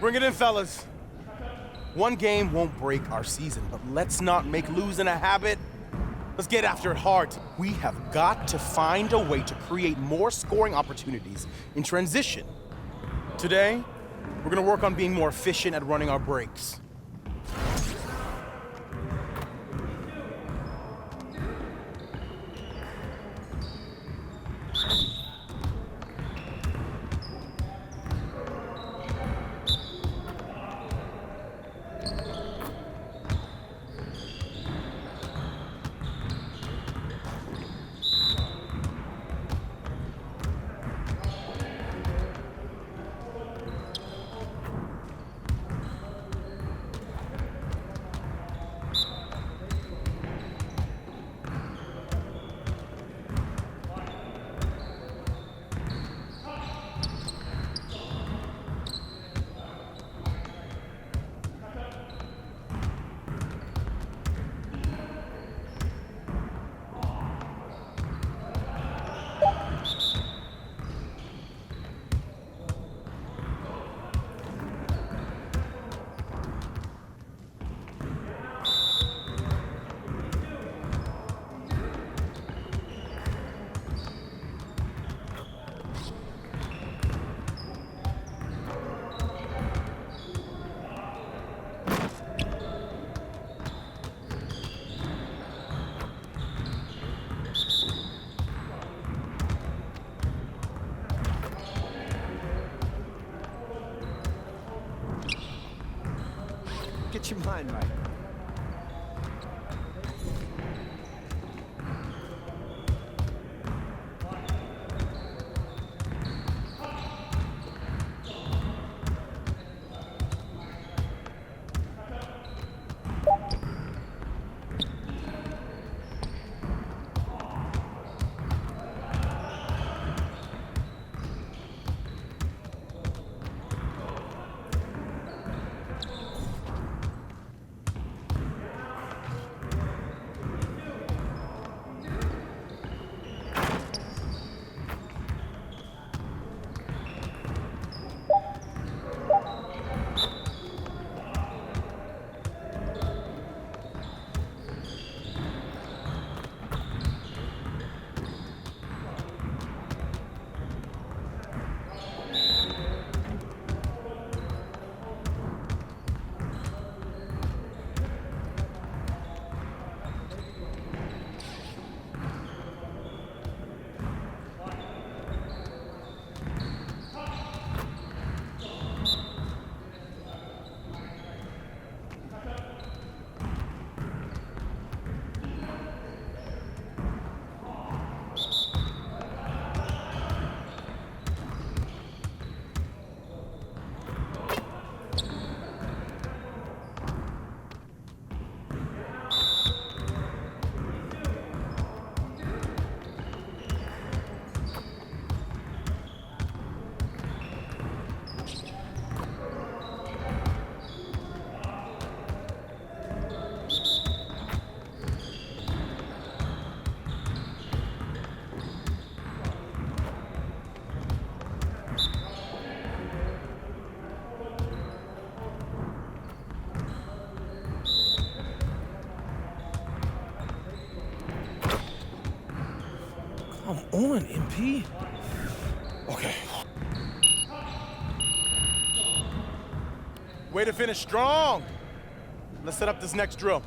Bring it in, fellas. One game won't break our season, but let's not make losing a habit. Let's get after it hard. We have got to find a way to create more scoring opportunities in transition. Today, we're gonna work on being more efficient at running our breaks. Get your mind right. Come on, MP. Okay. Way to finish strong. Let's set up this next drill.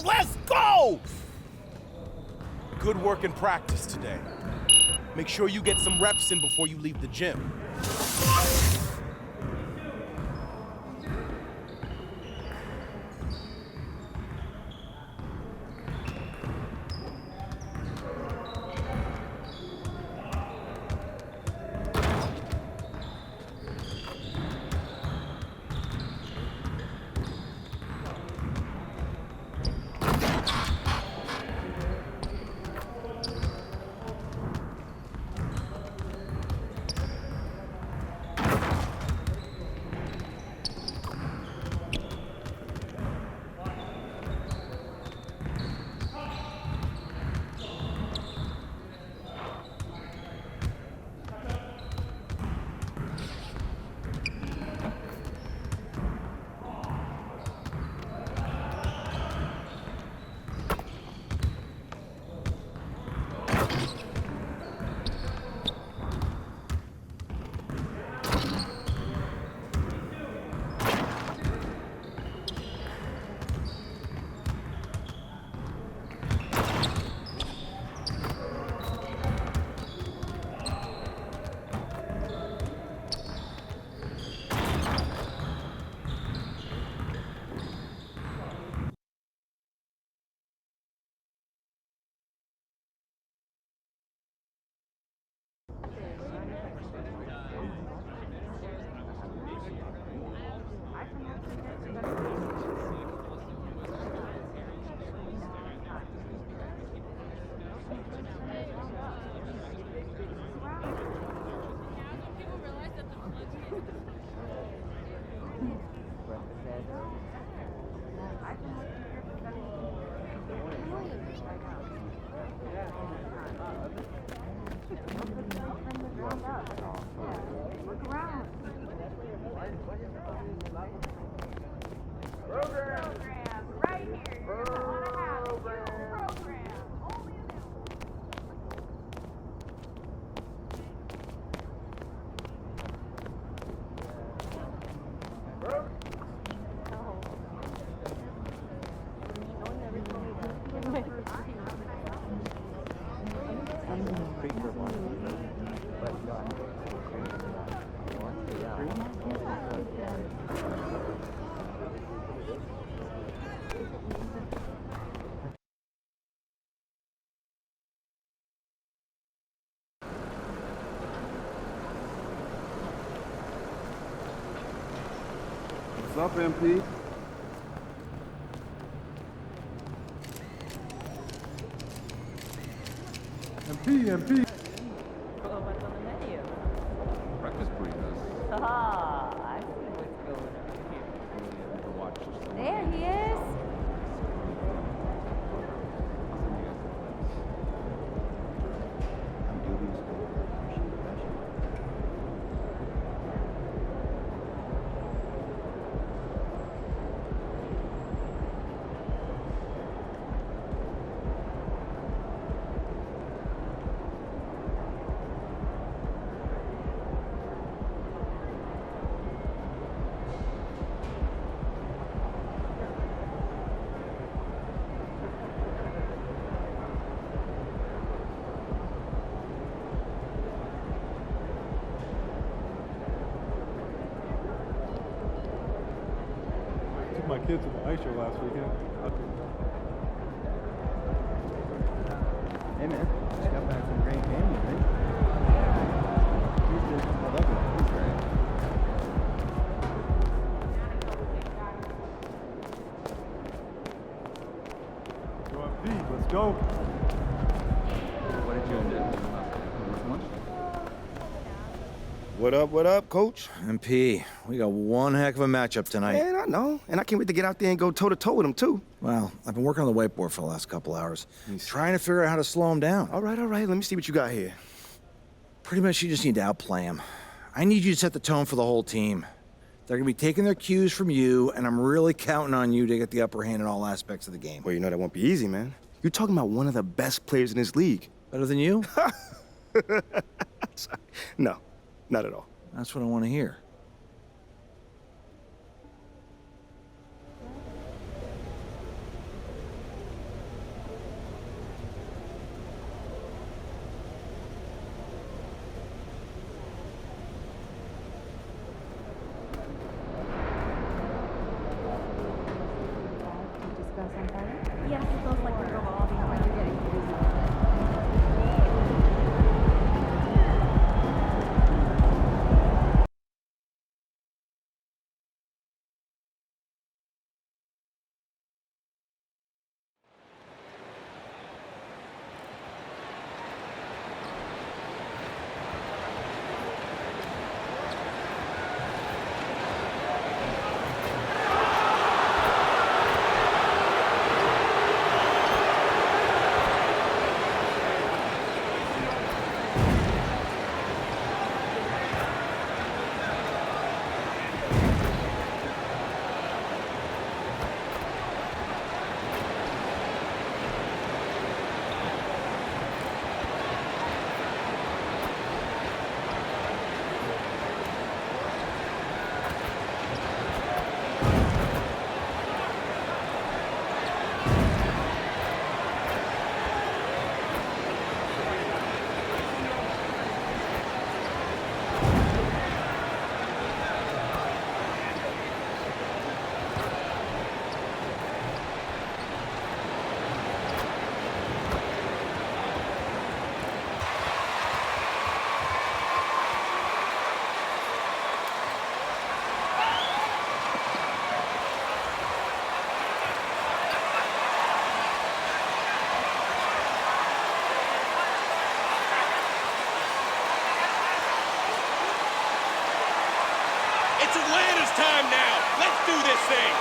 Let's go! Good work in practice today. Make sure you get some reps in before you leave the gym. What's up, MP? MP. Oh, what's on the menu? Breakfast burritos. Ah, I see what's going on here. To watch. There he is. Took my kids to the ice show last weekend. Hey man, just got back from Grand Canyon, right? I love it. It's great. Go MP, let's go. What did you do? What up, Coach? MP, we got one heck of a matchup tonight. Man, I know. And I can't wait to get out there and go toe-to-toe with him, too. Well, I've been working on the whiteboard for the last couple hours, trying to figure out how to slow him down. All right. Let me see what you got here. Pretty much you just need to outplay him. I need you to set the tone for the whole team. They're going to be taking their cues from you, and I'm really counting on you to get the upper hand in all aspects of the game. Well, you know that won't be easy, man. You're talking about one of the best players in this league. Better than you? Sorry. No, not at all. That's what I want to hear. Discuss on Friday? Yes, it feels like we're revolving around getting busy. It's Atlanta's time now. Let's do this thing.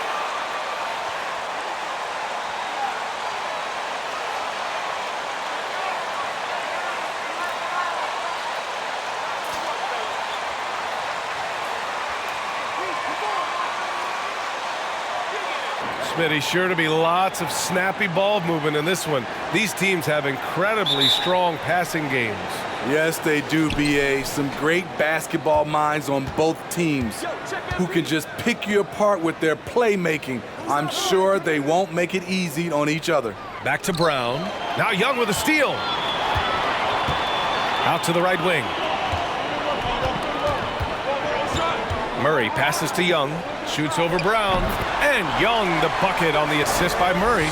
Smitty, sure to be lots of snappy ball movement in this one. These teams have incredibly strong passing games. Yes, they do, B.A. Some great basketball minds on both teams who can just pick you apart with their playmaking. I'm sure they won't make it easy on each other. Back to Brown. Now Young with a steal. Out to the right wing. Murray passes to Young. Shoots over Brown. And Young the bucket on the assist by Murray.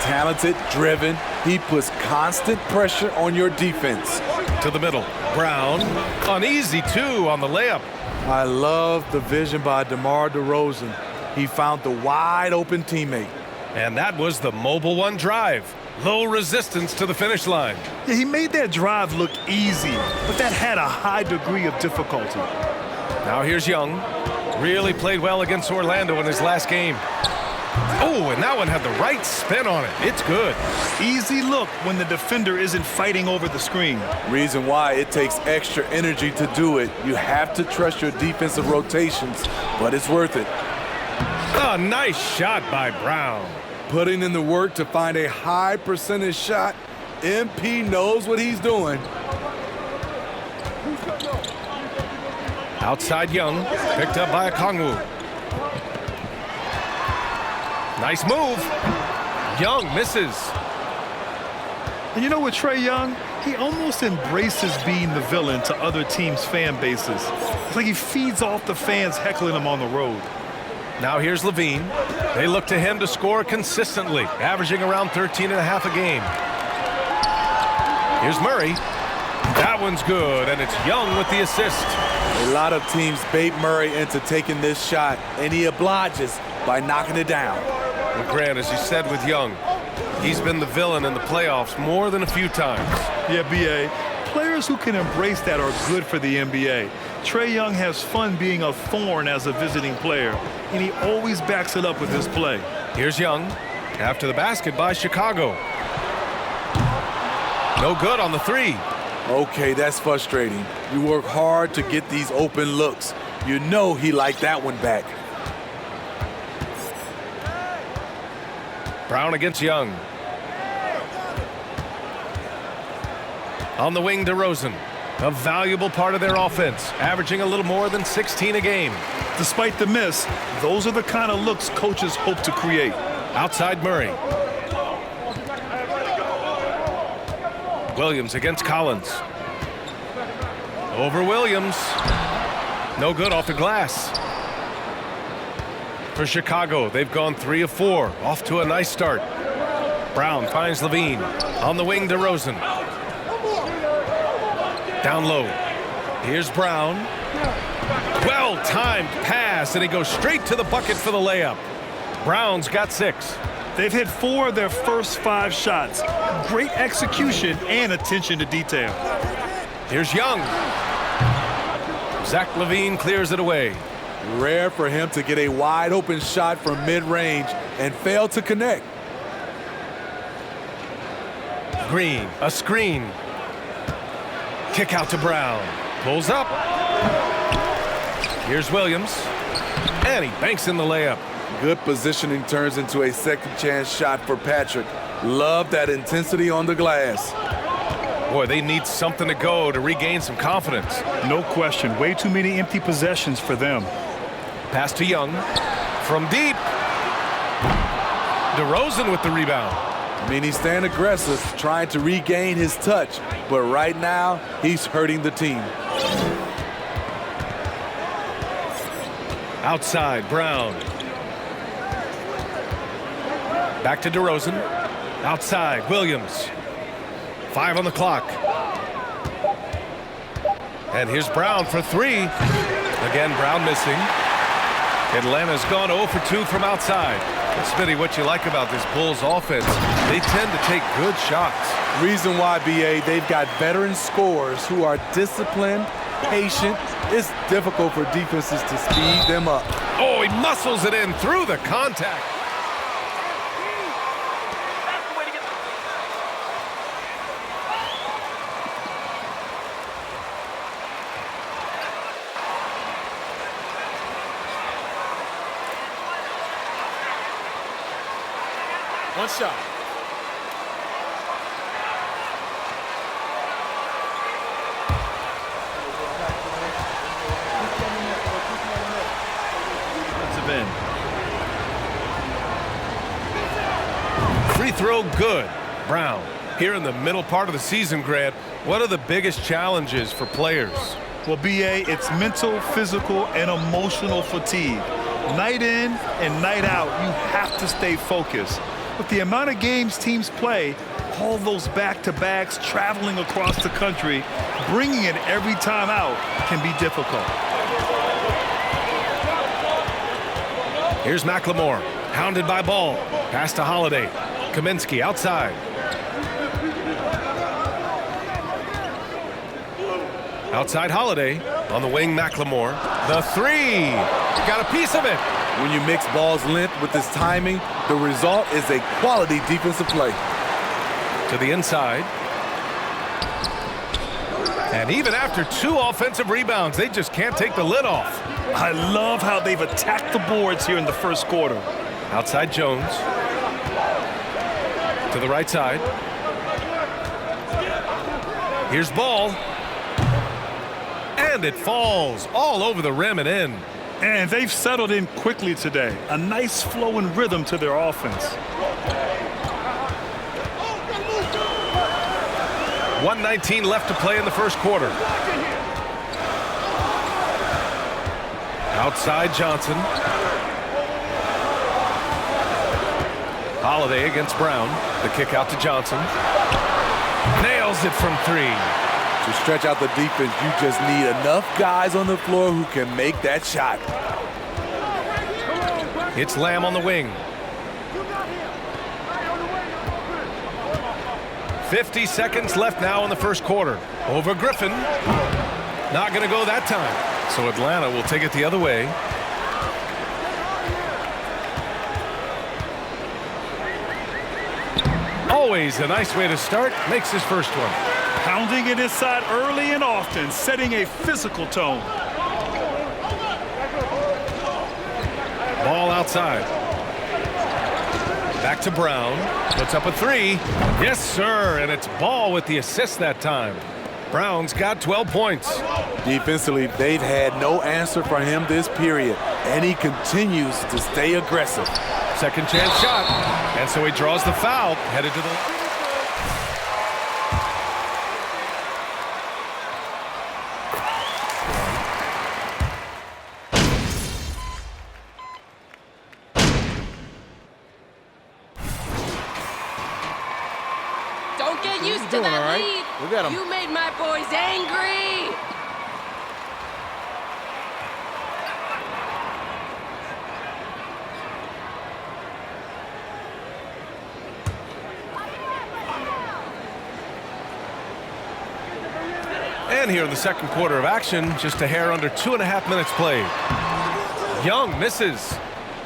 Talented, driven. He puts constant pressure on your defense. To the middle. Brown. An easy two on the layup. I love the vision by DeMar DeRozan. He found the wide open teammate. And that was the mobile one drive. Low resistance to the finish line. Yeah, he made that drive look easy, but that had a high degree of difficulty. Now here's Young. Really played well against Orlando in his last game. Oh, and that one had the right spin on it. It's good. Easy look when the defender isn't fighting over the screen. Reason why it takes extra energy to do it. You have to trust your defensive rotations, but it's worth it. A nice shot by Brown. Putting in the work to find a high percentage shot. MP knows what he's doing. Outside Young, picked up by Okongwu. Nice move. Young misses. And you know what, Trae Young? He almost embraces being the villain to other teams' fan bases. It's like he feeds off the fans heckling him on the road. Now here's Levine. They look to him to score consistently, averaging around 13 and a half a game. Here's Murray. That one's good, and it's Young with the assist. A lot of teams bait Murray into taking this shot, and he obliges by knocking it down. And Grant, as you said with Young, he's been the villain in the playoffs more than a few times. Yeah, B.A. Players who can embrace that are good for the NBA. Trae Young has fun being a thorn as a visiting player, and he always backs it up with his play. Here's Young. After the basket by Chicago. No good on the three. Okay, that's frustrating. You work hard to get these open looks, You know he liked that one back. Brown against Young. On the wing, DeRozan. A valuable part of their offense, averaging a little more than 16 a game. Despite the miss, those are the kind of looks coaches hope to create. Outside Murray. Williams against Collins. Over Williams. No good off the glass. For Chicago, they've gone 3 of 4. Off to a nice start. Brown finds Levine. On the wing, DeRozan. Down low. Here's Brown. Well-timed pass, and he goes straight to the bucket for the layup. Brown's got 6. They've hit 4 of their first 5 shots. Great execution and attention to detail. Here's Young. Zach LaVine clears it away. Rare for him to get a wide-open shot from mid-range and fail to connect. Green, a screen. Kick out to Brown. Pulls up. Here's Williams. And he banks in the layup. Good positioning turns into a second chance shot for Patrick. Love that intensity on the glass. Boy, they need something to go to regain some confidence. No question. Way too many empty possessions for them. Pass to Young. From deep. DeRozan with the rebound. I mean, he's staying aggressive, trying to regain his touch. But right now, he's hurting the team. Outside, Brown. Back to DeRozan. Outside, Williams. 5 on the clock. And here's Brown for 3. Again, Brown missing. Atlanta's gone 0 for 2 from outside. Smitty, what you like about this Bulls offense, they tend to take good shots. Reason why, BA, they've got veteran scorers who are disciplined, patient. It's difficult for defenses to speed them up. Oh, he muscles it in through the contact. One shot. Defensive end. Free throw good. Brown. Here in the middle part of the season, Grant, what are the biggest challenges for players? Well, BA, it's mental, physical, and emotional fatigue. Night in and night out, you have to stay focused. With the amount of games teams play, all those back-to-backs, traveling across the country, bringing it every time out can be difficult. Here's McLemore, hounded by Ball. Pass to Holiday. Kaminsky outside. Outside Holiday. On the wing, McLemore. The 3. Got a piece of it. When you mix Ball's length with his timing, the result is a quality defensive play. To the inside. And even after 2 offensive rebounds, they just can't take the lid off. I love how they've attacked the boards here in the first quarter. Outside Jones. To the right side. Here's Ball. And it falls all over the rim and in. And they've settled in quickly today. A nice flow and rhythm to their offense. 1:19 left to play in the first quarter. Outside Johnson. Holiday against Brown. The kick out to Johnson. Nails it from 3. To stretch out the defense, you just need enough guys on the floor who can make that shot. It's Lamb on the wing. 50 seconds left now in the first quarter. Over Griffin. Not going to go that time. So Atlanta will take it the other way. Always a nice way to start. Makes his first one. Pounding it inside early and often, setting a physical tone. outside. Back to Brown. Puts up a three. Yes, sir. And it's Ball with the assist that time. Brown's got 12 points. Defensively, they've had no answer for him this period, and he continues to stay aggressive. Second chance shot. And so he draws the foul, headed to the... Don't get used to doing, that all right? lead. We'll get 'em. You made my boys angry. And here in the second quarter of action, just a hair under 2.5 minutes played. Young misses.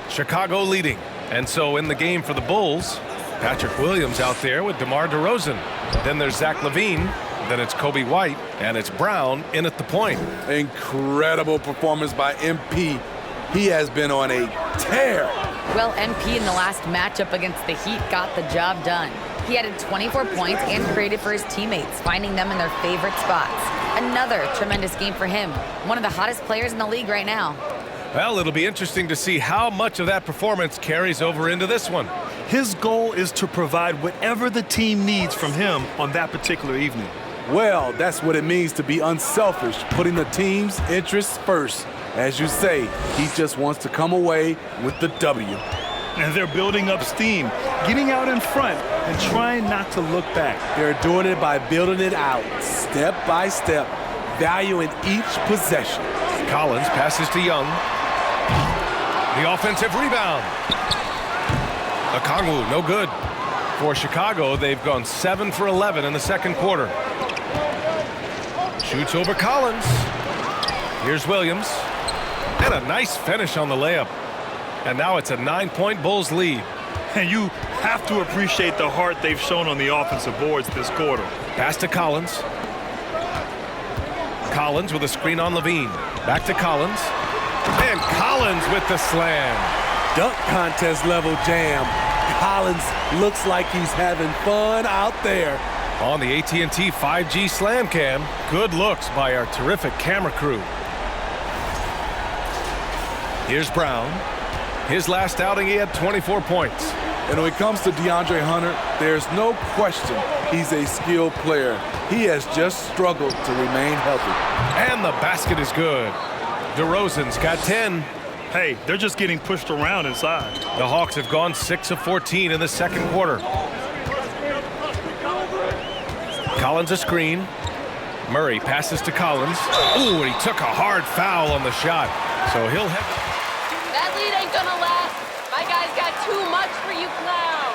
Chicago leading. And so in the game for the Bulls, Patrick Williams out there with DeMar DeRozan. Then there's Zach LaVine. Then it's Kobe White. And it's Brown in at the point. Incredible performance by MP. He has been on a tear. Well, MP in the last matchup against the Heat got the job done. He added 24 points and created for his teammates, finding them in their favorite spots. Another tremendous game for him. One of the hottest players in the league right now. Well, it'll be interesting to see how much of that performance carries over into this one. His goal is to provide whatever the team needs from him on that particular evening. Well, that's what it means to be unselfish, putting the team's interests first. As you say, he just wants to come away with the W. And they're building up steam, getting out in front, and trying not to look back. They're doing it by building it out, step by step, valuing each possession. Collins passes to Young. The offensive rebound. Okongwu, no good. For Chicago, they've gone 7 for 11 in the second quarter. Shoots over Collins. Here's Williams. And a nice finish on the layup. And now it's a 9-point Bulls lead. And you have to appreciate the heart they've shown on the offensive boards this quarter. Pass to Collins. Collins with a screen on LaVine. Back to Collins. And Collins with the slam. Dunk contest level jam. Collins looks like he's having fun out there. On the AT&T 5G Slam Cam, good looks by our terrific camera crew. Here's Brown. His last outing, he had 24 points. And when it comes to DeAndre Hunter, there's no question he's a skilled player. He has just struggled to remain healthy. And the basket is good. DeRozan's got 10. Hey, they're just getting pushed around inside. The Hawks have gone 6 of 14 in the second quarter. Collins a screen. Murray passes to Collins. Ooh, and he took a hard foul on the shot. So he'll have... That lead ain't gonna last. My guys got too much for you clowns.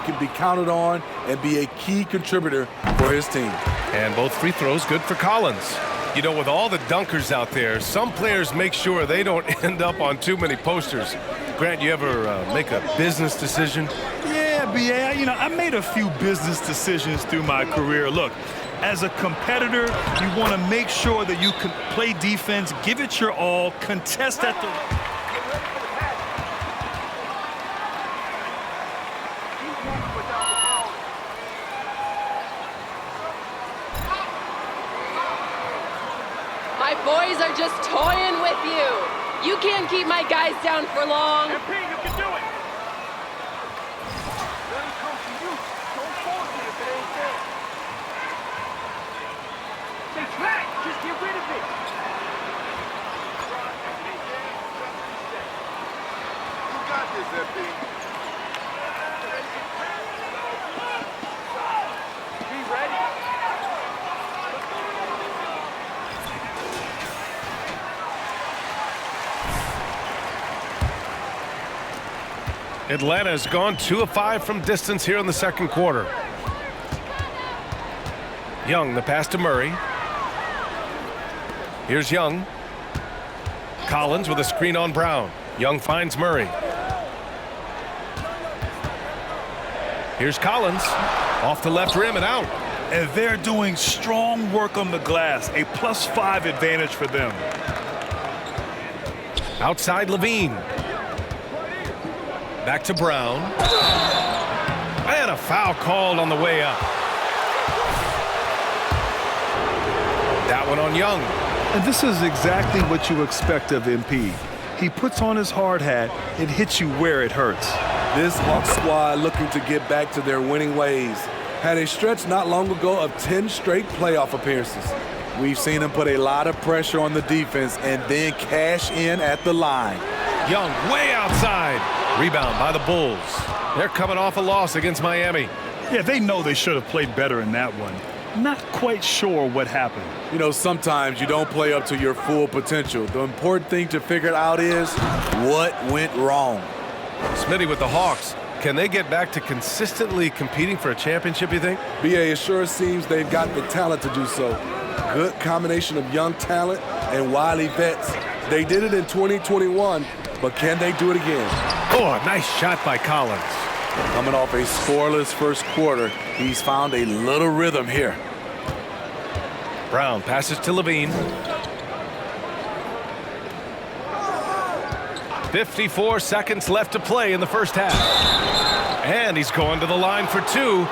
Can be counted on and be a key contributor for his team. And both free throws good for Collins. You know, with all the dunkers out there, some players make sure they don't end up on too many posters. Grant, you ever make a business decision? Yeah, B.A., I made a few business decisions through my career. Look, as a competitor, you want to make sure that you can play defense, give it your all, contest at the... My boys are just toying with you. You can't keep my guys down for long. MP, you can do it. Stay flat. Just get rid of it. You got this, MP. Be ready. Atlanta has gone 2 of 5 from distance here in the second quarter. Young, the pass to Murray. Here's Young. Collins with a screen on Brown. Young finds Murray. Here's Collins. Off the left rim and out. And they're doing strong work on the glass. A +5 advantage for them. Outside Levine. Back to Brown. And a foul called on the way up. That one on Young. And this is exactly what you expect of MP. He puts on his hard hat and hits you where it hurts. This Hawks squad looking to get back to their winning ways. Had a stretch not long ago of 10 straight playoff appearances. We've seen them put a lot of pressure on the defense and then cash in at the line. Young way outside. Rebound by the Bulls. They're coming off a loss against Miami. Yeah, they know they should have played better in that one. Not quite sure what happened. You know, sometimes you don't play up to your full potential. The important thing to figure out is what went wrong. Smitty with the Hawks. Can they get back to consistently competing for a championship, you think? BA, it sure seems they've got the talent to do so. Good combination of young talent and wily vets. They did it in 2021, but can they do it again? Oh, a nice shot by Collins. Coming off a scoreless first quarter, he's found a little rhythm here. Brown passes to Levine. 54 seconds left to play in the first half. And he's going to the line for 2.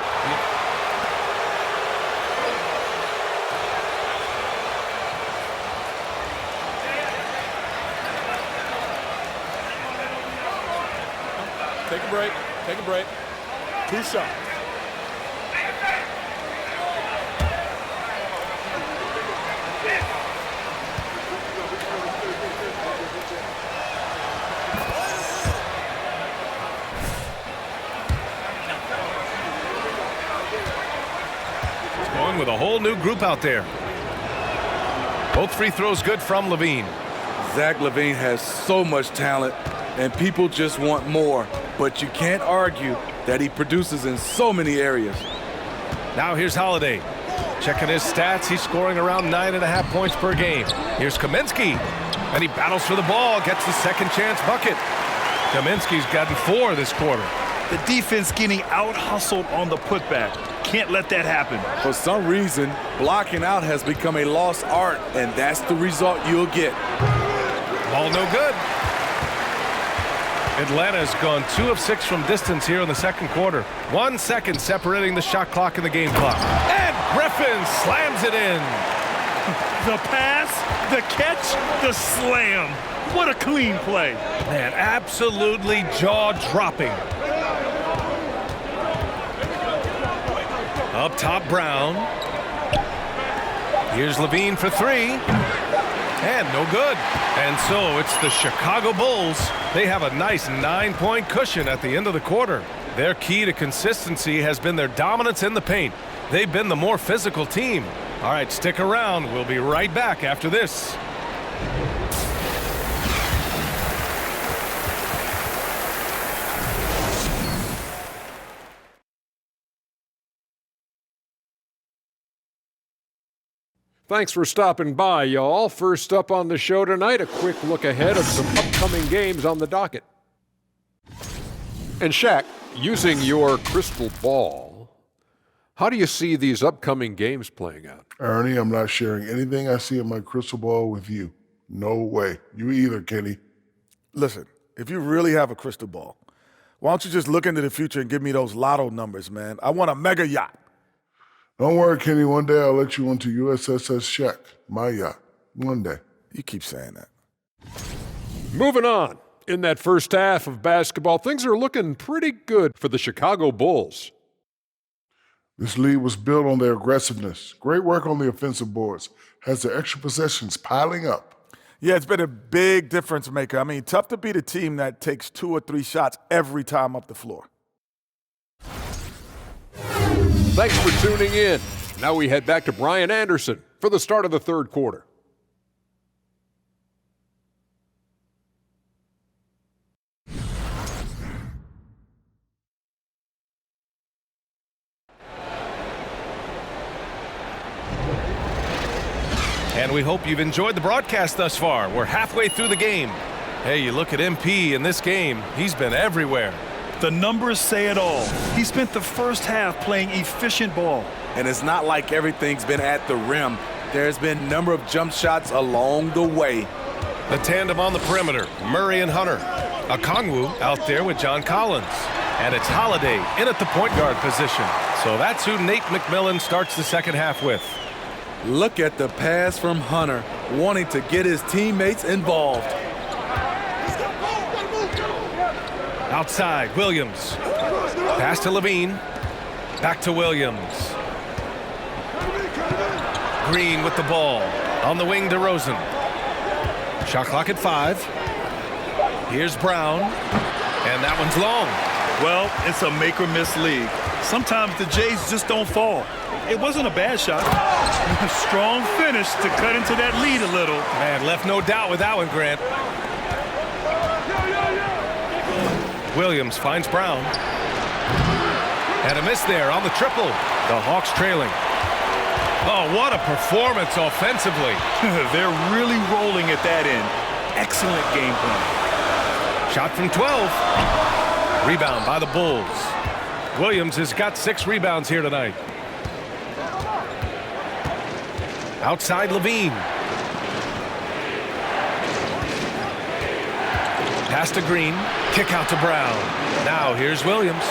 Take a break. Take a break. 2 shots. Going with a whole new group out there. Both free throws good from Levine. Zach LaVine has so much talent, and people just want more. But you can't argue that he produces in so many areas. Now here's Holiday. Checking his stats, he's scoring around 9.5 points per game. Here's Kaminsky, and he battles for the ball, gets the second chance bucket. Kaminsky's gotten 4 this quarter. The defense getting out-hustled on the putback. Can't let that happen. For some reason, blocking out has become a lost art, and that's the result you'll get. Ball no good. Atlanta has gone 2 of 6 from distance here in the second quarter. 1 second separating the shot clock and the game clock. And Griffin slams it in. The pass, the catch, the slam. What a clean play. Man, absolutely jaw-dropping. Up top, Brown. Here's Levine for 3. And no good. And so it's the Chicago Bulls. They have a nice 9-point cushion at the end of the quarter. Their key to consistency has been their dominance in the paint. They've been the more physical team. All right, stick around. We'll be right back after this. Thanks for stopping by, y'all. First up on the show tonight, a quick look ahead of some upcoming games on the docket. And Shaq, using your crystal ball, how do you see these upcoming games playing out? Ernie, I'm not sharing anything I see in my crystal ball with you. No way. You either, Kenny. Listen, if you really have a crystal ball, why don't you just look into the future and give me those lotto numbers, man? I want a mega yacht. Don't worry, Kenny. One day I'll let you onto USSS Shaq, my yacht. One day. You keep saying that. Moving on. In that first half of basketball, things are looking pretty good for the Chicago Bulls. This lead was built on their aggressiveness. Great work on the offensive boards. Has their extra possessions piling up. Yeah, it's been a big difference maker. I mean, tough to beat a team that takes 2 or 3 shots every time up the floor. Thanks for tuning in. Now we head back to Brian Anderson for the start of the third quarter. And we hope you've enjoyed the broadcast thus far. We're halfway through the game. Hey, you look at MP in this game, he's been everywhere. The numbers say it all. He spent the first half playing efficient ball. And it's not like everything's been at the rim. There's been a number of jump shots along the way. The tandem on the perimeter, Murray and Hunter. Okongwu out there with John Collins. And it's Holiday in at the point guard position. So that's who Nate McMillan starts the second half with. Look at the pass from Hunter, wanting to get his teammates involved. Outside, Williams. Pass to Levine. Back to Williams. Green with the ball. On the wing, DeRozan. Shot clock at 5. Here's Brown. And that one's long. Well, it's a make-or-miss league. Sometimes the Jays just don't fall. It wasn't a bad shot. Strong finish to cut into that lead a little. Man, left no doubt with that one, Grant. Williams finds Brown. And a miss there on the triple. The Hawks trailing. Oh, what a performance offensively. They're really rolling at that end. Excellent game plan. Shot from 12. Rebound by the Bulls. Williams has got 6 rebounds here tonight. Outside Levine. Pass to Green. Kick out to Brown. Now here's Williams.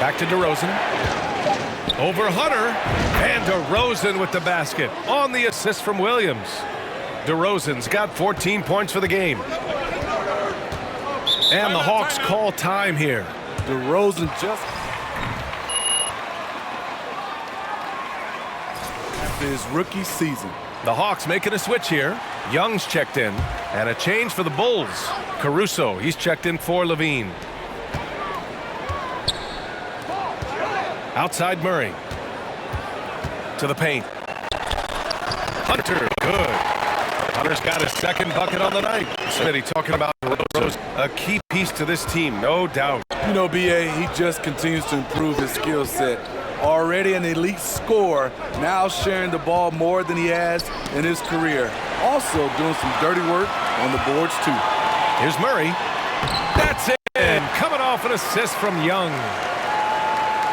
Back to DeRozan. Over Hunter. And DeRozan with the basket. On the assist from Williams. DeRozan's got 14 points for the game. And the Hawks call time here. DeRozan just... after his rookie season. The Hawks making a switch here. Young's checked in. And a change for the Bulls. Caruso, he's checked in for Levine. Outside Murray. To the paint. Hunter, good. Hunter's got his second bucket on the night. Smitty talking about Rose, a key piece to this team, no doubt. You know, BA, he just continues to improve his skill set. Already an elite scorer, now sharing the ball more than he has in his career. Also doing some dirty work on the boards, too. Here's Murray. That's it. Coming off an assist from Young.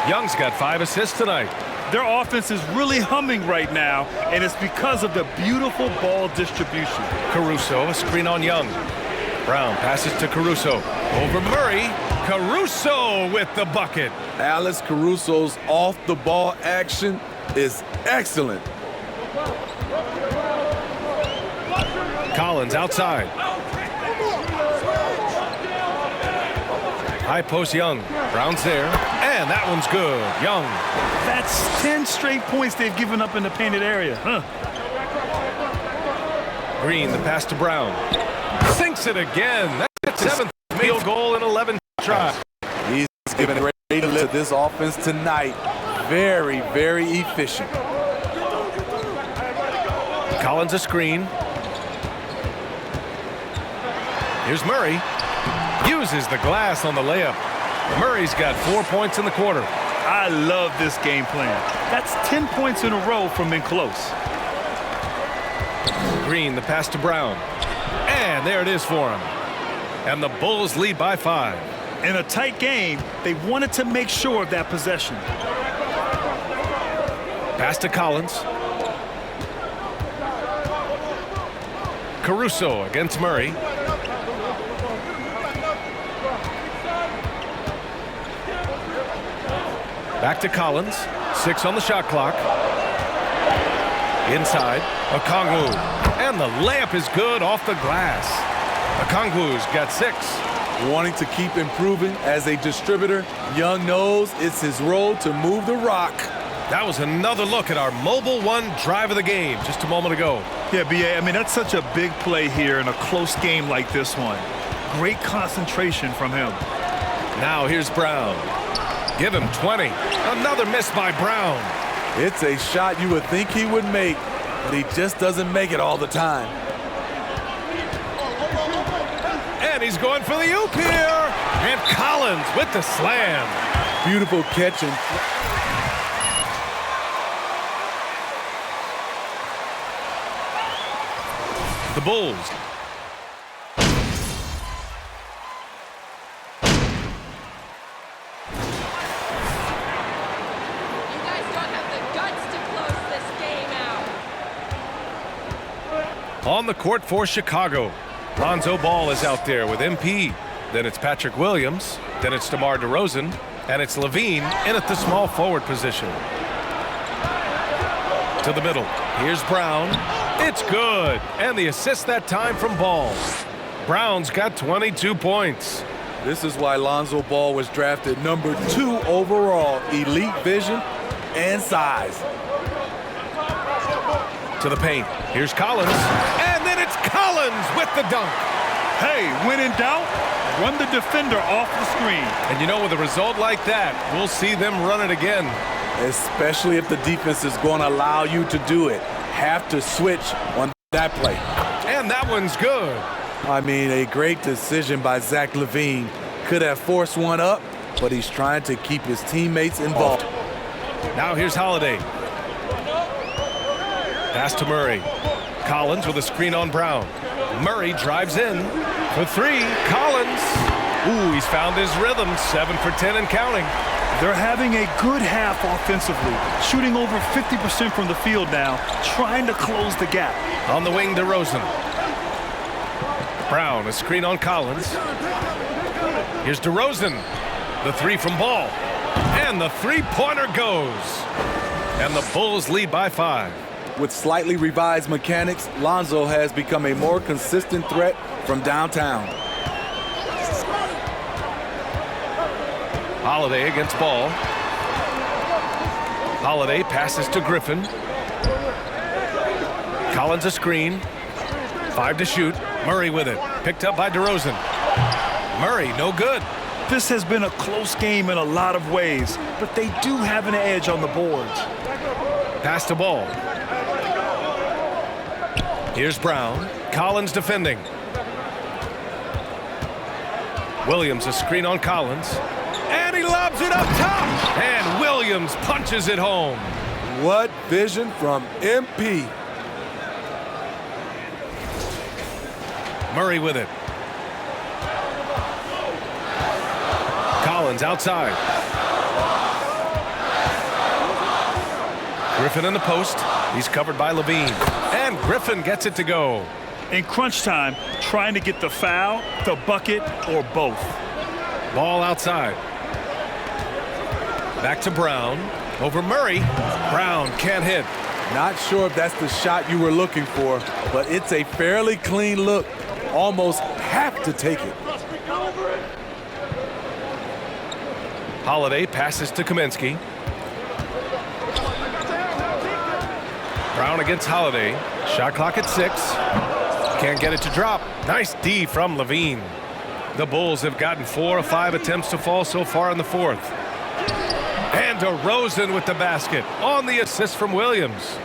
Young's got 5 assists tonight. Their offense is really humming right now, and it's because of the beautiful ball distribution. Caruso, a screen on Young. Brown passes to Caruso. Over Murray. Caruso with the bucket. Alex Caruso's off-the-ball action is excellent. Collins outside. High post Young. Brown's there. And that one's good. Young. That's 10 straight points they've given up in the painted area. Green, the pass to Brown. Sinks it again. That's his 7th field goal in 11 tries. He's given a great lift to this offense tonight. Very, very efficient. Collins a screen. Here's Murray. Uses the glass on the layup. Murray's got 4 points in the quarter. I love this game plan. That's 10 points in a row from in close. Green, the pass to Brown. And there it is for him. And the Bulls lead by 5. In a tight game, they wanted to make sure of that possession. Pass to Collins. Caruso against Murray. Back to Collins. 6 on the shot clock. Inside. Okongwu. And the layup is good off the glass. Okongwu's got 6. Wanting to keep improving as a distributor, Young knows it's his role to move the rock. That was another look at our Mobile One drive of the game just a moment ago. Yeah, BA, I mean, that's such a big play here in a close game like this one. Great concentration from him. Now here's Brown. Give him 20. Another miss by Brown. It's a shot you would think he would make, but he just doesn't make it all the time. And he's going for the oop here. And Collins with the slam. Beautiful catch. And the Bulls. You guys don't have the guts to close this game out. On the court for Chicago, Lonzo Ball is out there with MP. Then it's Patrick Williams. Then it's DeMar DeRozan. And it's Levine in at the small forward position. To the middle. Here's Brown. It's good. And the assist that time from Ball. Brown's got 22 points. This is why Lonzo Ball was drafted number 2 overall. Elite vision and size. To the paint. Here's Collins. And then it's Collins with the dunk. Hey, when in doubt, run the defender off the screen. And you know, with a result like that, we'll see them run it again. Especially if the defense is going to allow you to do it. Have to switch on that play. And that one's good. I mean, a great decision by Zach LaVine. Could have forced one up, but he's trying to keep his teammates involved. Now here's Holiday. Pass to Murray. Collins with a screen on Brown. Murray drives in for 3. Collins. Ooh, he's found his rhythm. 7 for 10 and counting. They're having a good half offensively, shooting over 50% from the field now, trying to close the gap. On the wing, DeRozan. Brown, a screen on Collins. Here's DeRozan. The 3 from Ball. And the three-pointer goes. And the Bulls lead by 5. With slightly revised mechanics, Lonzo has become a more consistent threat from downtown. Holiday against Ball. Holiday passes to Griffin. Collins a screen. 5 to shoot. Murray with it. Picked up by DeRozan. Murray, no good. This has been a close game in a lot of ways, but they do have an edge on the boards. Pass to Ball. Here's Brown. Collins defending. Williams a screen on Collins. And he lobs it up top. And Williams punches it home. What vision from MP. Murray with it. Collins outside. Griffin in the post. He's covered by Levine. And Griffin gets it to go. In crunch time, trying to get the foul, the bucket, or both. Ball outside. Back to Brown. Over Murray. Brown can't hit. Not sure if that's the shot you were looking for, but it's a fairly clean look. Almost have to take it. Holiday passes to Kaminsky. Brown against Holiday. Shot clock at 6. Can't get it to drop. Nice D from Levine. The Bulls have gotten 4 of 5 attempts to fall so far in the 4th. And DeRozan with the basket on the assist from Williams.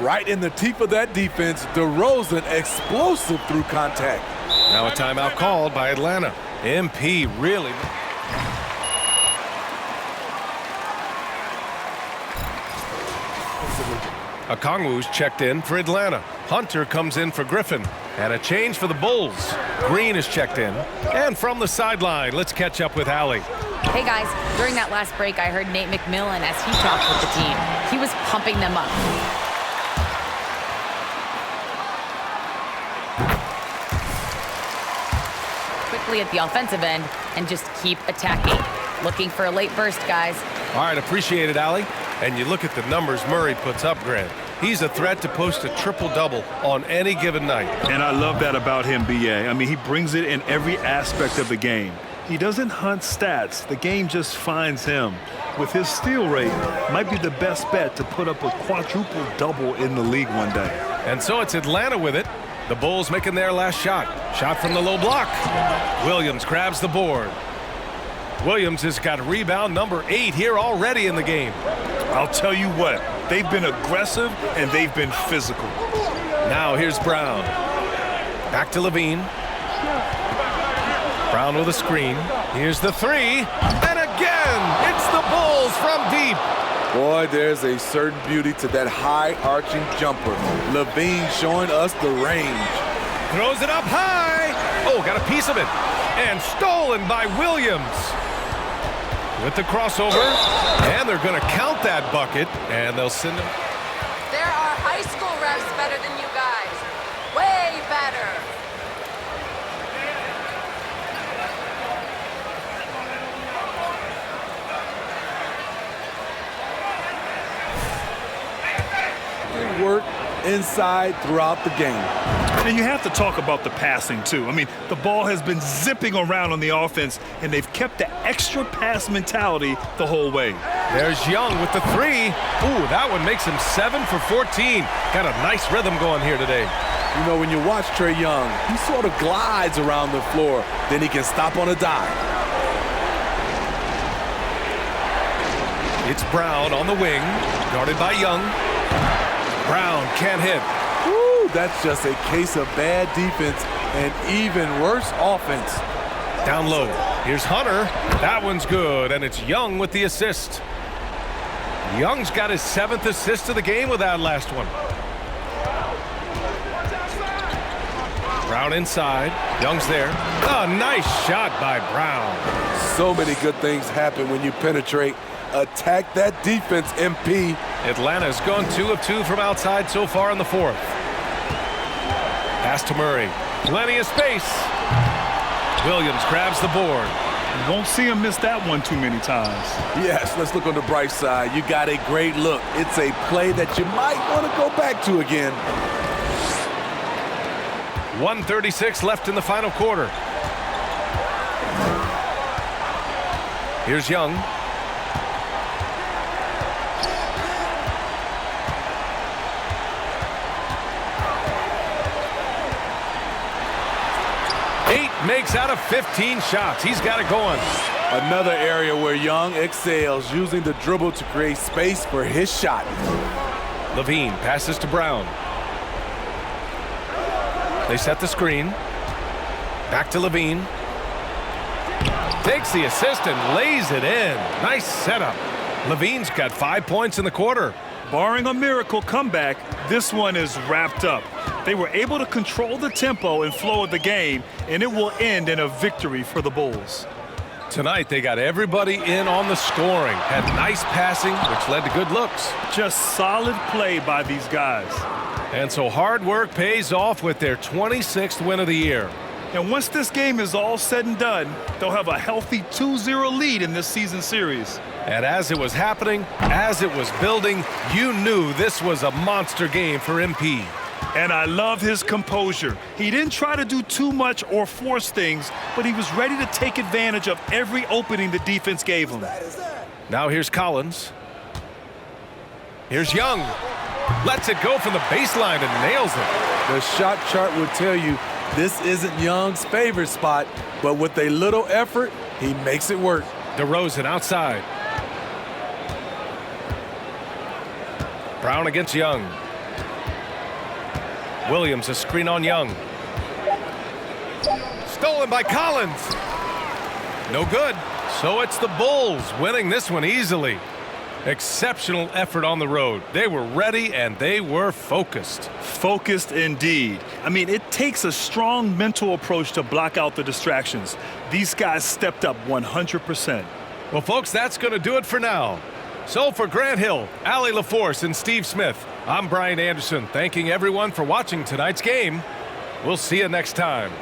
Right in the teeth of that defense, DeRozan explosive through contact. Now a timeout called by Atlanta. MP really... Okongwu's checked in for Atlanta. Hunter comes in for Griffin. And a change for the Bulls. Green is checked in. And from the sideline, let's catch up with Allie. Hey guys, during that last break, I heard Nate McMillan as he talked with the team. He was pumping them up. Quickly at the offensive end and just keep attacking. Looking for a late burst, guys. All right, appreciate it, Allie. And you look at the numbers Murray puts up, Grant. He's a threat to post a triple-double on any given night. And I love that about him, B.A. I mean, he brings it in every aspect of the game. He doesn't hunt stats. The game just finds him. With his steal rate, might be the best bet to put up a quadruple-double in the league one day. And so it's Atlanta with it. The Bulls making their last shot. Shot from the low block. Williams grabs the board. Williams has got rebound number 8 here already in the game. I'll tell you what, they've been aggressive and they've been physical. Now here's Brown. Back to Levine. Brown with a screen. Here's the 3. And again, it's the Bulls from deep. Boy, there's a certain beauty to that high arching jumper. Levine showing us the range. Throws it up high. Oh, got a piece of it. And stolen by Williams. With the crossover. And they're going to count that bucket. And they'll send him. There are high school refs better than you guys. Way better. Work inside throughout the game. And you have to talk about the passing, too. I mean, the ball has been zipping around on the offense, and they've kept the extra pass mentality the whole way. There's Young with the three. Ooh, that one makes him 7 for 14. Got a nice rhythm going here today. You know, when you watch Trae Young, he sort of glides around the floor. Then he can stop on a dime. It's Brown on the wing, guarded by Young. Brown can't hit. Woo, that's just a case of bad defense and even worse offense. Down low. Here's Hunter. That one's good, and it's Young with the assist. Young's got his 7th assist of the game with that last one. Brown inside. Young's there. A nice shot by Brown. So many good things happen when you penetrate. Attack that defense, MP. Atlanta's gone 2 of 2 from outside so far in the 4th. Pass to Murray. Plenty of space. Williams grabs the board. You won't see him miss that one too many times. Yes, let's look on the bright side. You got a great look. It's a play that you might want to go back to again. 1:36 left in the final quarter. Here's Young. Makes out of 15 shots. He's got it going. Another area where Young excels, using the dribble to create space for his shot. Levine passes to Brown. They set the screen. Back to Levine. Takes the assist and lays it in. Nice setup. Levine's got 5 points in the quarter. Barring a miracle comeback, this one is wrapped up. They were able to control the tempo and flow of the game, and it will end in a victory for the Bulls. Tonight, they got everybody in on the scoring. Had nice passing, which led to good looks. Just solid play by these guys. And so hard work pays off with their 26th win of the year. And once this game is all said and done, they'll have a healthy 2-0 lead in this season series. And as it was happening, as it was building, you knew this was a monster game for MP. And I love his composure. He didn't try to do too much or force things, but he was ready to take advantage of every opening the defense gave him. Now here's Collins. Here's Young. Lets it go from the baseline and nails it. The shot chart would tell you this isn't Young's favorite spot, but with a little effort, he makes it work. DeRozan outside. Brown against Young. Williams, a screen on Young. Stolen by Collins. No good. So it's the Bulls winning this one easily. Exceptional effort on the road. They were ready and they were focused. Focused indeed. I mean, it takes a strong mental approach to block out the distractions. These guys stepped up 100%. Well, folks, that's going to do it for now. So for Grant Hill, Allie LaForce, and Steve Smith, I'm Brian Anderson, thanking everyone for watching tonight's game. We'll see you next time.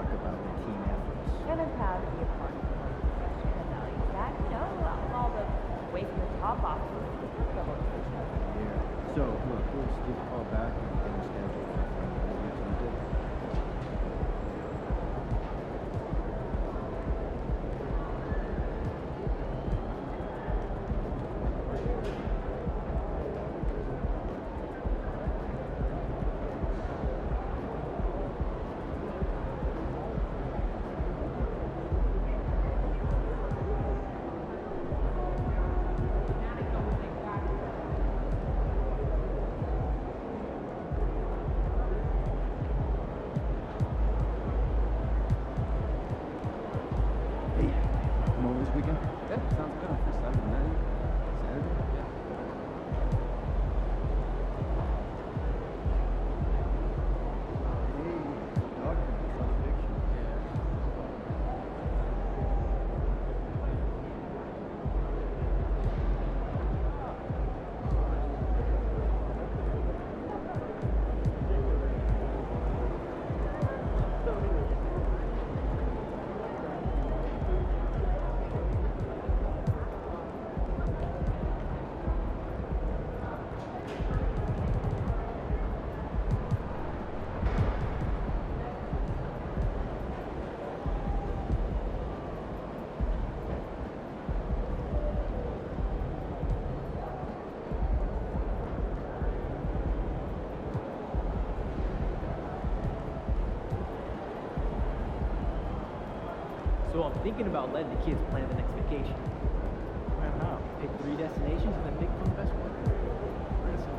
talk about the team efforts. And I'm proud to be a part of the organization that values that. You know, all the way from the top off to the level of each other. Yeah. So, look, we'll just give a call back and get a schedule for Tuesday. Come over this weekend? Yeah, sounds good. For Saturday night. Saturday? Yeah. Hey, dog science fiction. So I'm thinking about letting the kids plan the next vacation. Man, how? Pick 3 destinations and then pick from the best one. Pretty simple.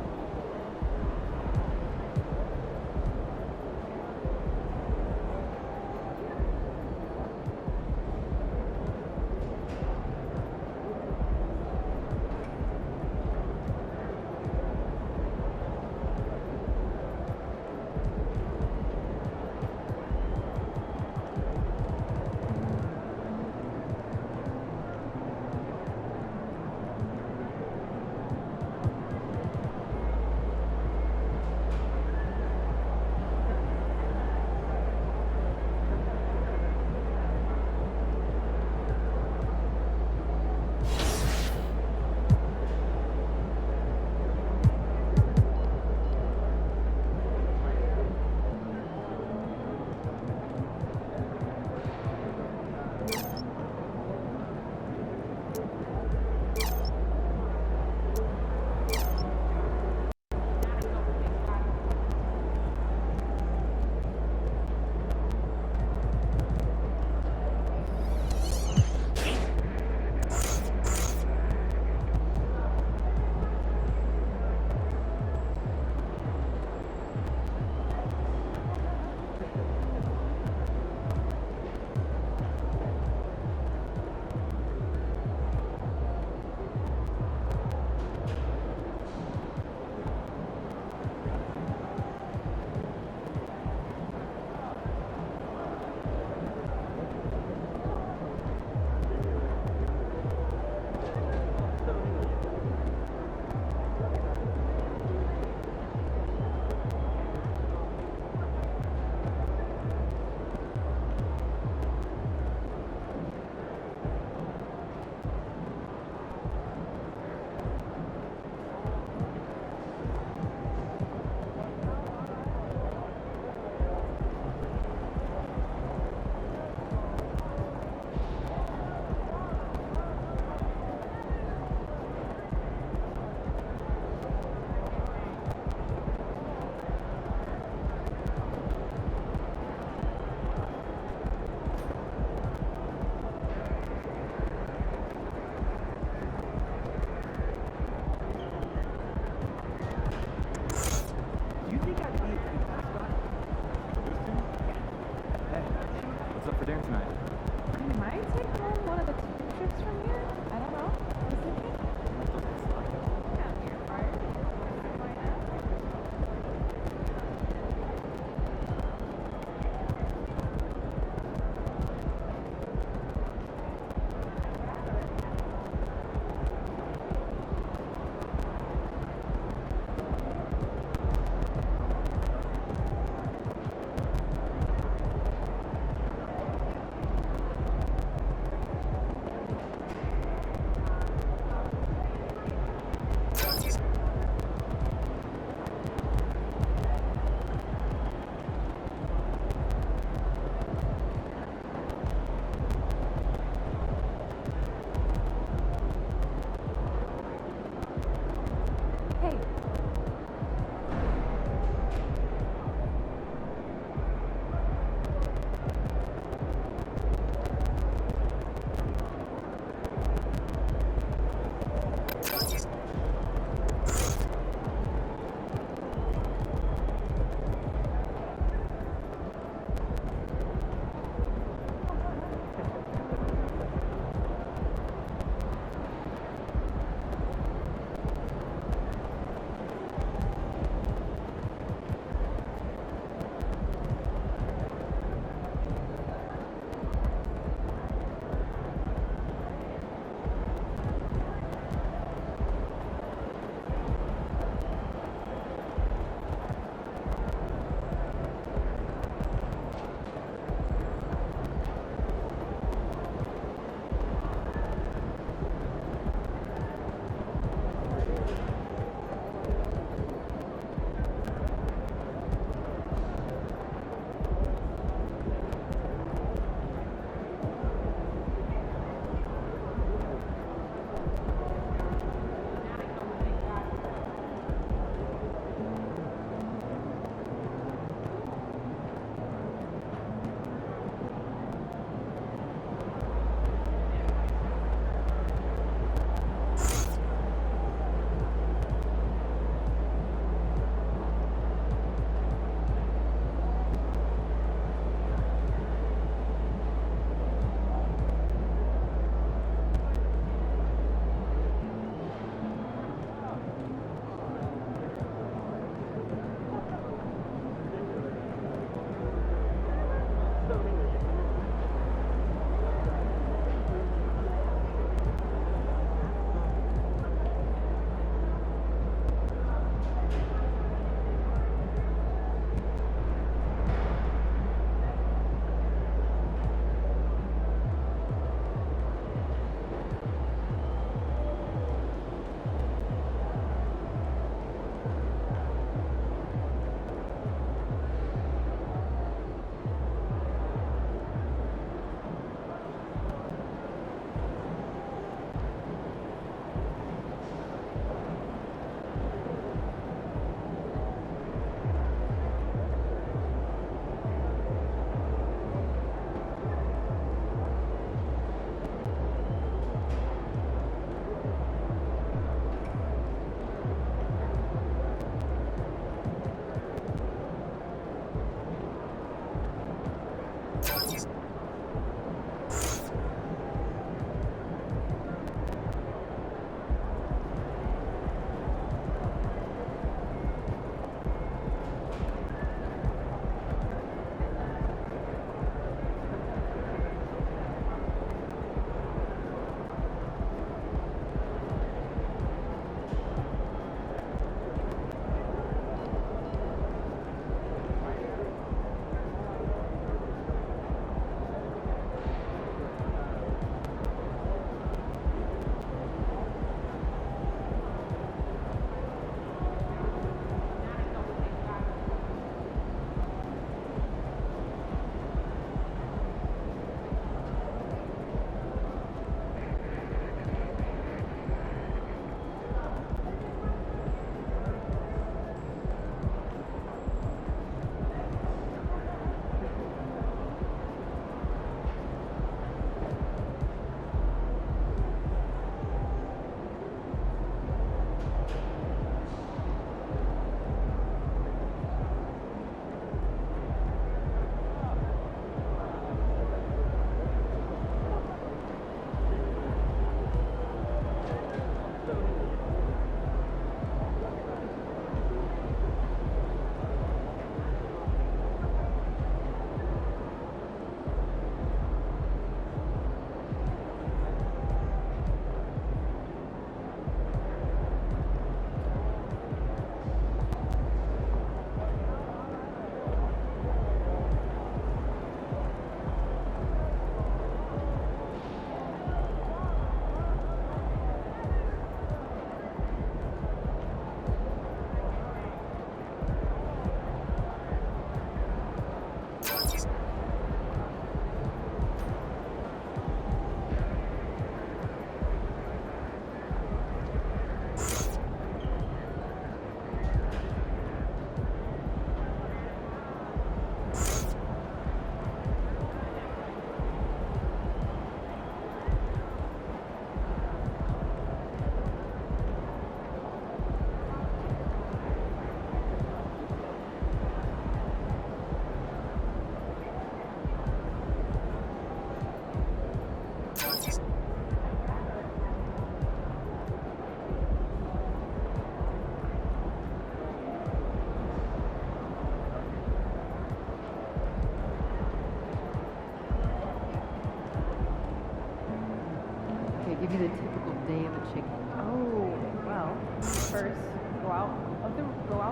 a typical day of a chicken? Oh, well, first, go out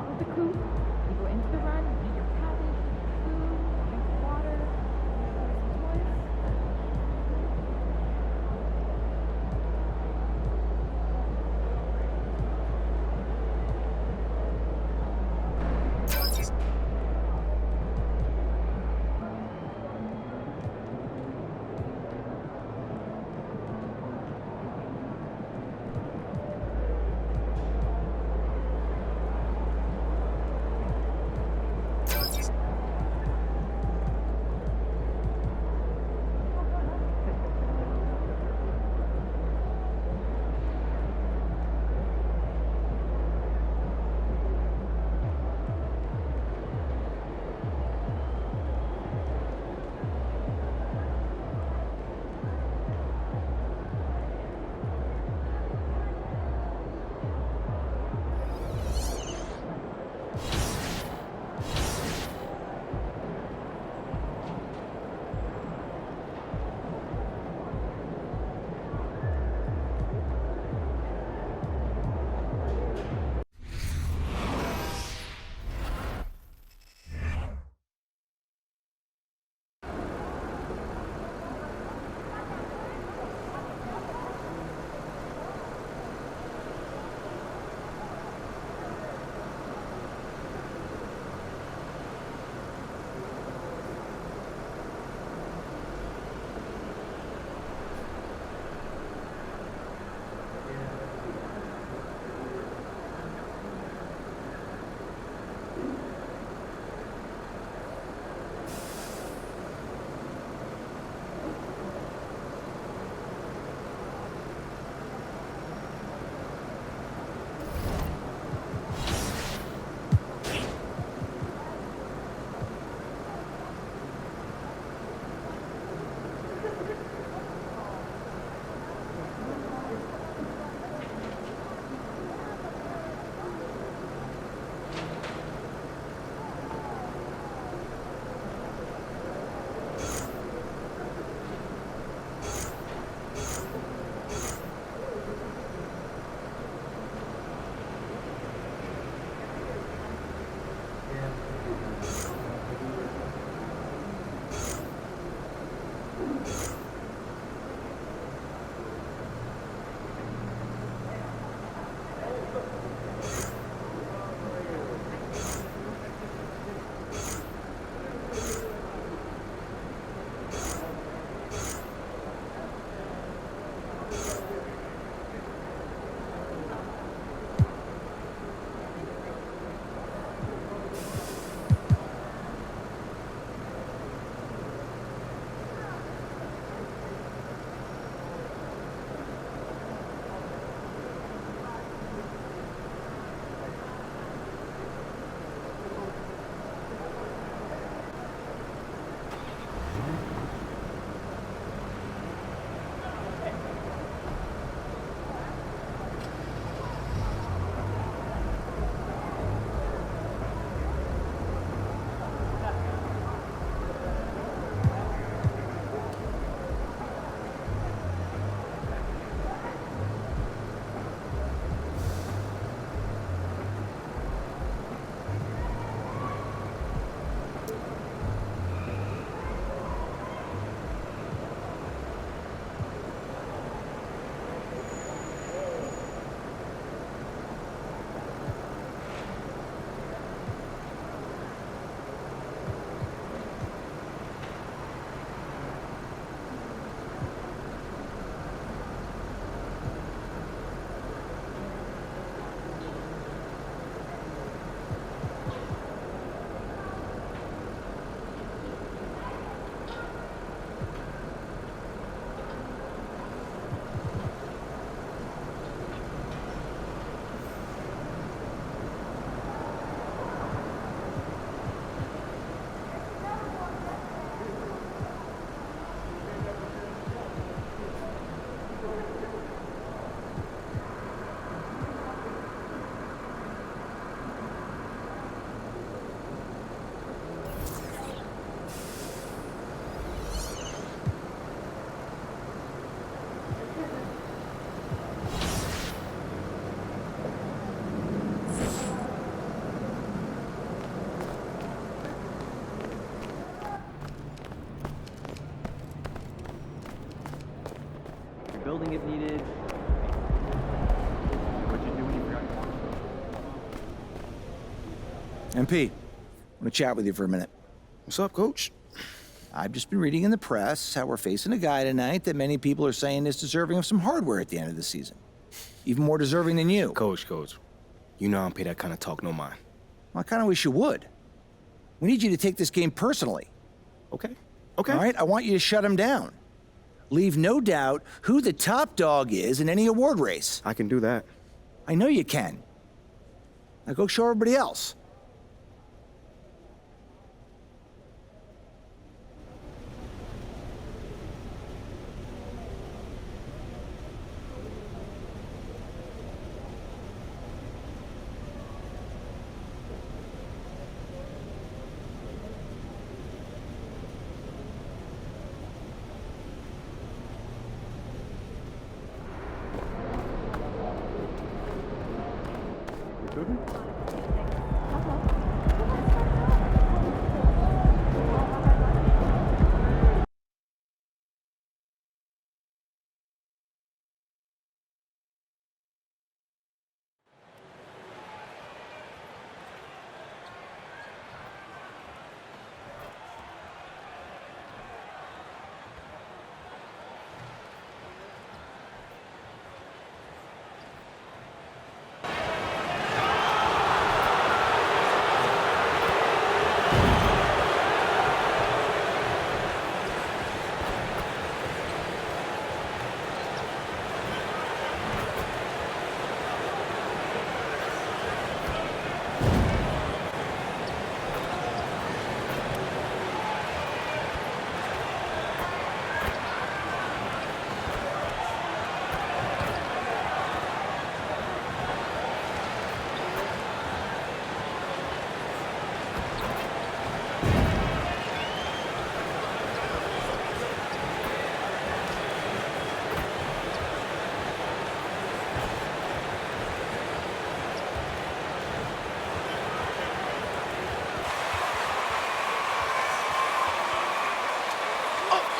with the coop. You go into the run, you eat your cabbage, food, drink water, toys. MP, I want to chat with you for a minute. What's up, Coach? I've just been reading in the press how we're facing a guy tonight that many people are saying is deserving of some hardware at the end of the season. Even more deserving than you. Coach, you know I don't pay that kind of talk no mind. Well, I kind of wish you would. We need you to take this game personally. Okay. All right, I want you to shut him down. Leave no doubt who the top dog is in any award race. I can do that. I know you can. Now go show everybody else.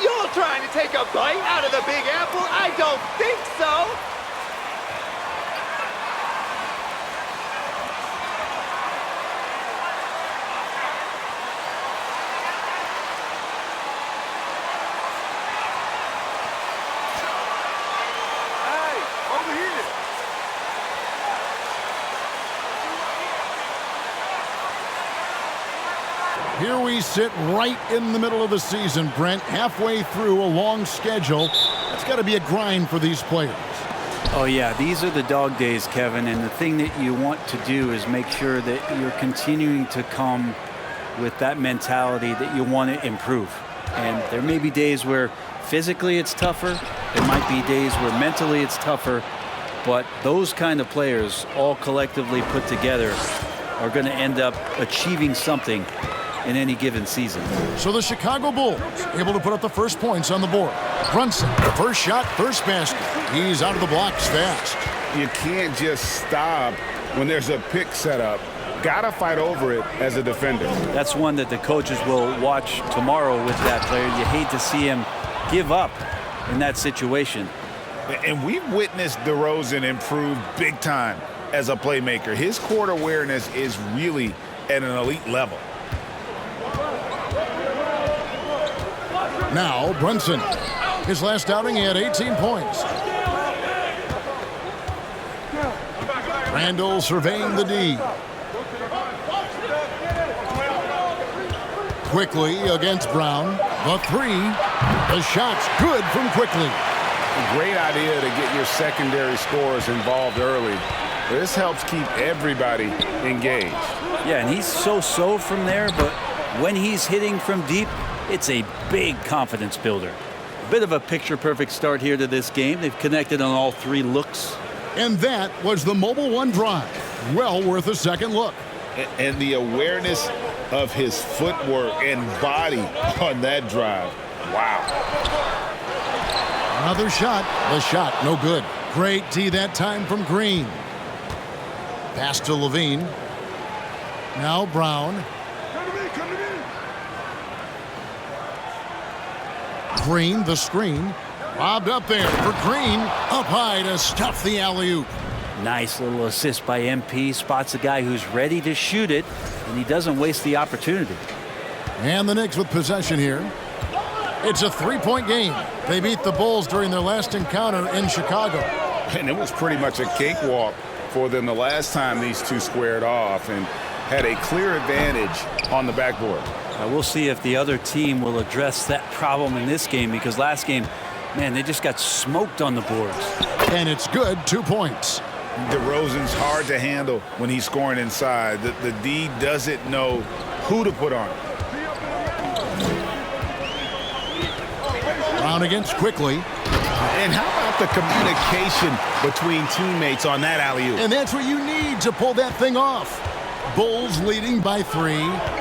You're trying to take a bite out of the Big Apple? I don't think so. Hey, over here. Here we sit right in the middle of the season, Brent, halfway through a long schedule. It's got to be a grind for these players. Oh, yeah, these are the dog days, Kevin, and the thing that you want to do is make sure that you're continuing to come with that mentality that you want to improve. And there may be days where physically it's tougher. There might be days where mentally it's tougher. But those kind of players, all collectively put together, are going to end up achieving something in any given season. So the Chicago Bulls able to put up the first points on the board. Brunson, first shot, first basket. He's out of the blocks fast. You can't just stop when there's a pick set up. Gotta fight over it as a defender. That's one that the coaches will watch tomorrow with that player. You hate to see him give up in that situation. And we've witnessed DeRozan improve big time as a playmaker. His court awareness is really at an elite level. Now Brunson. His last outing, he had 18 points. Randall surveying the D. Quickly against Brown. The three. The shot's good from Quickly. A great idea to get your secondary scorers involved early. This helps keep everybody engaged. Yeah, and he's so-so from there, but when he's hitting from deep, it's a big confidence builder. A bit of a picture-perfect start here to this game. They've connected on all three looks. And that was the Mobile One drive. Well worth a second look. And the awareness of his footwork and body on that drive. Wow. Another shot. The shot, no good. Great D that time from Green. Pass to Levine. Now Brown. Green, the screen. Lobbed up there for Green. Up high to stuff the alley-oop. Nice little assist by MP. Spots a guy who's ready to shoot it, and he doesn't waste the opportunity. And the Knicks with possession here. It's a three-point game. They beat the Bulls during their last encounter in Chicago. And it was pretty much a cakewalk for them the last time these two squared off and had a clear advantage on the backboard. We'll see if the other team will address that problem in this game, because last game, man, they just got smoked on the boards. And it's good, 2 points. DeRozan's hard to handle when he's scoring inside. The D doesn't know who to put on him. Brown against quickly. And how about the communication between teammates on that alley-oop? And that's what you need to pull that thing off. Bulls leading by 3.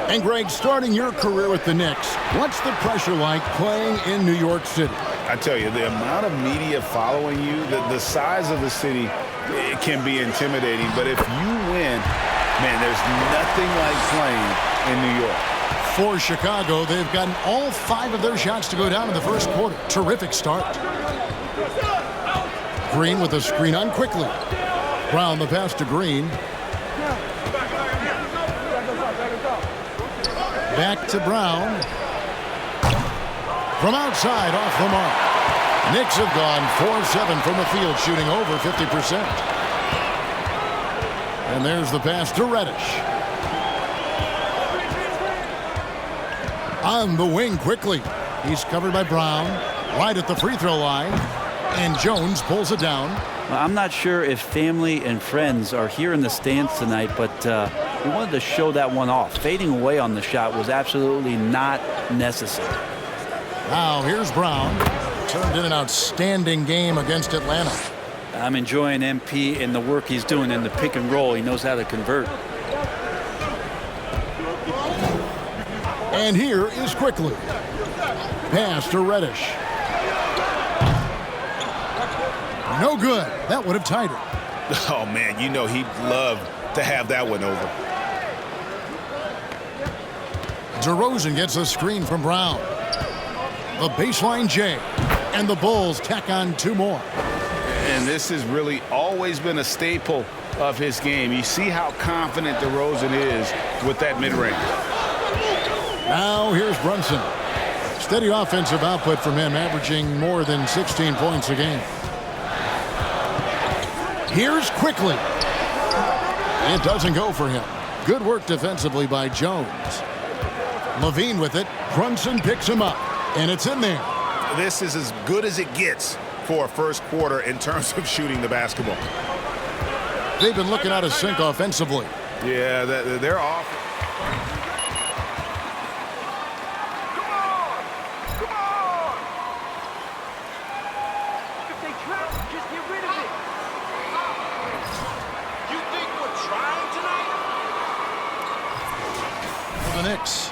And Greg, starting your career with the Knicks, what's the pressure like playing in New York City? I tell you, the amount of media following you, the size of the city, it can be intimidating. But if you win, man, there's nothing like playing in New York. For Chicago, they've gotten all 5 of their shots to go down in the first quarter. Terrific start. Green with a screen on quickly. Brown the pass to Green. Back to Brown. From outside, off the mark. Knicks have gone 4-7 from the field, shooting over 50%. And there's the pass to Reddish. On the wing quickly. He's covered by Brown. Right at the free throw line. And Jones pulls it down. Well, I'm not sure if family and friends are here in the stands tonight, but we wanted to show that one off. Fading away on the shot was absolutely not necessary. Now here's Brown. Turned in an outstanding game against Atlanta. I'm enjoying MP and the work he's doing in the pick and roll. He knows how to convert. And here is quickly. Pass to Reddish. No good. That would have tied it. Oh, man, you know he'd love to have that one over. DeRozan gets a screen from Brown. The baseline J. And the Bulls tack on 2 more. And this has really always been a staple of his game. You see how confident DeRozan is with that mid-range. Now here's Brunson. Steady offensive output from him, averaging more than 16 points a game. Here's quickly. It doesn't go for him. Good work defensively by Jones. Levine with it. Brunson picks him up, and it's in there. This is as good as it gets for a first quarter in terms of shooting the basketball. They've been looking out of sync offensively. Yeah, they're off. For the Knicks.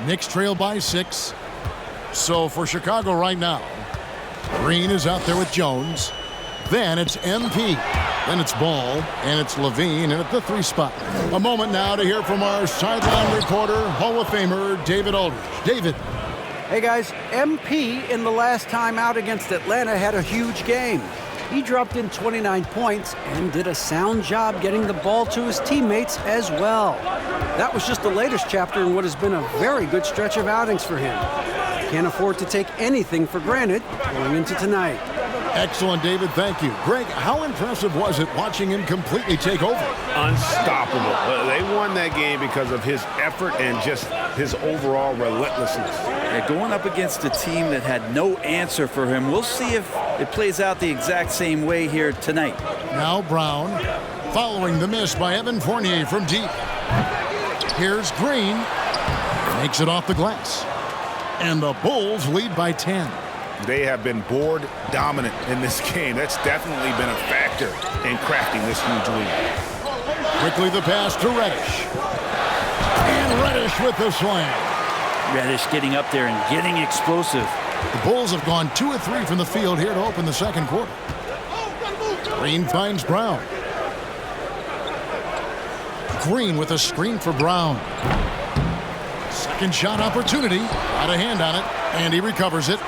Knicks trail by 6. So for Chicago right now, Green is out there with Jones. Then it's MP. Then it's Ball. And it's Levine in at the 3 spot. A moment now to hear from our sideline reporter, Hall of Famer David Aldridge. David. Hey guys, MP in the last time out against Atlanta had a huge game. He dropped in 29 points and did a sound job getting the ball to his teammates as well. That was just the latest chapter in what has been a very good stretch of outings for him. Can't afford to take anything for granted going into tonight. Excellent, David. Thank you. Greg, how impressive was it watching him completely take over? Unstoppable. They won that game because of his effort and just his overall relentlessness. Yeah, going up against a team that had no answer for him, we'll see if it plays out the exact same way here tonight. Now Brown, following the miss by Evan Fournier from deep. Here's Green, makes it off the glass. And the Bulls lead by 10. They have been board dominant in this game. That's definitely been a factor in crafting this huge lead. Quickly the pass to Reddish. And Reddish with the slam. Reddish getting up there and getting explosive. The Bulls have gone 2 of 3 from the field here to open the second quarter. Green finds Brown. Green with a screen for Brown. Second shot opportunity. Got a hand on it, and he recovers it.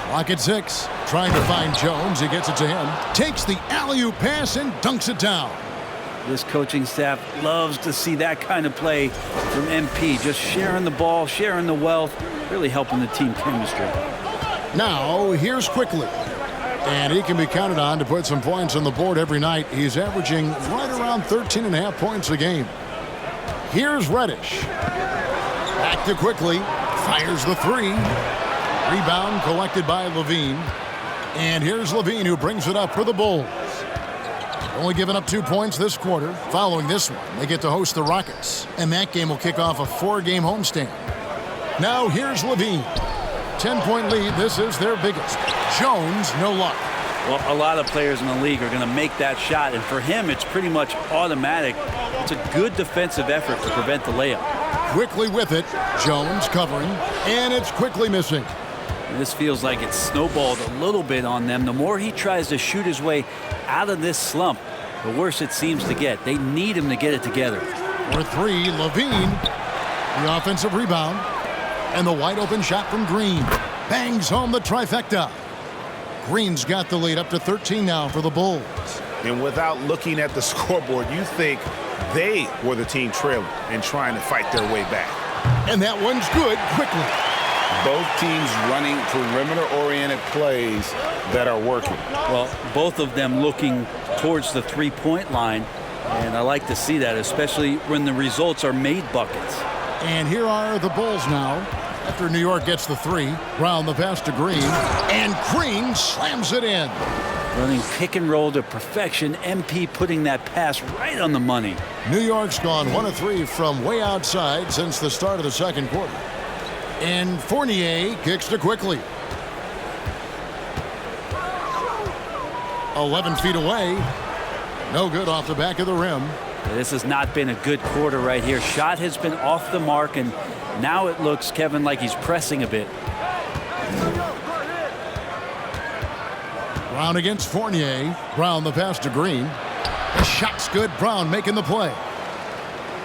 Clock at 6. Trying to find Jones. He gets it to him. Takes the alley-oop pass and dunks it down. This coaching staff loves to see that kind of play from MP. Just sharing the ball, sharing the wealth, really helping the team chemistry. Now, here's Quickly. And he can be counted on to put some points on the board every night. He's averaging right around 13.5 points a game. Here's Reddish. Back to Quickly. Fires the 3. Rebound collected by Levine. And here's Levine who brings it up for the Bulls. Only giving up 2 points this quarter. Following this one, they get to host the Rockets. And that game will kick off a 4-game homestand. Now here's Levine. 10-point lead. This is their biggest. Jones, no luck. Well, a lot of players in the league are going to make that shot. And for him, it's pretty much automatic. It's a good defensive effort to prevent the layup. Quickly with it. Jones covering. And it's Quickly missing. And this feels like it's snowballed a little bit on them. The more he tries to shoot his way out of this slump, the worse it seems to get. They need him to get it together. For 3, Levine. The offensive rebound. And the wide open shot from Green. Bangs home the trifecta. Green's got the lead up to 13 now for the Bulls. And without looking at the scoreboard, you think they were the team trailing and trying to fight their way back. And that one's good. Quickly. Both teams running perimeter-oriented plays that are working. Well, both of them looking towards the three-point line, and I like to see that, especially when the results are made buckets. And here are the Bulls now. After New York gets the 3, Brown the pass to Green, and Green slams it in. Running pick and roll to perfection, MP putting that pass right on the money. New York's gone 1 of 3 from way outside since the start of the second quarter. And Fournier kicks to Quickly. 11 feet away. No good off the back of the rim. This has not been a good quarter right here. Shot has been off the mark, and now it looks, Kevin, like he's pressing a bit. Brown against Fournier. Brown the pass to Green. The shot's good. Brown making the play.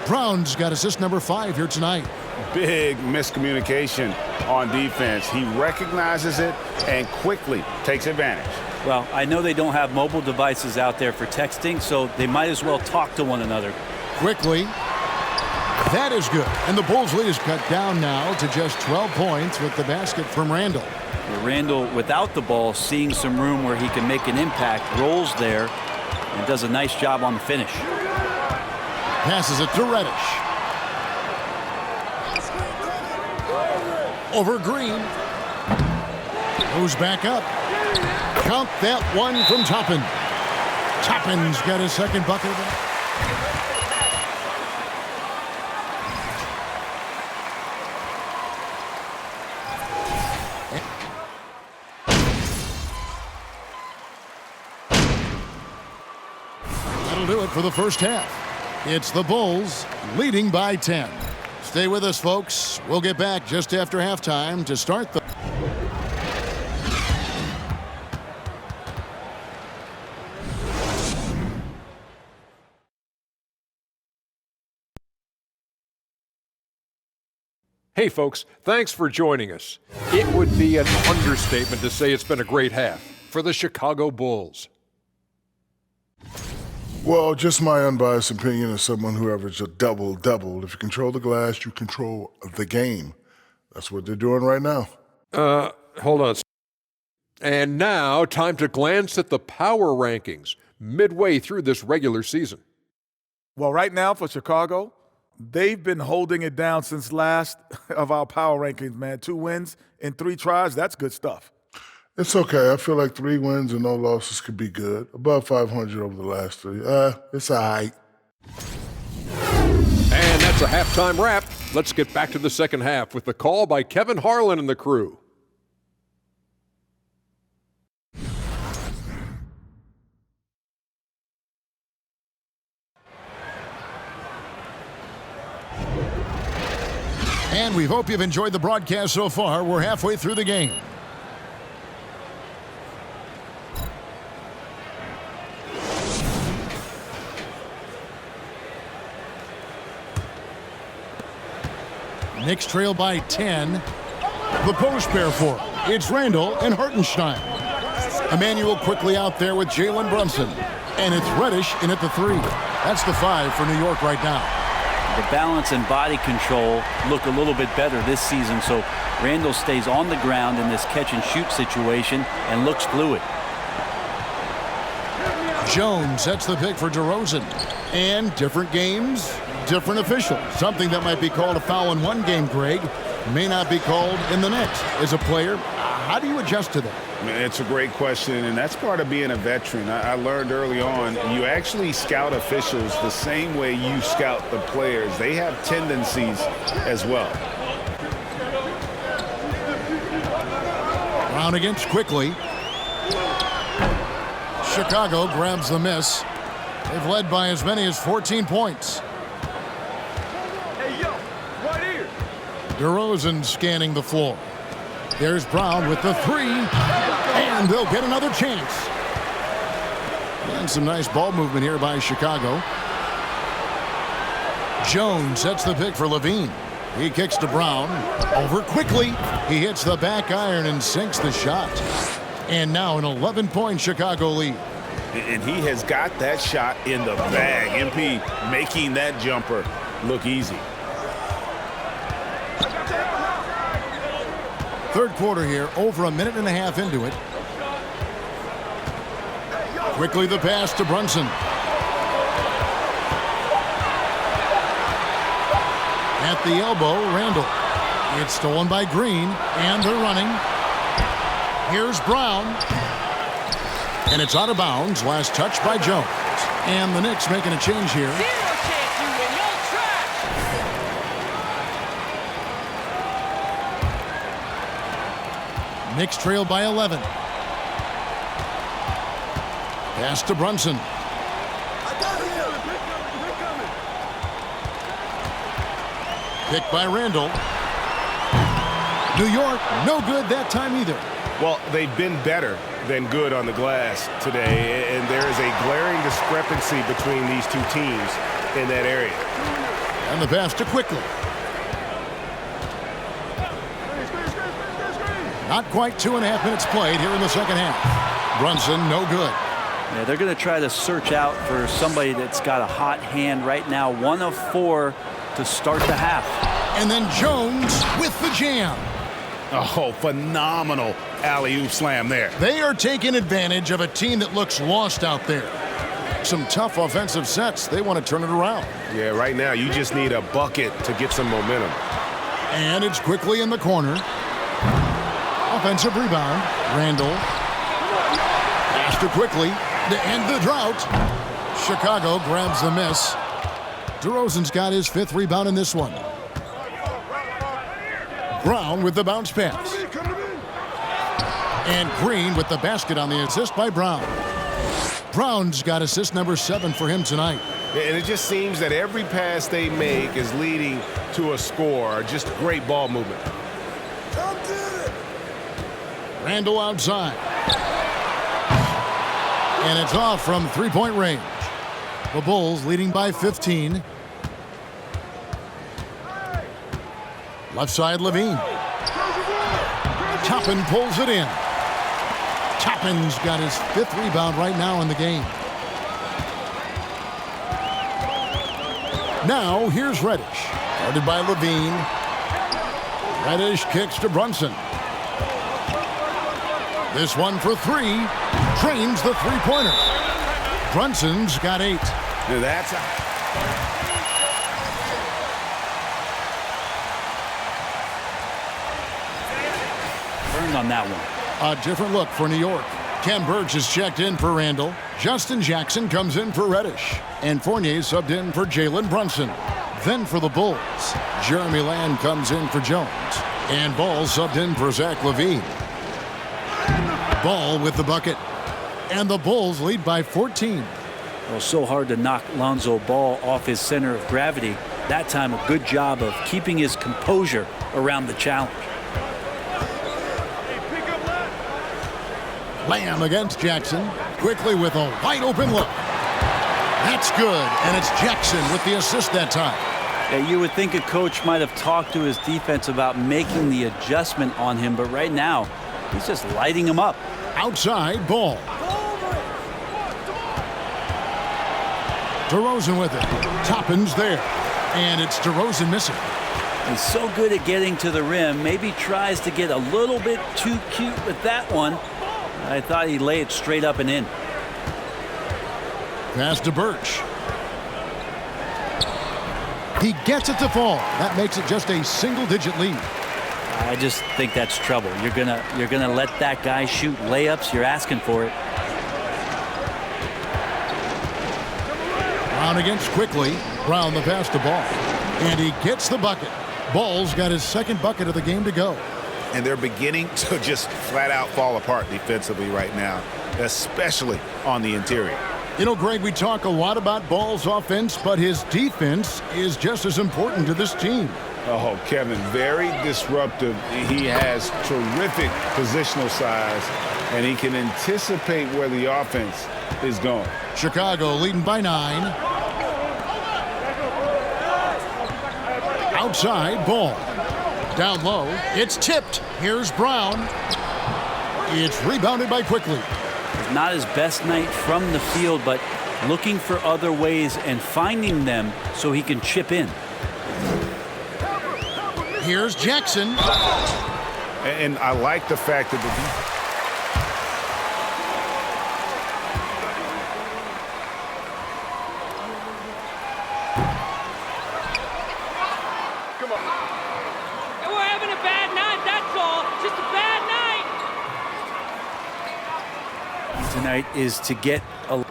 Brown's got assist number 5 here tonight. Big miscommunication on defense. He recognizes it and quickly takes advantage. Well, I know they don't have mobile devices out there for texting, so they might as well talk to one another. Quickly. That is good. And the Bulls' lead is cut down now to just 12 points with the basket from Randall. Randall, without the ball, seeing some room where he can make an impact, rolls there, and does a nice job on the finish. Passes it to Reddish. Over Green. Goes back up. Count that one from Toppin. Toppin's got his second bucket. That'll do it for the first half. It's the Bulls leading by 10. Stay with us, folks. We'll get back just after halftime to start the... Hey folks, thanks for joining us. It would be an understatement to say it's been a great half for the Chicago Bulls. Well, just my unbiased opinion as someone who averaged a double-double. If you control the glass, you control the game. That's what they're doing right now. Hold on. And now, time to glance at the power rankings midway through this regular season. Well, right now for Chicago, they've been holding it down since last of our power rankings, man. 2 wins in 3 tries, that's good stuff. It's okay. I feel like 3 wins and no losses could be good. Above 500 over the last 3. It's all right. And that's a halftime wrap. Let's get back to the second half with the call by Kevin Harlan and the crew. And we hope you've enjoyed the broadcast so far. We're halfway through the game. Knicks trail by 10. The post pair for it. It's Randall and Hartenstein. Emmanuel quickly out there with Jalen Brunson. And it's Reddish in at the 3. That's the 5 for New York right now. The balance and body control look a little bit better this season, so Randall stays on the ground in this catch-and-shoot situation and looks fluid. Jones sets the pick for DeRozan. And different games, different officials. Something that might be called a foul in one game, Greg, may not be called in the next. As a player, how do you adjust to that? Man, it's a great question, and that's part of being a veteran. I learned early on, you actually scout officials the same way you scout the players. They have tendencies as well. Brown against quickly. Chicago grabs the miss. They've led by as many as 14 points. Hey, yo, right here. DeRozan scanning the floor. There's Brown with the 3, and they'll get another chance. And some nice ball movement here by Chicago. Jones sets the pick for Levine. He kicks to Brown. Over quickly. He hits the back iron and sinks the shot. And now an 11-point Chicago lead. And he has got that shot in the bag. MP making that jumper look easy. Third quarter here, over a minute and a half into it. Quickly the pass to Brunson. At the elbow, Randall. It's stolen by Green, and they're running. Here's Brown. And it's out of bounds. Last touch by Jones. And the Knicks making a change here. Knicks trail by 11. Pass to Brunson. Picked by Randall. New York, no good that time either. Well, they've been better than good on the glass today, and there is a glaring discrepancy between these two teams in that area. And the pass to quickly. Not quite 2.5 minutes played here in the second half. Brunson, no good. Yeah, they're going to try to search out for somebody that's got a hot hand right now. 1 of 4 to start the half. And then Jones with the jam. Oh, phenomenal alley-oop slam there. They are taking advantage of a team that looks lost out there. Some tough offensive sets. They want to turn it around. Yeah, right now you just need a bucket to get some momentum. And it's quickly in the corner. Offensive rebound. Randall. Pass to quickly to end the drought. Chicago grabs the miss. DeRozan's got his 5th rebound in this one. Brown with the bounce pass. And Green with the basket on the assist by Brown. Brown's got assist number 7 for him tonight. And it just seems that every pass they make is leading to a score. Just great ball movement. Randall outside. And it's off from 3-point range. The Bulls leading by 15. Left side, Levine. Toppin pulls it in. Toppin's got his 5th rebound right now in the game. Now, here's Reddish. Guarded by Levine. Reddish kicks to Brunson. This one for 3. Drains the 3-pointer. Brunson's got 8. That's burned on that one. A different look for New York. Ken Burge is checked in for Randall. Justin Jackson comes in for Reddish. And Fournier subbed in for Jalen Brunson. Then for the Bulls, Jeremy Lamb comes in for Jones. And Ball subbed in for Zach LaVine. Ball with the bucket. And the Bulls lead by 14. Well, so hard to knock Lonzo Ball off his center of gravity. That time, a good job of keeping his composure around the challenge. Lamb against Jackson. Quickly with a wide open look. That's good. And it's Jackson with the assist that time. Yeah, you would think a coach might have talked to his defense about making the adjustment on him, but right now, he's just lighting him up. Outside ball. DeRozan with it. Toppin's there. And it's DeRozan missing. He's so good at getting to the rim. Maybe tries to get a little bit too cute with that one. I thought he'd lay it straight up and in. Pass to Birch. He gets it to fall. That makes it just a single-digit lead. I just think that's trouble. You're gonna let that guy shoot layups. You're asking for it. Brown against Quickly. Brown the pass to Ball. And he gets the bucket. Ball's got his second bucket of the game to go. And they're beginning to just flat out fall apart defensively right now, especially on the interior. You know, Greg, we talk a lot about Ball's offense, but his defense is just as important to this team. Oh, Kevin, very disruptive. He has terrific positional size, and he can anticipate where the offense is going. Chicago leading by 9. Outside Ball. Down low. It's tipped. Here's Brown. It's rebounded by Quickly. Not his best night from the field, but looking for other ways and finding them so he can chip in. Here's Jackson. And I like the fact that Come on. And we're having a bad night, that's all. Just a bad night. Tonight is to get a...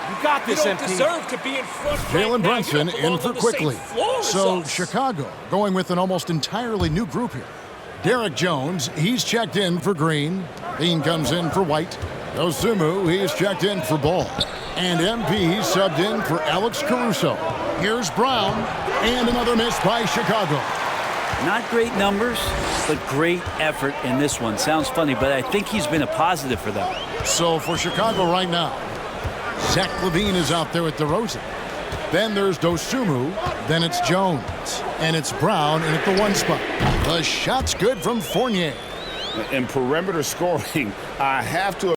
You got this, MP. Deserve to be in front. Jalen Brunson in for Quickly. So Chicago going with an almost entirely new group here. Derek Jones, he's checked in for Green. Bean comes in for White. Osumu, he's checked in for Ball. And MP subbed in for Alex Caruso. Here's Brown, and another miss by Chicago. Not great numbers, but great effort in this one. Sounds funny, but I think he's been a positive for them. So for Chicago right now, Zach LaVine is out there with DeRozan. Then there's Dosumu. Then it's Jones. And it's Brown in at the 1 spot. The shot's good from Fournier. in perimeter scoring, I have to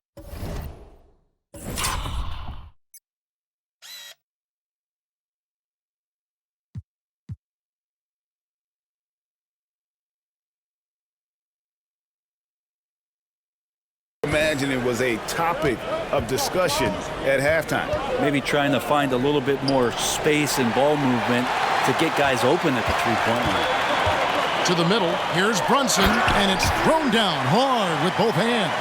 imagine it was a topic of discussion at halftime. Maybe trying to find a little bit more space and ball movement to get guys open at the three-point line. To the middle, here's Brunson, and it's thrown down hard with both hands.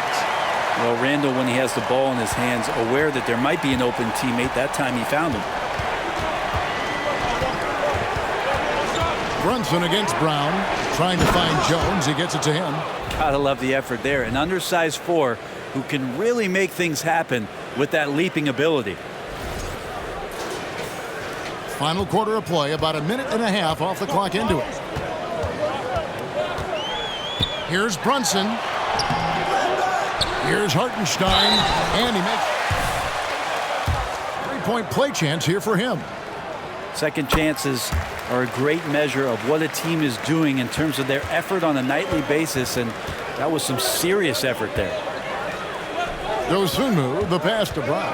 Well, Randall, when he has the ball in his hands, aware that there might be an open teammate, that time he found him. Brunson against Brown, trying to find Jones. He gets it to him. Gotta love the effort there. An undersized four who can really make things happen with that leaping ability. Final quarter of play, about a minute and a half off the clock into it. Here's Brunson. Here's Hartenstein, and he makes three-point play chance here for him. Second chances are a great measure of what a team is doing in terms of their effort on a nightly basis, and that was some serious effort there. Dosunmu, the pass to Brown.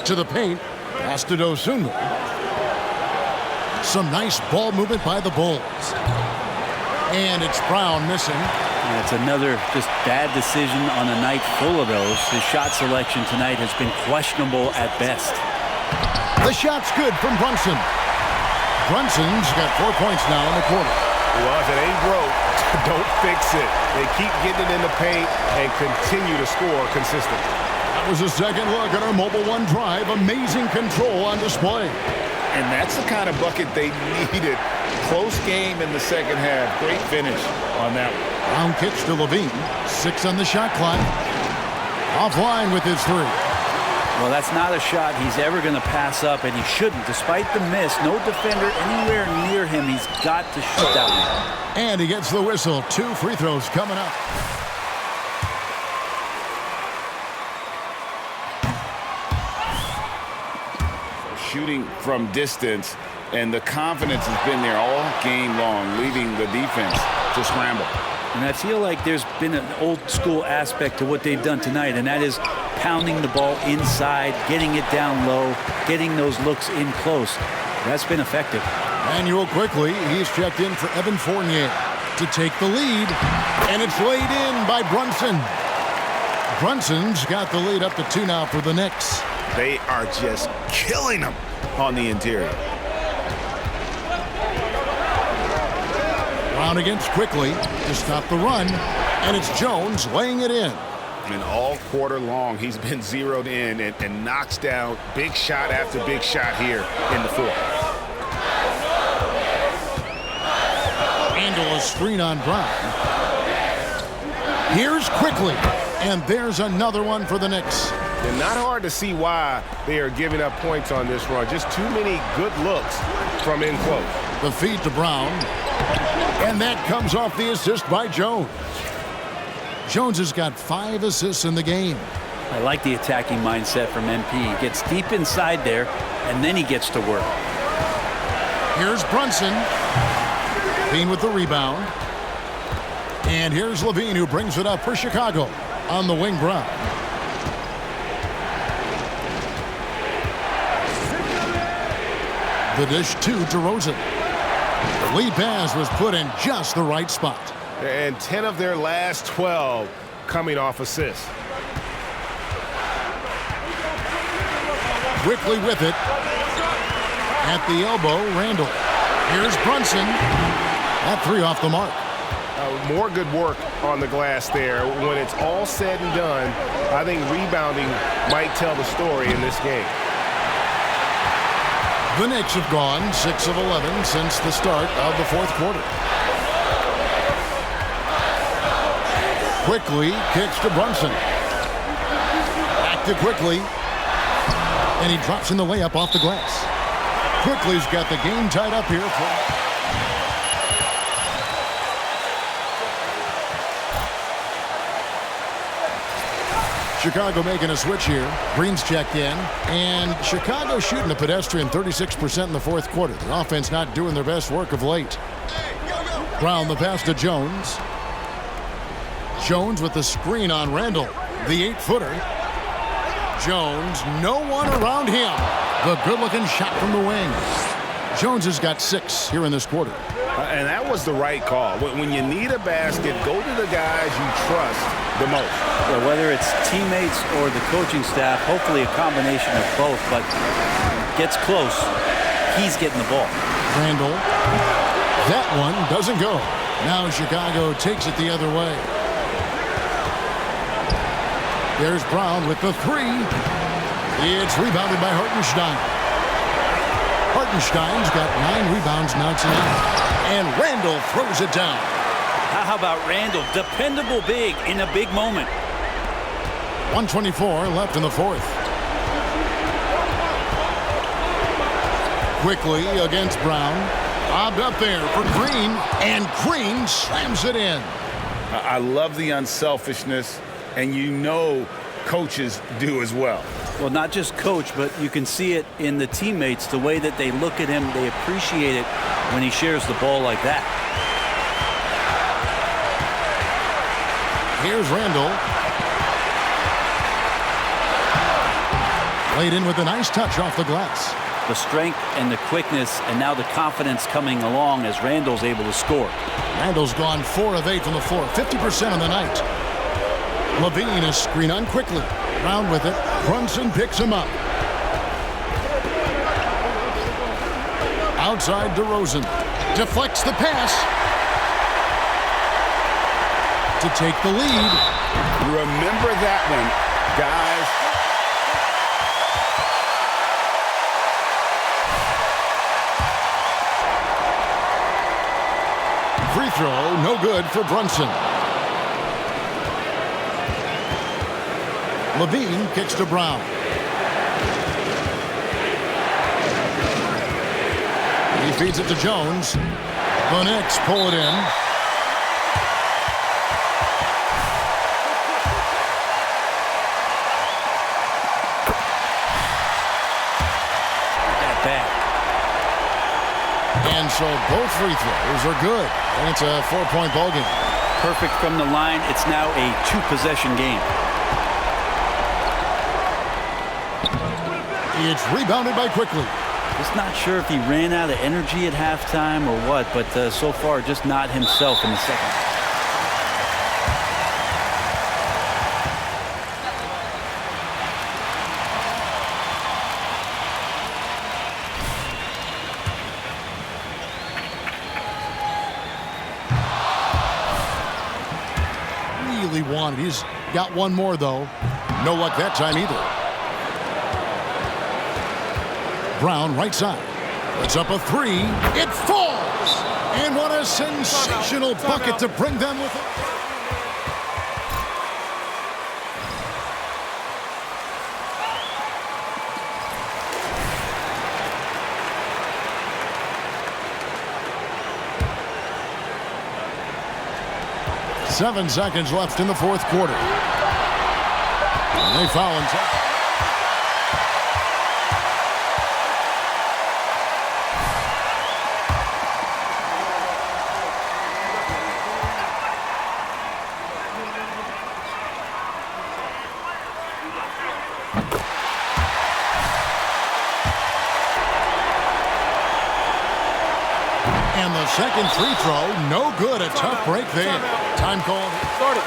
To the paint, pass to Dosunmu. Some nice ball movement by the Bulls. And it's Brown missing. And it's another just bad decision on a night full of those. His shot selection tonight has been questionable at best. The shot's good from Brunson. Brunson's got 4 points now in the quarter. Well, if it ain't broke, don't fix it. They keep getting it in the paint and continue to score consistently. That was a second look at our Mobile One drive. Amazing control on display. And that's the kind of bucket they needed. Close game in the second half. Great finish on that one. Brown kicks to LaVine. 6 on the shot clock. Offline with his three. Well, that's not a shot he's ever going to pass up, and he shouldn't. Despite the miss, no defender anywhere near him. He's got to shoot that one. And he gets the whistle. 2 free throws coming up. Shooting from distance, and the confidence has been there all game long, leaving the defense to scramble. And I feel like there's been an old school aspect to what they've done tonight, and that is pounding the ball inside, getting it down low, getting those looks in close. That's been effective. Manuel quickly, he's checked in for Evan Fournier to take the lead, and it's laid in by Brunson. Brunson's got the lead up to 2 now for the Knicks. They are just killing them on the interior. Brown against Quickly to stop the run, and it's Jones laying it in. And all quarter long, he's been zeroed in and knocks down big shot after big shot here in the fourth. Handle a screen on Brown. Here's Quickly, and there's another one for the Knicks. And not hard to see why they are giving up points on this run. Just too many good looks from in close. The feed to Brown. And that comes off the assist by Jones. Jones has got 5 assists in the game. I like the attacking mindset from MP. He gets deep inside there, and then he gets to work. Here's Brunson. Levine with the rebound. And here's Levine, who brings it up for Chicago on the wing. Brown. The dish to DeRozan. The lead pass was put in just the right spot. And 10 of their last 12 coming off assists. Quickly with it. At the elbow, Randall. Here's Brunson. That 3 off the mark. More good work on the glass there. When it's all said and done, I think rebounding might tell the story in this game. The Knicks have gone 6 of 11 since the start of the fourth quarter. Quickly kicks to Brunson. Back to Quickly. And he drops in the layup off the glass. Quickly's got the game tied up here. Chicago making a switch here. Green's checked in. And Chicago shooting a pedestrian 36% in the fourth quarter. The offense not doing their best work of late. Brown the pass to Jones. Jones with the screen on Randall. The 8-footer. Jones, no one around him. The good-looking shot from the wing. Jones has got 6 here in this quarter. And that was the right call. When you need a basket, go to the guys you trust the most. Yeah, whether it's teammates or the coaching staff, hopefully a combination of both, but gets close, he's getting the ball. Randall, that one doesn't go. Now Chicago takes it the other way. There's Brown with the 3. It's rebounded by Hartenstein. Hartenstein's got 9 rebounds now tonight. And Randall throws it down. How about Randall? Dependable big in a big moment. 1:24 left in the fourth. Quickly against Brown. Bobbed up there for Green. And Green slams it in. I love the unselfishness, and you know coaches do as well. Well, not just coach, but you can see it in the teammates, the way that they look at him. They appreciate it when he shares the ball like that. Here's Randall. Laid in with a nice touch off the glass. The strength and the quickness, and now the confidence coming along as Randall's able to score. Randall's gone 4 of 8 from the floor, 50% on the night. Levine is screen on Quickly. Brown with it. Brunson picks him up. Outside DeRozan. Deflects the pass. To take the lead. Remember that one, guys. Free throw, no good for Brunson. Levine kicks to Brown. Feeds it to Jones. The Knicks pull it in. And so both free throws are good. And it's a 4-point ball game. Perfect from the line. It's now a 2-possession game. It's rebounded by Quickly. Just not sure if he ran out of energy at halftime or what, but so far just not himself in the second. Really wanted. He's got one more, though. No luck that time either. Brown, right side. Puts up a three. It falls! And what a sensational bucket to bring them with it. Seven seconds left in the fourth quarter. And they foul him. And the second free throw, no good. A tough break there. Time called. Start it.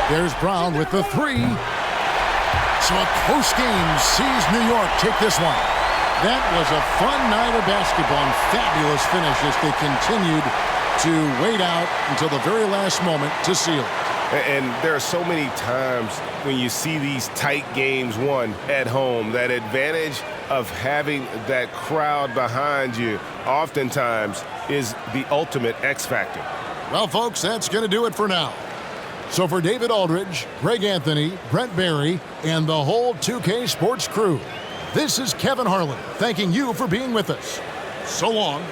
There's Brown with the three. So a close game sees New York take this one. That was a fun night of basketball and fabulous finish as they continued to wait out until the very last moment to seal it. And there are so many times when you see these tight games won at home, that advantage of having that crowd behind you oftentimes is the ultimate X factor. Well, folks, that's going to do it for now. So for David Aldridge, Greg Anthony, Brent Barry, and the whole 2K Sports crew, this is Kevin Harlan thanking you for being with us. So long.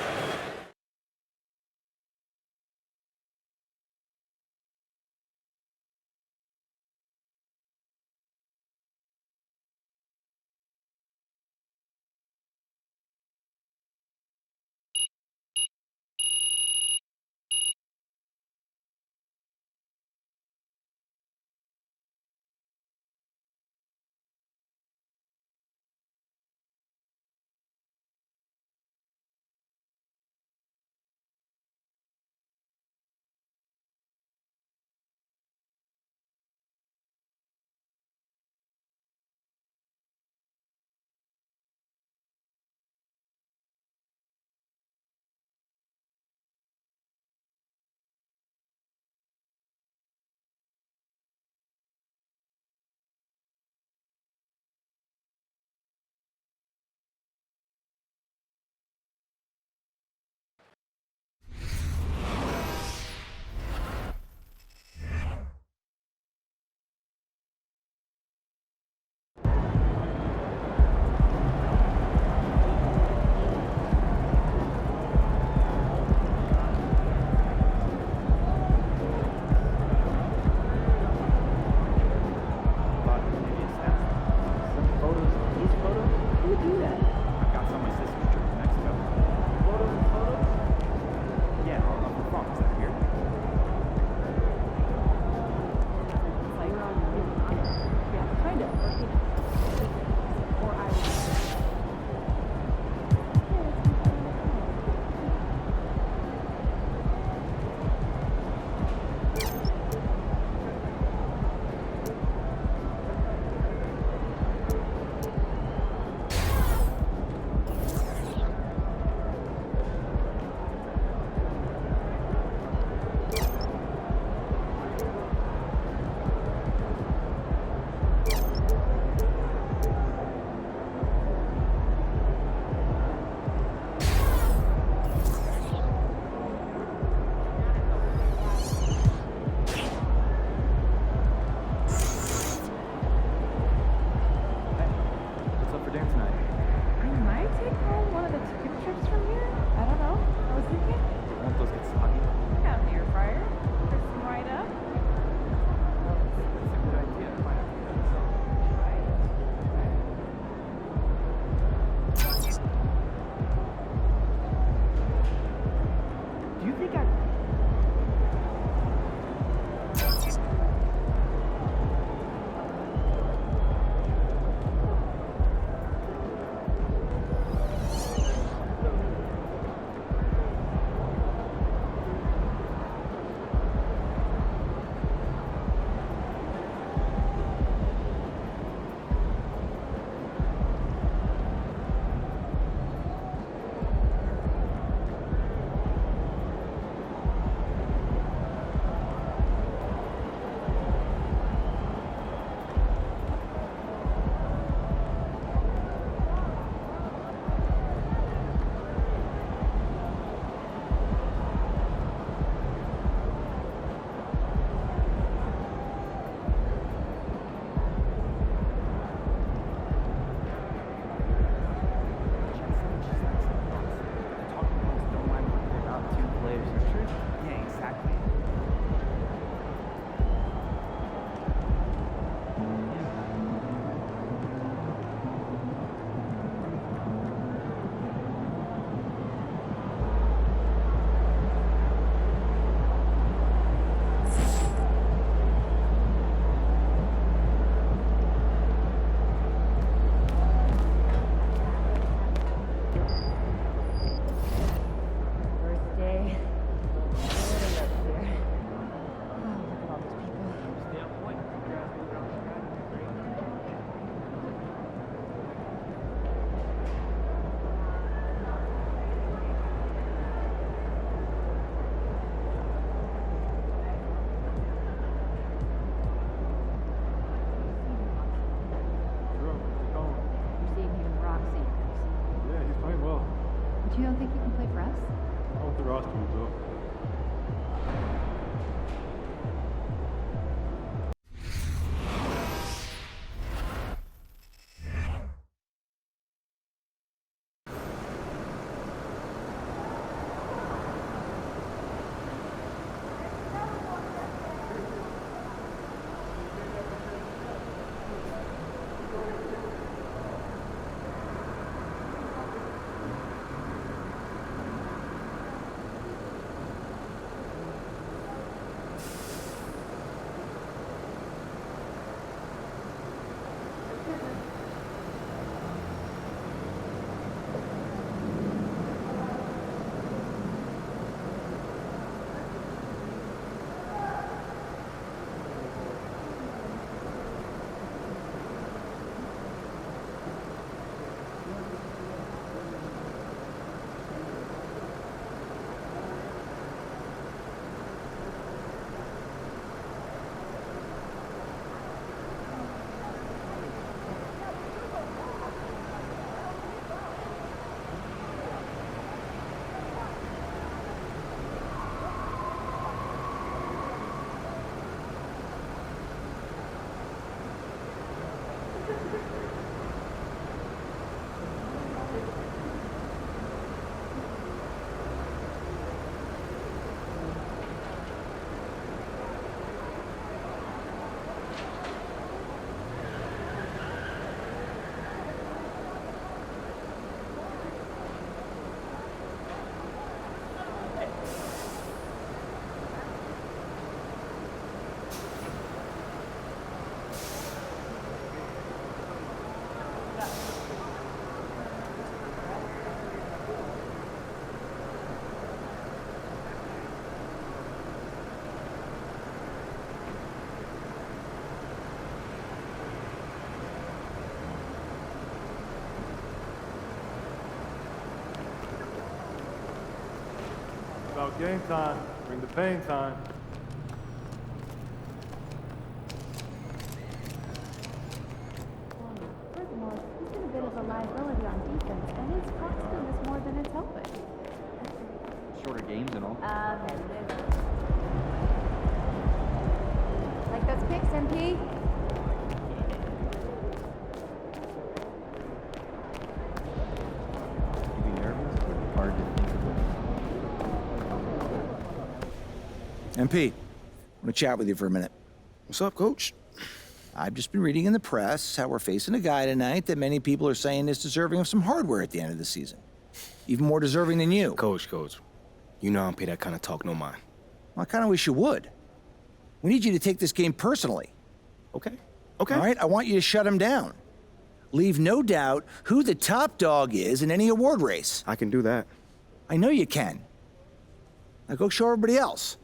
But you don't think you can play for us? I don't think the roster is up. About game time. Bring the pain time. Furthermore, he's been a bit of a liability on defense, and it's costing us more than it's helping. Shorter games and all. Like those picks, MP? You be nervous or hard to think of? MP, I want to chat with you for a minute. What's up, Coach? I've just been reading in the press how we're facing a guy tonight that many people are saying is deserving of some hardware at the end of the season. Even more deserving than you. Coach, you know I don't pay that kind of talk no mind. Well, I kind of wish you would. We need you to take this game personally. Okay. All right? I want you to shut him down. Leave no doubt who the top dog is in any award race. I can do that. I know you can. Now go show everybody else.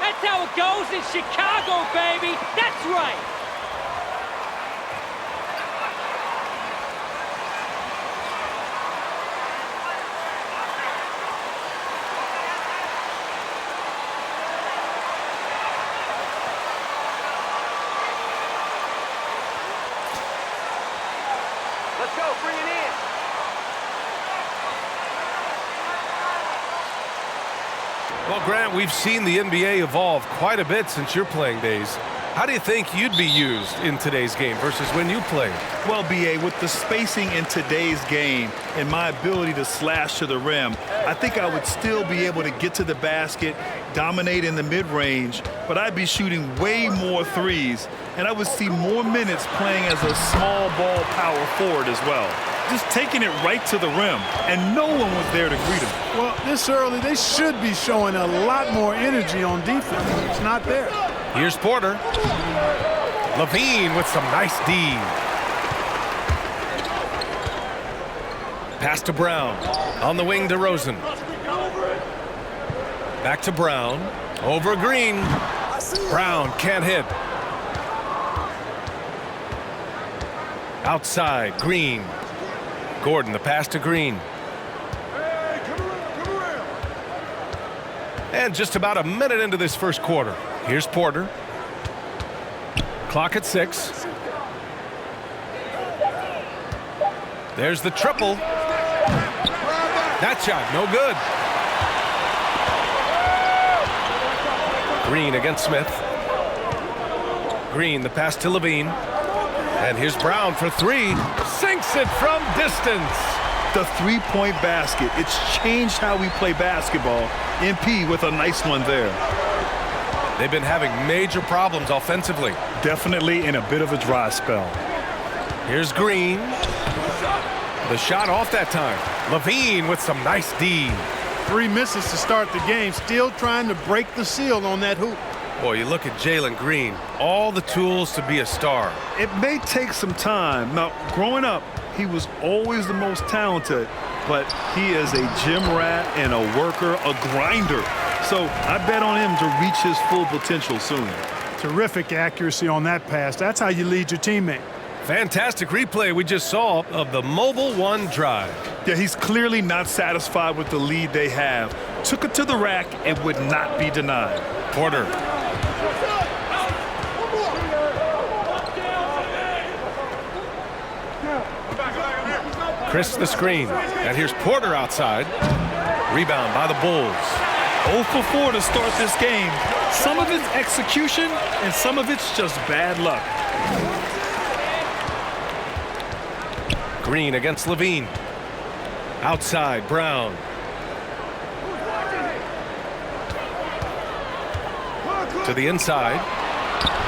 That's how it goes in Chicago, baby! That's right! Well, Grant, we've seen the NBA evolve quite a bit since your playing days. How do you think you'd be used in today's game versus when you played? Well, B.A., with the spacing in today's game and my ability to slash to the rim, I think I would still be able to get to the basket, dominate in the mid-range, but I'd be shooting way more threes, and I would see more minutes playing as a small ball power forward as well. Just taking it right to the rim, and no one was there to greet him. Well, this early, they should be showing a lot more energy on defense. It's not there. Here's Porter. Levine with some nice D. Pass to Brown. On the wing to Rosen. Back to Brown. Over Green. Brown can't hit. Outside, Green. Gordon, the pass to Green. And just about a minute into this first quarter. Here's Porter. Clock at 6. There's the triple. That shot, no good. Green against Smith. Green, the pass to Levine. And here's Brown for 3. Sinks it from distance. The three-point basket. It's changed how we play basketball. MP with a nice one there. They've been having major problems offensively. Definitely in a bit of a dry spell. Here's Green. The shot off that time. Levine with some nice D. 3 misses to start the game. Still trying to break the seal on that hoop. Boy, you look at Jalen Green. All the tools to be a star. It may take some time. Now, growing up, he was always the most talented, but he is a gym rat and a worker, a grinder. So I bet on him to reach his full potential soon. Terrific accuracy on that pass. That's how you lead your teammate. Fantastic replay we just saw of the Mobile One drive. Yeah, he's clearly not satisfied with the lead they have. Took it to the rack and would not be denied. Porter. Chris the screen. And here's Porter outside. Rebound by the Bulls. 0 for 4 to start this game. Some of it's execution and some of it's just bad luck. Green against Levine. Outside, Brown. To the inside.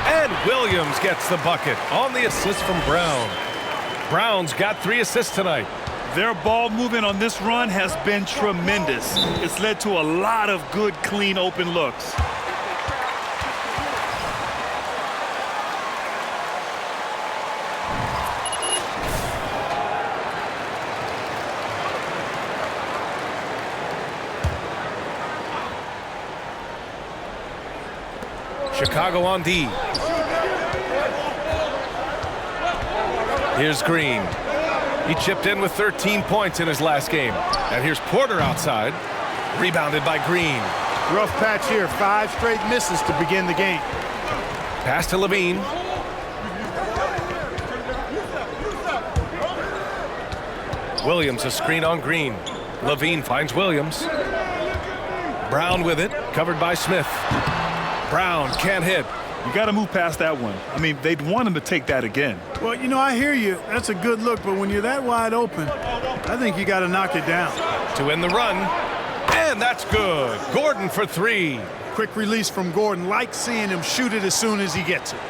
And Williams gets the bucket on the assist from Brown. Brown's got 3 assists tonight. Their ball movement on this run has been tremendous. It's led to a lot of good, clean, open looks. Chicago on D. Here's Green. He chipped in with 13 points in his last game. And here's Porter outside. Rebounded by Green. Rough patch here. 5 straight misses to begin the game. Pass to Levine. Williams a screen on Green. Levine finds Williams. Brown with it. Covered by Smith. Brown can't hit. You got to move past that one. I mean, they'd want him to take that again. Well, you know, I hear you. That's a good look, but when you're that wide open, I think you got to knock it down. To end the run, and that's good. Gordon for 3. Quick release from Gordon. Like seeing him shoot it as soon as he gets it.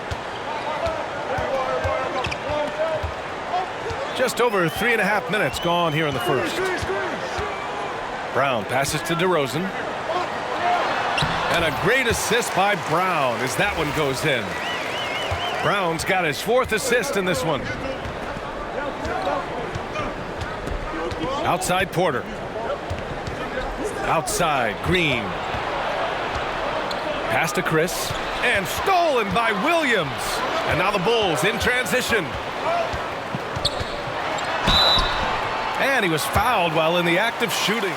Just over 3.5 minutes gone here in the first. Brown passes to DeRozan. And a great assist by Brown as that one goes in. Brown's got his 4th assist in this one. Outside Porter. Outside Green. Pass to Chris. And stolen by Williams. And now the Bulls in transition. And he was fouled while in the act of shooting.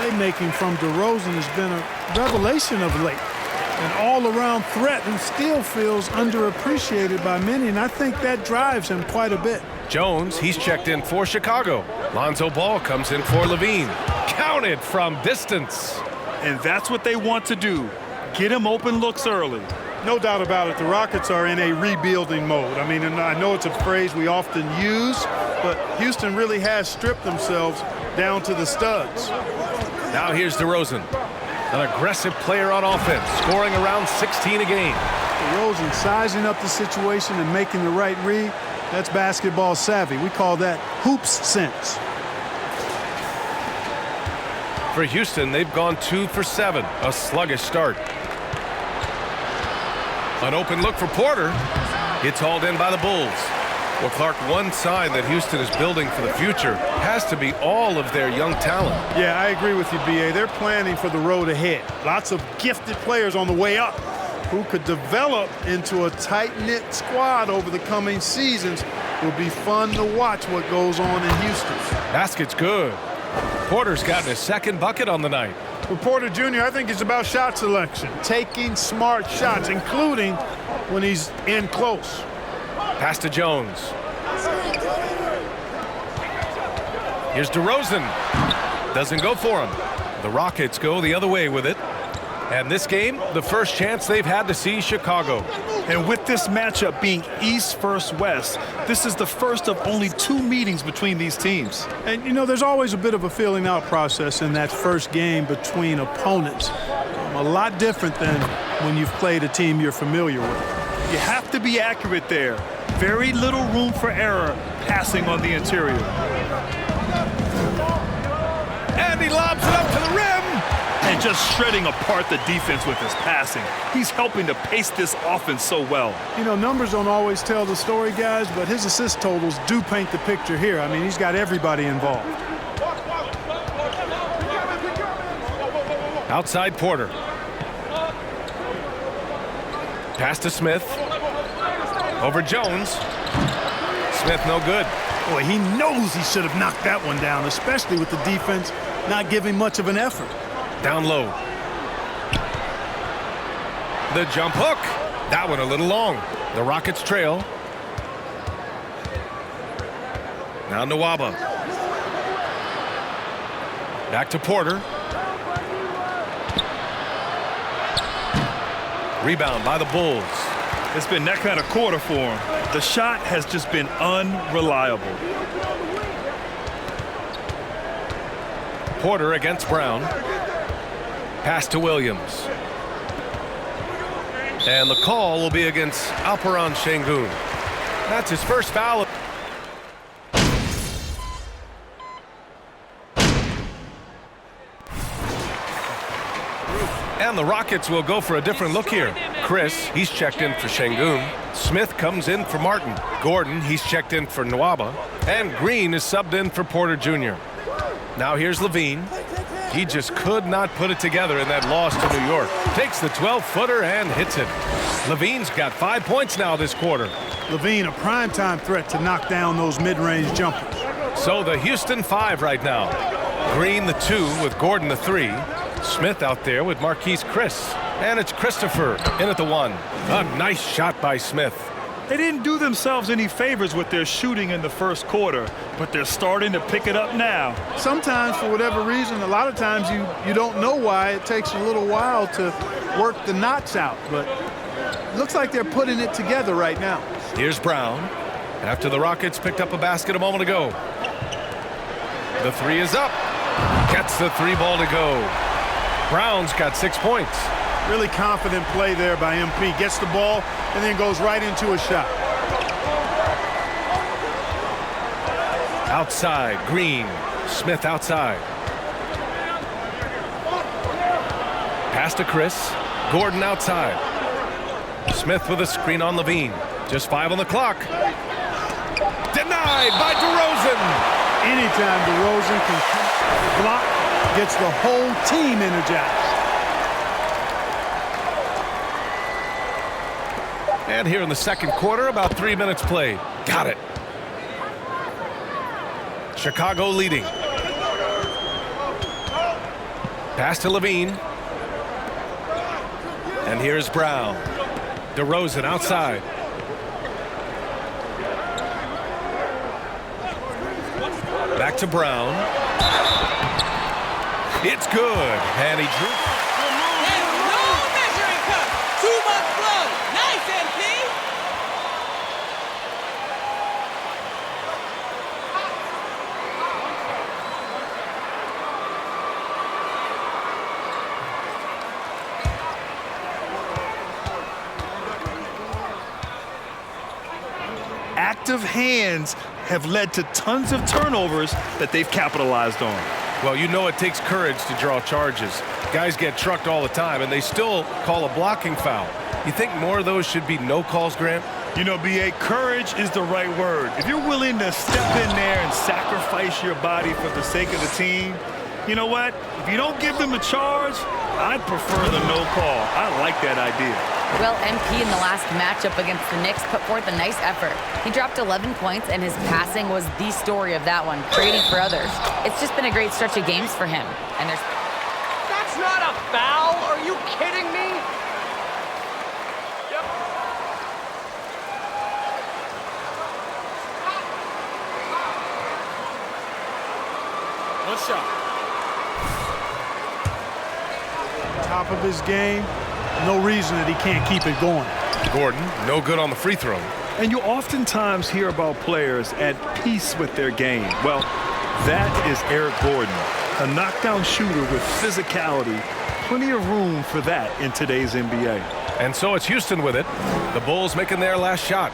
playmaking from DeRozan has been a revelation of late. An all-around threat who still feels underappreciated by many, and I think that drives him quite a bit. Jones, he's checked in for Chicago. Lonzo Ball comes in for Levine. Counted from distance. And that's what they want to do. Get him open looks early. No doubt about it, the Rockets are in a rebuilding mode. I mean, and I know it's a phrase we often use, but Houston really has stripped themselves down to the studs. Now here's DeRozan, an aggressive player on offense, scoring around 16 a game. DeRozan sizing up the situation and making the right read. That's basketball savvy. We call that hoops sense. For Houston, they've gone 2 for 7, a sluggish start. An open look for Porter. It's hauled in by the Bulls. Well, Clark, one sign that Houston is building for the future has to be all of their young talent. Yeah, I agree with you, B.A. They're planning for the road ahead. Lots of gifted players on the way up who could develop into a tight-knit squad over the coming seasons. It'll be fun to watch what goes on in Houston. Basket's good. Porter's gotten his second bucket on the night. For Porter Jr., I think it's about shot selection, taking smart shots, including when he's in close. Pass to Jones. Here's DeRozan. Doesn't go for him. The Rockets go the other way with it. And this game, the first chance they've had to see Chicago. And with this matchup being East versus West, this is the first of only 2 meetings between these teams. And, you know, there's always a bit of a feeling out process in that first game between opponents. A lot different than when you've played a team you're familiar with. You have to be accurate there. Very little room for error passing on the interior. And he lobs it up to the rim. And just shredding apart the defense with his passing. He's helping to pace this offense so well. You know, numbers don't always tell the story, guys, but his assist totals do paint the picture here. I mean, he's got everybody involved. Outside Porter. Pass to Smith. Over Jones. Smith no good. Boy, he knows he should have knocked that one down, especially with the defense not giving much of an effort. Down low. The jump hook. That one a little long. The Rockets trail. Now Nwaba. Back to Porter. Rebound by the Bulls. It's been that kind of quarter for him. The shot has just been unreliable. Porter against Brown. Pass to Williams. And the call will be against Alperen Şengün. That's his first foul. And the Rockets will go for a different look here. Chris, he's checked in for Şengün. Smith comes in for Martin. Gordon, he's checked in for Nwaba. And Green is subbed in for Porter Jr. Now here's Levine. He just could not put it together in that loss to New York. Takes the 12-footer and hits it. Levine's got 5 points now this quarter. Levine, a primetime threat to knock down those mid-range jumpers. So the Houston 5 right now. Green the 2 with Gordon the 3. Smith out there with Marquise Chris. And it's Christopher in at the 1. A nice shot by Smith. They didn't do themselves any favors with their shooting in the first quarter, but they're starting to pick it up now. Sometimes, for whatever reason, a lot of times you don't know why. It takes a little while to work the knots out, but it looks like they're putting it together right now. Here's Brown after the Rockets picked up a basket a moment ago. The 3 is up. Gets the 3 ball to go. Brown's got 6 points. Really confident play there by MP. Gets the ball and then goes right into a shot. Outside, Green. Smith outside. Pass to Chris. Gordon outside. Smith with a screen on Levine. Just 5 on the clock. Denied by DeRozan. Anytime DeRozan can block, gets the whole team energized. And here in the second quarter, about 3 minutes played. Got it. Chicago leading. Pass to Levine. And here's Brown. DeRozan outside. Back to Brown. It's good. And he drew. And no measuring cup. Too much blood. Nice, MP. Active hands have led to tons of turnovers that they've capitalized on. Well, you know it takes courage to draw charges. Guys get trucked all the time, and they still call a blocking foul. You think more of those should be no calls, Grant? You know, B.A., courage is the right word. If you're willing to step in there and sacrifice your body for the sake of the team, you know what? If you don't give them a charge, I'd prefer the no call. I like that idea. Well, MP in the last matchup against the Knicks put forth a nice effort. He dropped 11 points, and his passing was the story of that one, creating for others. It's just been a great stretch of games for him. And there's... That's not a foul! Are you kidding me? Yep. One shot. Top of his game. No reason that he can't keep it going. Gordon, no good on the free throw. And you oftentimes hear about players at peace with their game. Well, that is Eric Gordon, a knockdown shooter with physicality. Plenty of room for that in today's NBA. And so it's Houston with it. The Bulls making their last shot.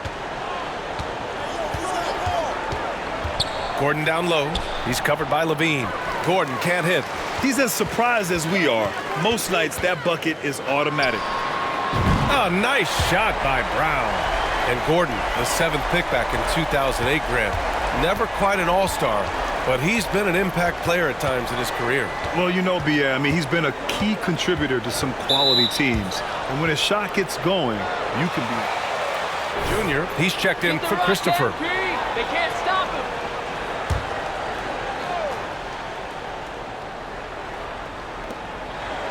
Gordon down low. He's covered by Levine. Gordon can't hit. He's as surprised as we are. Most nights, that bucket is automatic. A nice shot by Brown. And Gordon, the 7th pick back in 2008, Grant. Never quite an all-star, but he's been an impact player at times in his career. Well, you know, B.A., I mean, he's been a key contributor to some quality teams. And when his shot gets going, you can be... Junior, he's checked in for Christopher. They can't stop him.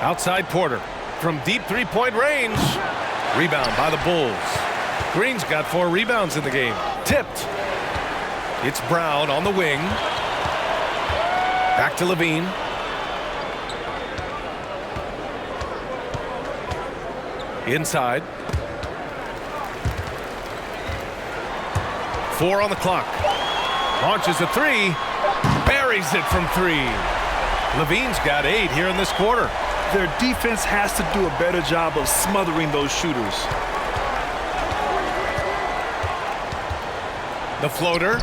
Outside Porter from deep three-point range. Rebound by the Bulls. Green's got 4 rebounds in the game. Tipped. It's Brown on the wing. Back to Levine. Inside. 4 on the clock. Launches a 3. Buries it from 3. Levine's got 8 here in this quarter. Their defense has to do a better job of smothering those shooters. The floater.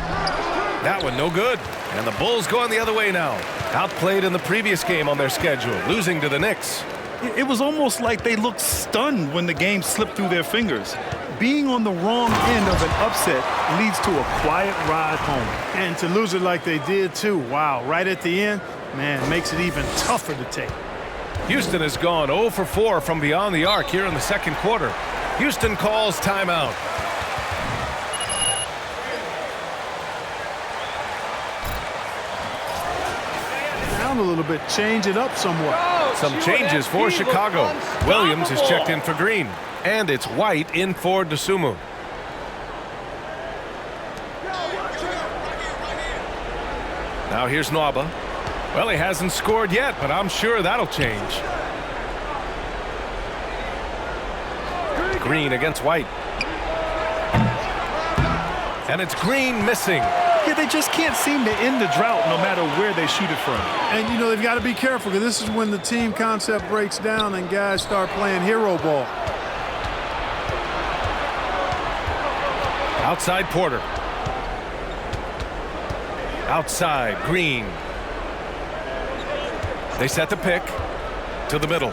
That one no good. And the Bulls going the other way now. Outplayed in the previous game on their schedule, losing to the Knicks. It was almost like they looked stunned when the game slipped through their fingers. Being on the wrong end of an upset leads to a quiet ride home. And to lose it like they did, too. Wow, right at the end, man, makes it even tougher to take. Houston has gone 0 for 4 from beyond the arc here in the second quarter. Houston calls timeout. Down a little bit, change it up somewhat. Some changes for Chicago. Williams is checked in for Green. And it's White in for Dosunmu. Now here's Nwaba. Well, he hasn't scored yet, but I'm sure that'll change. Green against White. And it's Green missing. Yeah, they just can't seem to end the drought no matter where they shoot it from. And, you know, they've got to be careful because this is when the team concept breaks down and guys start playing hero ball. Outside Porter. Outside Green. They set the pick to the middle.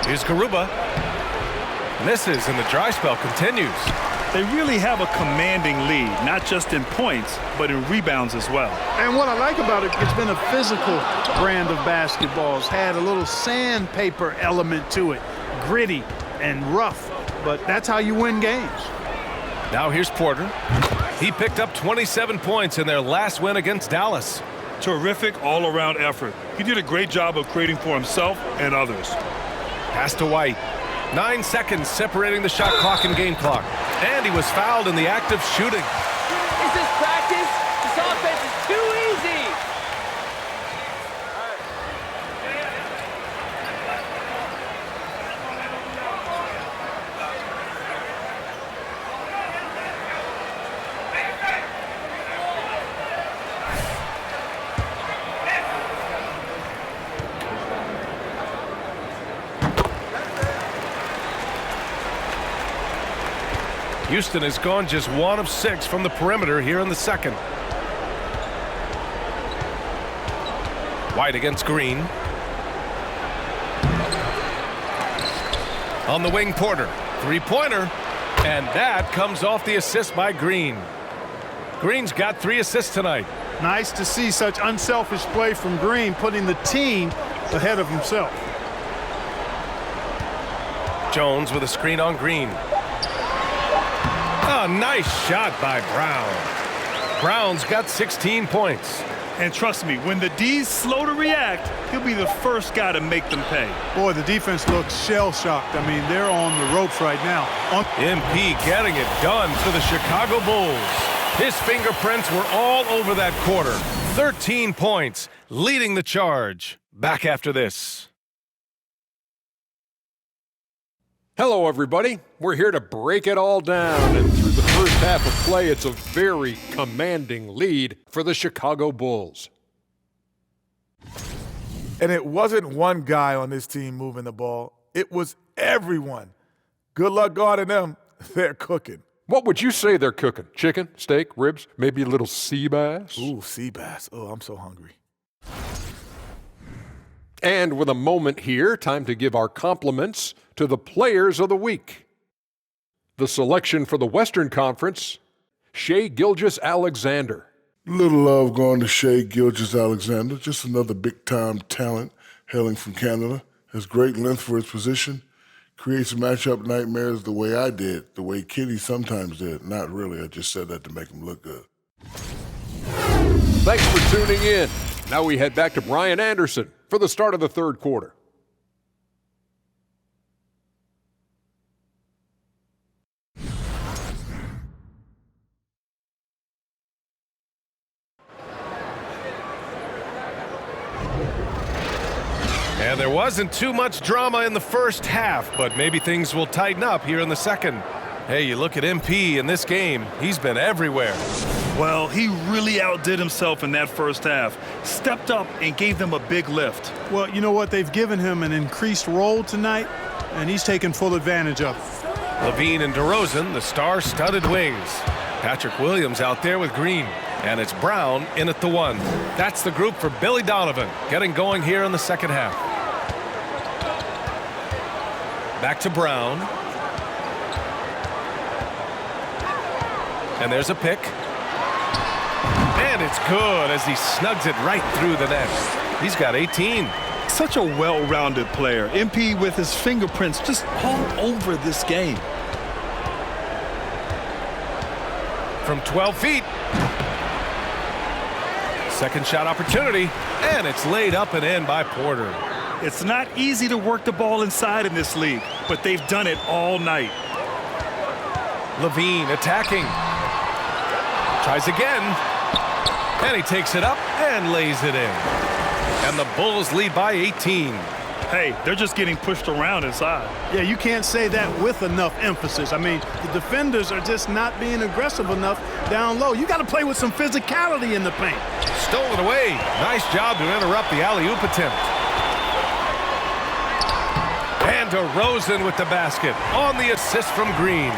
Here's Garuba. Misses, and the dry spell continues. They really have a commanding lead, not just in points, but in rebounds as well. And what I like about it, it's been a physical brand of basketball. It's had a little sandpaper element to it, gritty and rough, but that's how you win games. Now here's Porter. He picked up 27 points in their last win against Dallas. Terrific all-around effort. He did a great job of creating for himself and others. Pass to White. 9 seconds separating the shot clock and game clock. And he was fouled in the act of shooting. Is this practice? This offense is too easy. Houston has gone just 1 of 6 from the perimeter here in the second. White against Green. On the wing, Porter. Three-pointer. And that comes off the assist by Green. Green's got 3 assists tonight. Nice to see such unselfish play from Green, putting the team ahead of himself. Jones with a screen on Green. Oh, nice shot by Brown. Brown's got 16 points. And trust me, when the D's slow to react, he'll be the first guy to make them pay. Boy, the defense looks shell-shocked. I mean, they're on the ropes right now. MP getting it done for the Chicago Bulls. His fingerprints were all over that quarter. 13 points, leading the charge. Back after this. Hello, everybody. We're here to break it all down, and through the first half of play, it's a very commanding lead for the Chicago Bulls. And it wasn't one guy on this team moving the ball. It was everyone. Good luck guarding them. They're cooking. What would you say they're cooking? Chicken, steak, ribs, maybe a little sea bass? Ooh, sea bass. Oh, I'm so hungry. And with a moment here, time to give our compliments to the players of the week. The selection for the Western Conference, Shai Gilgeous-Alexander. Little love going to Shai Gilgeous-Alexander, just another big-time talent hailing from Canada. Has great length for his position. Creates matchup nightmares the way I did, the way Kitty sometimes did. Not really, I just said that to make him look good. Thanks for tuning in. Now we head back to Brian Anderson for the start of the third quarter. And there wasn't too much drama in the first half, but maybe things will tighten up here in the second. Hey, you look at MP in this game, he's been everywhere. Well, he really outdid himself in that first half. Stepped up and gave them a big lift. Well, you know what? They've given him an increased role tonight, and he's taken full advantage of it. Levine and DeRozan, the star-studded wings. Patrick Williams out there with Green. And it's Brown in at the 1. That's the group for Billy Donovan, getting going here in the second half. Back to Brown. And there's a pick. And it's good as he snugs it right through the net. He's got 18. Such a well-rounded player. MP with his fingerprints just all over this game. From 12 feet. Second shot opportunity, and it's laid up and in by Porter. It's not easy to work the ball inside in this league, but they've done it all night. Levine attacking. Tries again. And he takes it up and lays it in. And the Bulls lead by 18. Hey, they're just getting pushed around inside. Yeah, you can't say that with enough emphasis. I mean, the defenders are just not being aggressive enough down low. You got to play with some physicality in the paint. Stolen away. Nice job to interrupt the alley-oop attempt. And DeRozan with the basket on the assist from Green.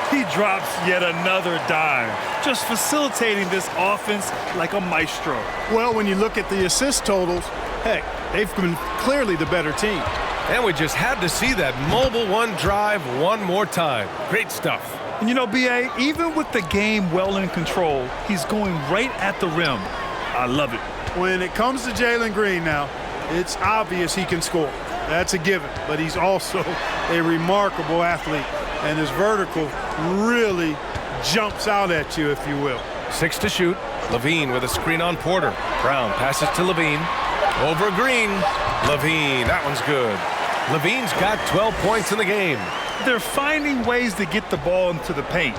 He drops yet another dime, just facilitating this offense like a maestro. Well, when you look at the assist totals, heck, they've been clearly the better team. And we just had to see that mobile one drive one more time. Great stuff. And you know, B.A., even with the game well in control, he's going right at the rim. I love it. When it comes to Jalen Green now, it's obvious he can score. That's a given. But he's also a remarkable athlete. And his vertical really jumps out at you, if you will. 6 to shoot. Levine with a screen on Porter. Brown passes to Levine. Over Green. Levine, that one's good. Levine's got 12 points in the game. They're finding ways to get the ball into the paint.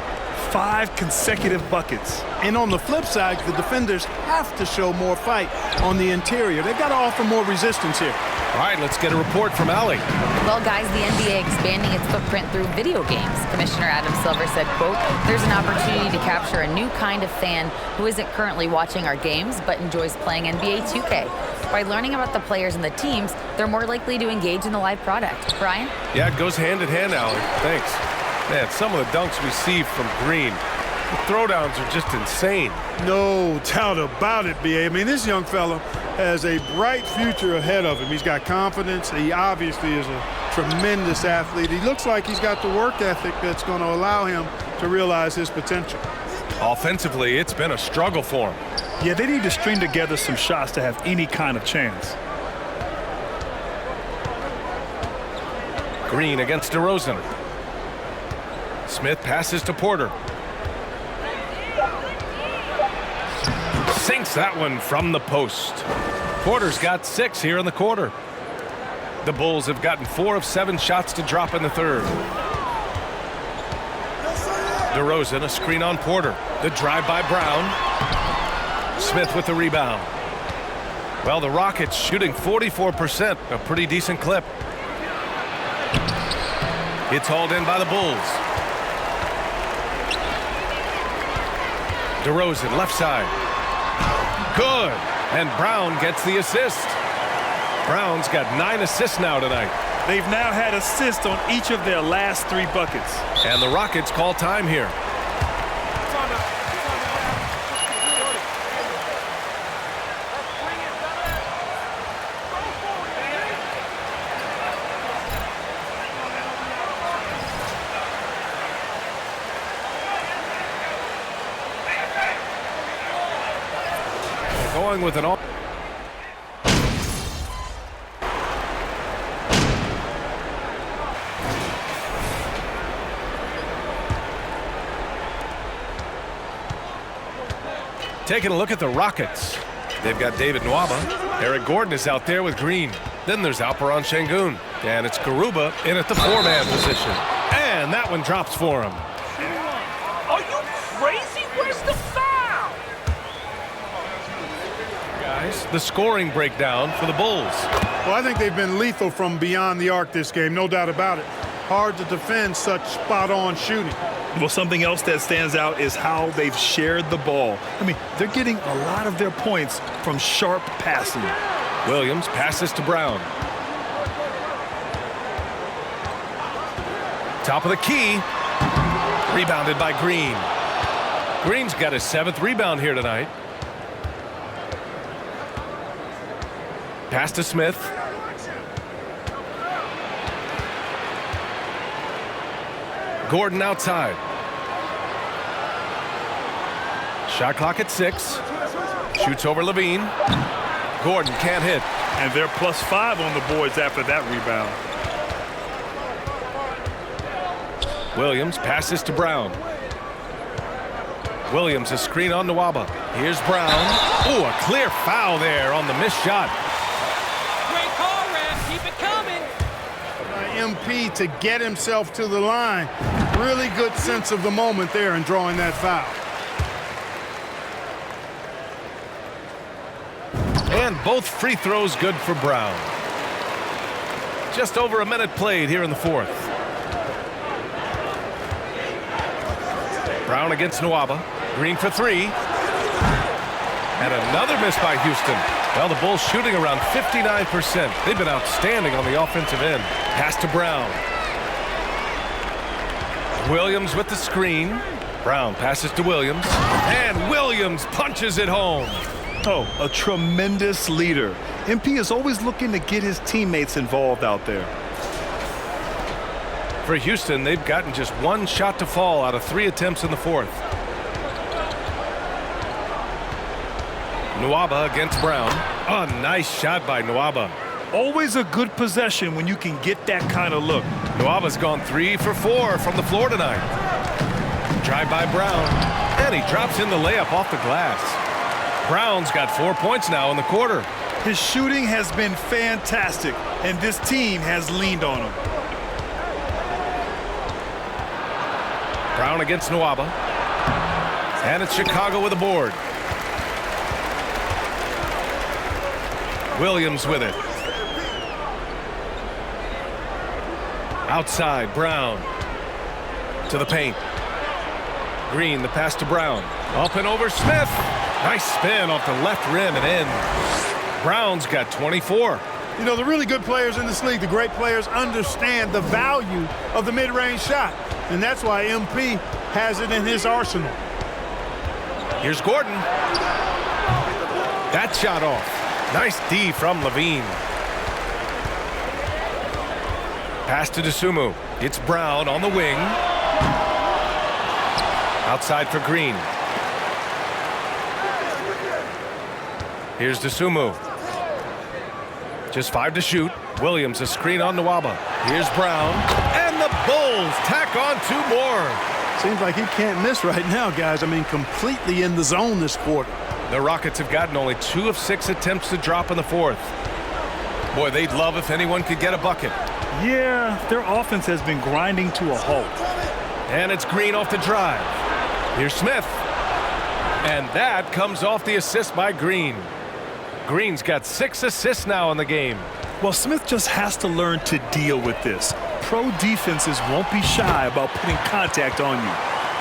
5 consecutive buckets. And on the flip side, the defenders have to show more fight on the interior. They've got to offer more resistance here. All right, let's get a report from Allie. Well, guys, the NBA expanding its footprint through video games. Commissioner Adam Silver said, quote, "There's an opportunity to capture a new kind of fan who isn't currently watching our games but enjoys playing NBA 2K. By learning about the players and the teams, they're more likely to engage in the live product." Brian? Yeah, it goes hand in hand, Allie. Thanks. Man, some of the dunks we see from Green, the throwdowns are just insane. No doubt about it, B.A. I mean, this young fella has a bright future ahead of him. He's got confidence. He obviously is a tremendous athlete. He looks like he's got the work ethic that's going to allow him to realize his potential. Offensively, it's been a struggle for him. Yeah, they need to string together some shots to have any kind of chance. Green against DeRozan. Smith passes to Porter. Sinks that one from the post. Porter's got 6 here in the quarter. The Bulls have gotten 4 of 7 shots to drop in the third. DeRozan, a screen on Porter. The drive by Brown. Smith with the rebound. Well, the Rockets shooting 44%, a pretty decent clip. It's hauled in by the Bulls. DeRozan, left side. Good. And Brown gets the assist. Brown's got 9 assists now tonight. They've now had assists on each of their last 3 buckets. And the Rockets call time here. Going with an all. Taking a look at the Rockets. They've got David Nwaba. Eric Gordon is out there with Green. Then there's Alperon Şengün. And it's Garuba in at the 4-man position. And that one drops for him. Are you crazy? Where's the foul? Guys, the scoring breakdown for the Bulls. Well, I think they've been lethal from beyond the arc this game, no doubt about it. Hard to defend such spot-on shooting. Well, something else that stands out is how they've shared the ball. I mean, they're getting a lot of their points from sharp passing. Williams passes to Brown. Top of the key. Rebounded by Green. Green's got his 7th rebound here tonight. Pass to Smith. Gordon outside. Shot clock at 6. Shoots over Levine. Gordon can't hit. And they're +5 on the boards after that rebound. Williams passes to Brown. Williams, a screen on Nwaba. Here's Brown. Oh, a clear foul there on the missed shot. Great call, ref. Keep it coming. MP to get himself to the line. Really good sense of the moment there in drawing that foul. And both free throws good for Brown. Just over a minute played here in the 4th. Brown against Nwaba. Green for 3. And another miss by Houston. Well, the Bulls shooting around 59%. They've been outstanding on the offensive end. Pass to Brown. Williams with the screen. Brown passes to Williams. And Williams punches it home. Oh, a tremendous leader. MP is always looking to get his teammates involved out there. For Houston, they've gotten just 1 shot to fall out of 3 attempts in the 4th. Nwaba against Brown. Oh, nice shot by Nwaba. Always a good possession when you can get that kind of look. Nwaba's gone 3 for 4 from the floor tonight. Drive by Brown. And he drops in the layup off the glass. Brown's got 4 points now in the quarter. His shooting has been fantastic, and this team has leaned on him. Brown against Nwaba. And it's Chicago with a board. Williams with it. Outside, Brown. To the paint. Green, the pass to Brown. Up and over Smith. Nice spin off the left rim and in. Brown's got 24. You know, the really good players in this league, the great players, understand the value of the mid-range shot. And that's why MP has it in his arsenal. Here's Gordon. That shot off. Nice D from Levine. Pass to DeSumo. It's Brown on the wing. Outside for Green. Here's DeSumo. Just 5 to shoot. Williams a screen on Nwaba. Here's Brown. And the Bulls tack on 2 more. Seems like he can't miss right now, guys. I mean, completely in the zone this quarter. The Rockets have gotten only 2 of 6 attempts to drop in the 4th. Boy, they'd love if anyone could get a bucket. Yeah, their offense has been grinding to a halt. And it's Green off the drive. Here's Smith. And that comes off the assist by Green. Green's got 6 assists now in the game. Well, Smith just has to learn to deal with this. Pro defenses won't be shy about putting contact on you.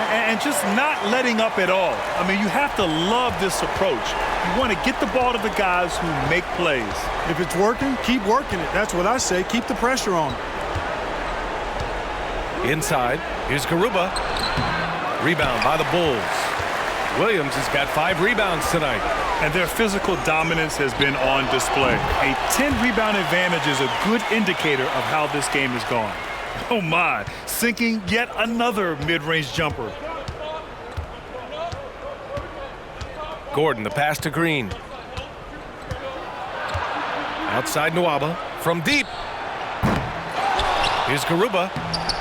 And just not letting up at all. I mean, you have to love this approach. You want to get the ball to the guys who make plays. If it's working, keep working it. That's what I say. Keep the pressure on. Inside, here's Garuba. Rebound by the Bulls. Williams has got 5 rebounds tonight. And their physical dominance has been on display. A 10-rebound advantage is a good indicator of how this game has gone. Oh my, sinking yet another mid-range jumper. Gordon, the pass to Green. Outside Nwaba from deep. Here's Garuba.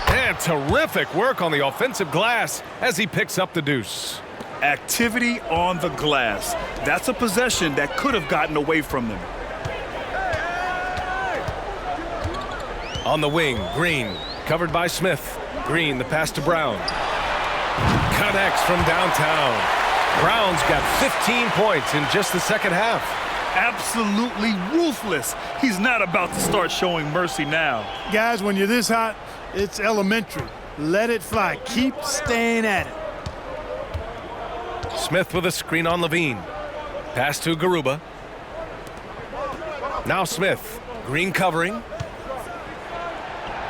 And terrific work on the offensive glass as he picks up the deuce. Activity on the glass. That's a possession that could have gotten away from them. On the wing, Green, covered by Smith. Green, the pass to Brown. Connects from downtown. Brown's got 15 points in just the second half. Absolutely ruthless. He's not about to start showing mercy now. Guys, when you're this hot, it's elementary. Let it fly. Keep staying at it. Smith with a screen on Levine. Pass to Garuba. Now Smith. Green covering.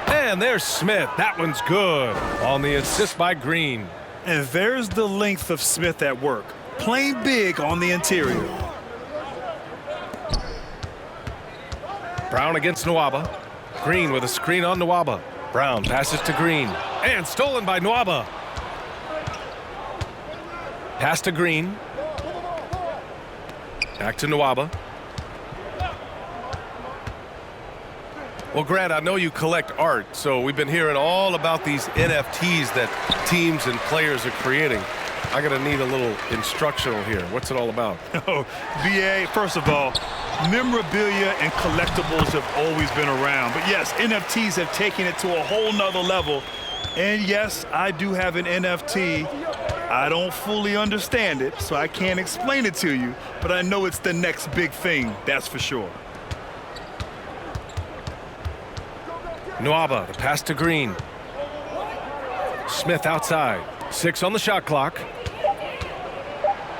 And there's Smith. That one's good on the assist by Green. And there's the length of Smith at work. Playing big on the interior. Brown against Nwaba. Green with a screen on Nwaba. Brown passes to Green. And stolen by Nwaba. Pass to Green. Back to Nwaba. Well, Grant, I know you collect art, so we've been hearing all about these NFTs that teams and players are creating. I'm going to need a little instructional here. What's it all about? Oh, BA, first of all, memorabilia and collectibles have always been around. But yes, NFTs have taken it to a whole nother level. And yes, I do have an NFT. I don't fully understand it, so I can't explain it to you. But I know it's the next big thing, that's for sure. Nwaba, the pass to Green. Smith outside. 6 on the shot clock.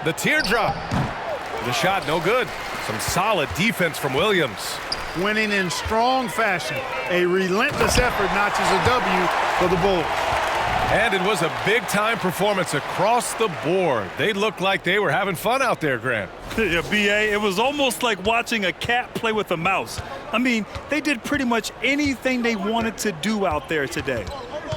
The teardrop. The shot no good. Some solid defense from Williams. Winning in strong fashion. A relentless effort notches a W for the Bulls. And it was a big-time performance across the board. They looked like they were having fun out there, Grant. Yeah, BA, it was almost like watching a cat play with a mouse. I mean, they did pretty much anything they wanted to do out there today.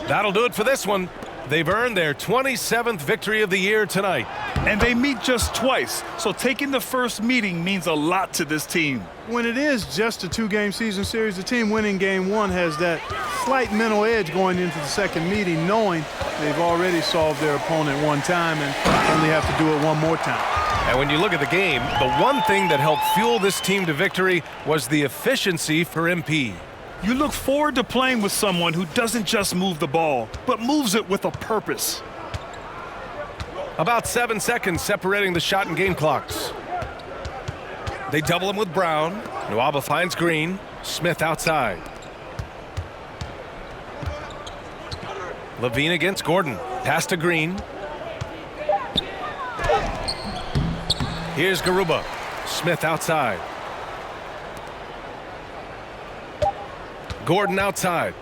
That'll do it for this one. They've earned their 27th victory of the year tonight. And they meet just twice, so taking the first meeting means a lot to this team. When it is just a 2-game season series, the team winning game 1 has that slight mental edge going into the second meeting, knowing they've already solved their opponent one time and only have to do it one more time. And when you look at the game, the one thing that helped fuel this team to victory was the efficiency for MP. You look forward to playing with someone who doesn't just move the ball, but moves it with a purpose. About 7 seconds separating the shot and game clocks. They double him with Brown. Nwaba finds Green. Smith outside. Levine against Gordon. Pass to Green. Here's Garuba. Smith outside. Gordon outside.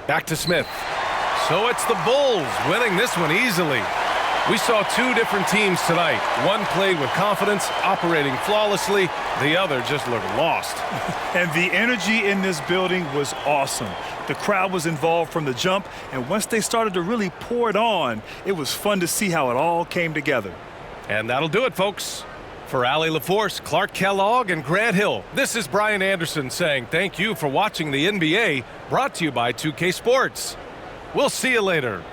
Back to Smith. So it's the Bulls winning this one easily. We saw two different teams tonight. One played with confidence, operating flawlessly. The other just looked lost. And the energy in this building was awesome. The crowd was involved from the jump, and once they started to really pour it on, it was fun to see how it all came together. And that'll do it, folks. For Allie LaForce, Clark Kellogg, and Grant Hill, this is Brian Anderson saying thank you for watching the NBA, brought to you by 2K Sports. We'll see you later.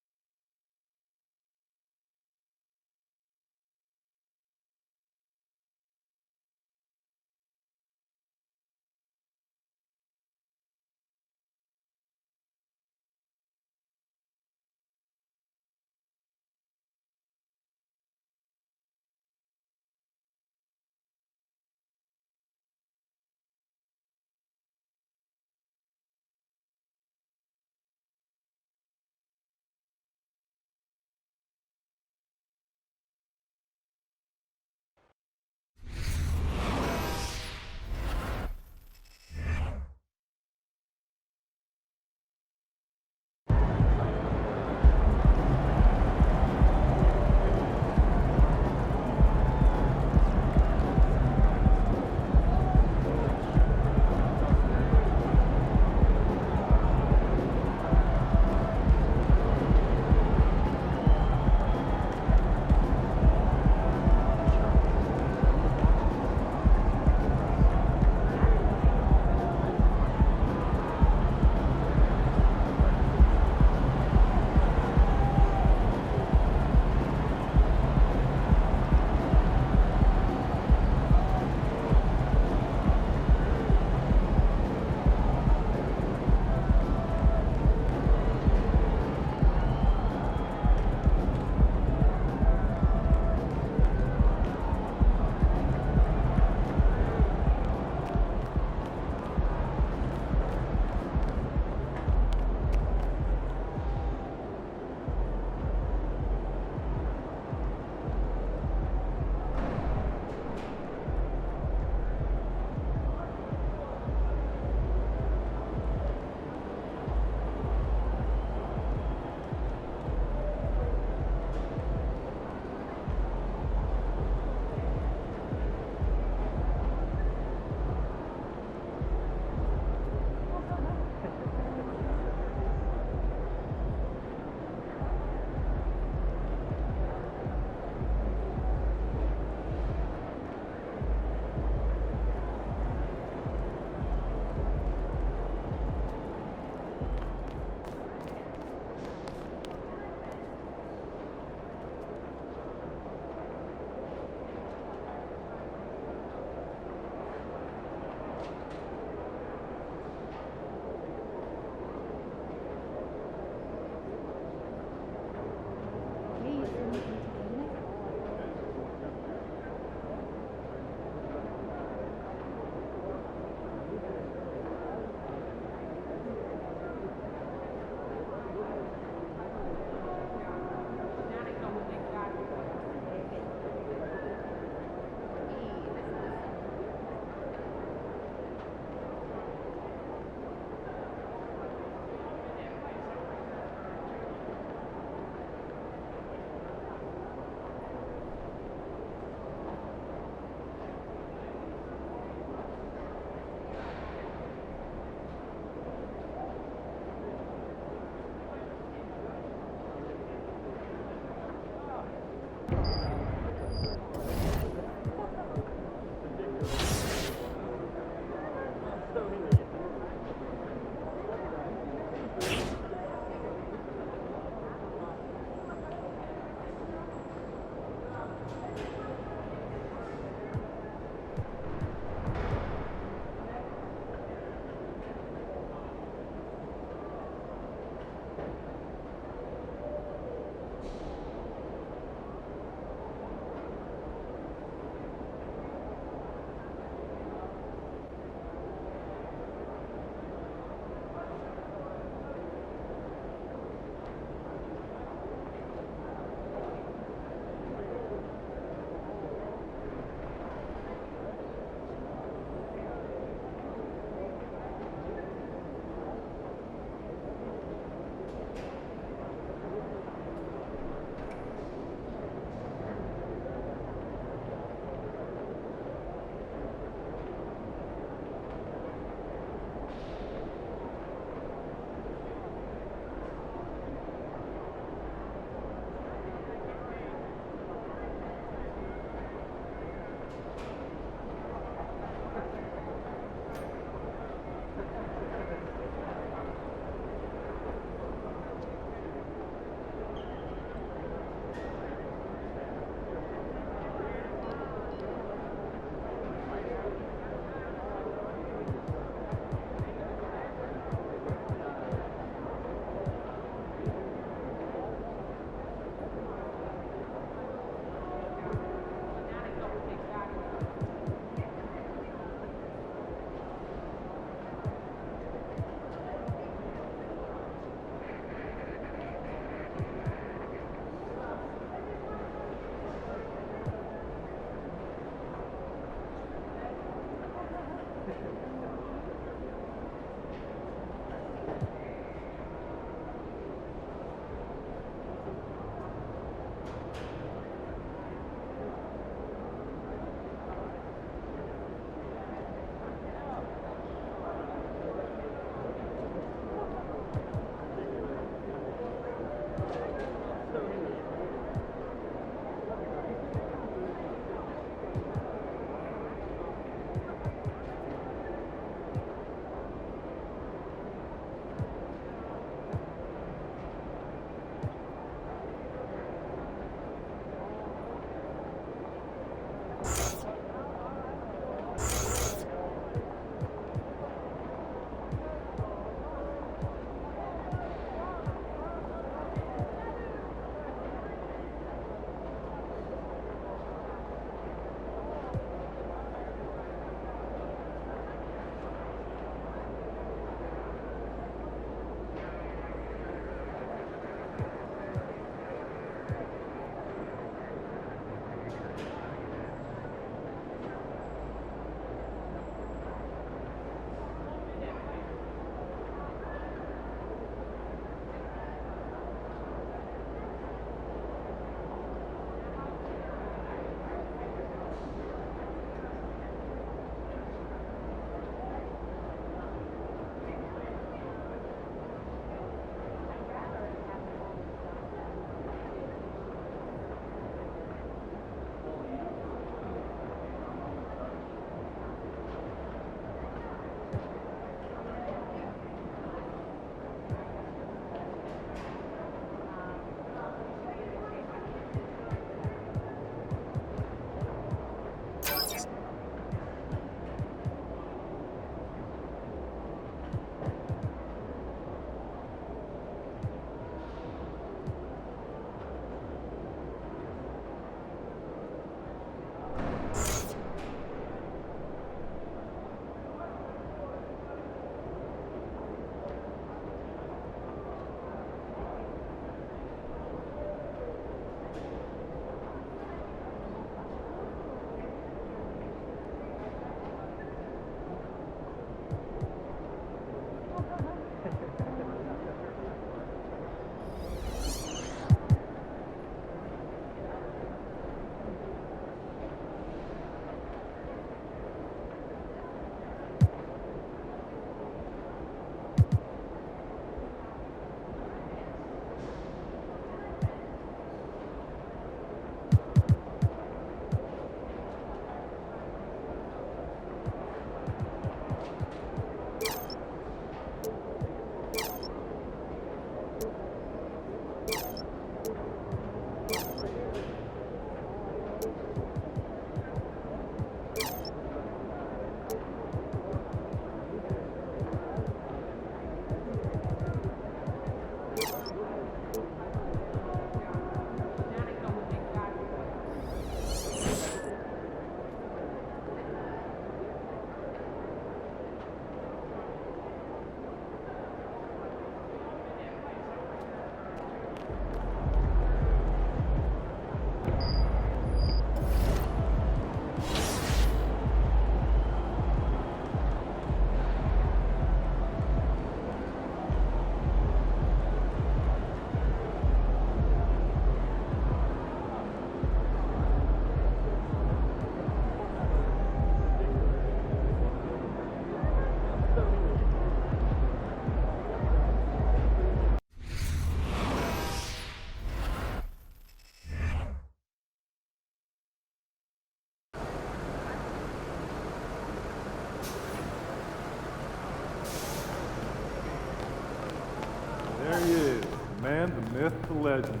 There he is, the man, the myth, the legend.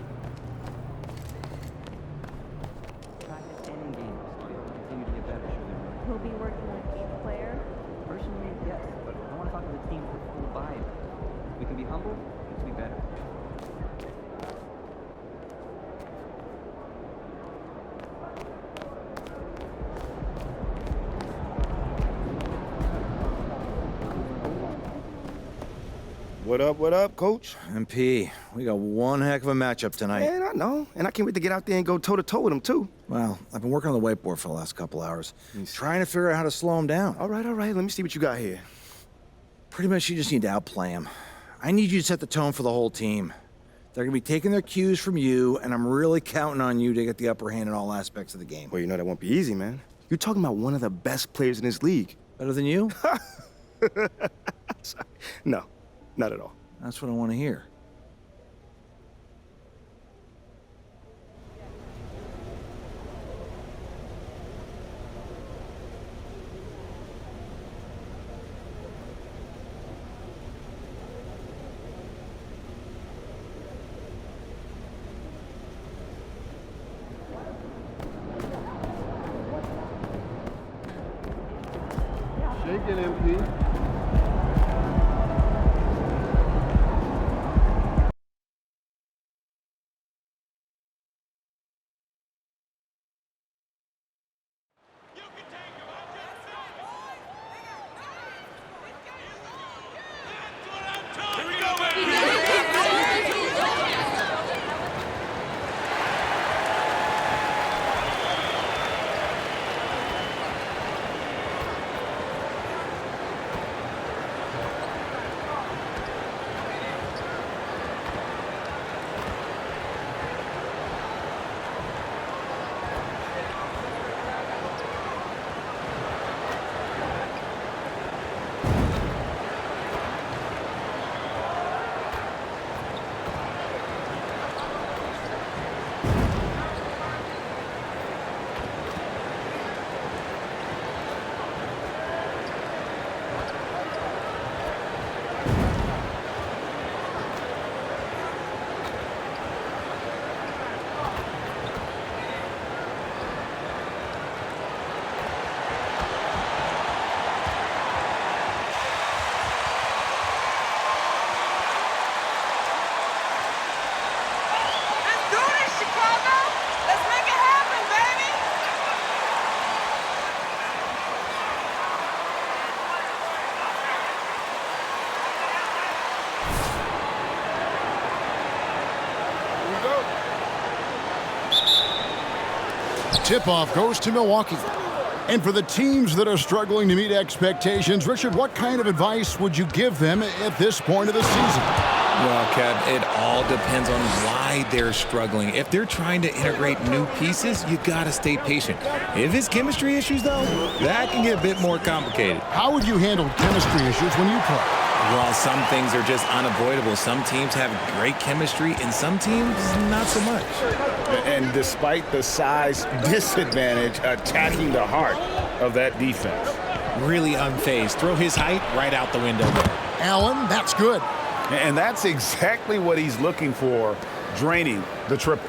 Practice and in games. You'll continue to get better, sugar. He'll be working with each player. Personally, yes, but I want to talk to the team for full vibe. We can be humble, let's be better. What up, Coach? MP, we got one heck of a matchup tonight. Man, I know. And I can't wait to get out there and go toe-to-toe with him, too. Well, I've been working on the whiteboard for the last couple hours, trying to figure out how to slow him down. All right. Let me see what you got here. Pretty much you just need to outplay him. I need you to set the tone for the whole team. They're going to be taking their cues from you, and I'm really counting on you to get the upper hand in all aspects of the game. Well, you know that won't be easy, man. You're talking about one of the best players in this league. Better than you? Sorry. No, not at all. That's what I want to hear. Shake it, MP. Tip-off goes to Milwaukee. And for the teams that are struggling to meet expectations, Richard, what kind of advice would you give them at this point of the season? Well, Kev, it all depends on why they're struggling. If they're trying to integrate new pieces, you gotta stay patient. If it's chemistry issues, though, that can get a bit more complicated. How would you handle chemistry issues when you play? Well, some things are just unavoidable. Some teams have great chemistry, and some teams not so much. And despite the size disadvantage, attacking the heart of that defense. Really unfazed. Throw his height right out the window there. Allen, that's good. And that's exactly what he's looking for, draining the triple.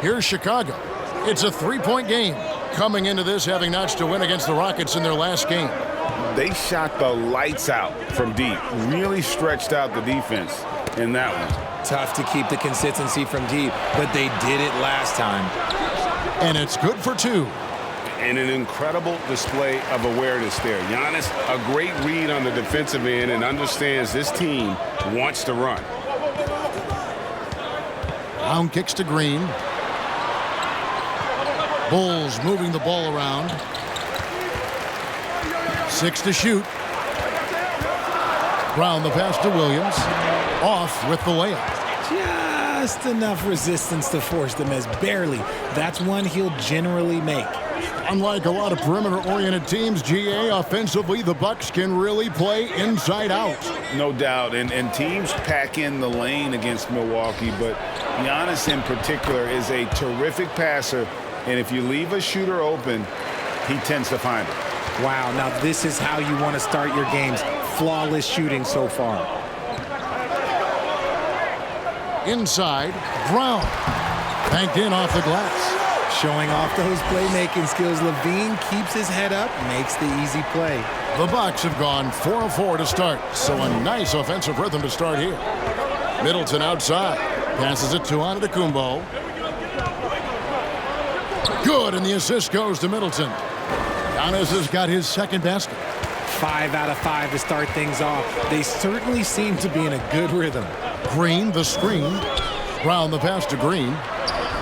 Here's Chicago. It's a three-point game. Coming into this, having notched a win against the Rockets in their last game. They shot the lights out from deep. Really stretched out the defense in that one. Tough to keep the consistency from deep, but they did it last time. And it's good for two. And an incredible display of awareness there. Giannis, a great read on the defensive end and understands this team wants to run. Brown kicks to Green. Bulls moving the ball around. 6 to shoot. Brown the pass to Williams. Off with the layup. Just enough resistance to force them as barely. That's one he'll generally make. Unlike a lot of perimeter-oriented teams, GA, offensively, the Bucks can really play inside out. No doubt, and teams pack in the lane against Milwaukee, but Giannis in particular is a terrific passer, and if you leave a shooter open, he tends to find it. Wow, now this is how you want to start your games. Flawless shooting so far. Inside, Brown. Banked in off the glass. Showing off those playmaking skills, Levine keeps his head up, makes the easy play. The Bucks have gone 4 of 4 to start, so a nice offensive rhythm to start here. Middleton outside, passes it to Antetokounmpo. Good, and the assist goes to Middleton. Giannis has got his second basket. 5 out of 5 to start things off. They certainly seem to be in a good rhythm. Green, the screen. Brown, the pass to Green.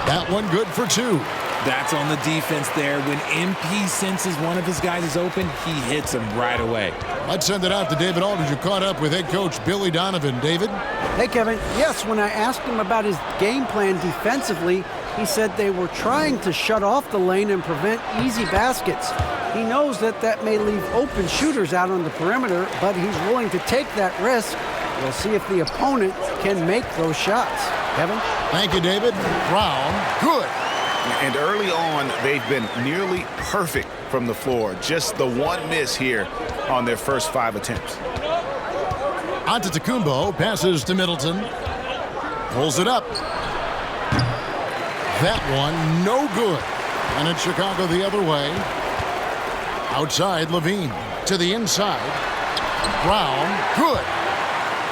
That one good for 2. That's on the defense there. When MP senses one of his guys is open, he hits him right away. Let's send it out to David Aldridge, who caught up with head coach Billy Donovan. David? Hey, Kevin. Yes, when I asked him about his game plan defensively, he said they were trying to shut off the lane and prevent easy baskets. He knows that that may leave open shooters out on the perimeter, but he's willing to take that risk. We'll see if the opponent can make those shots. Kevin? Thank you, David. Brown, good. And early on, they've been nearly perfect from the floor. Just the one miss here on their first 5 attempts. Antetokounmpo passes to Middleton. Pulls it up. That one, no good. And it's Chicago the other way. Outside, Levine. To the inside. Brown, good.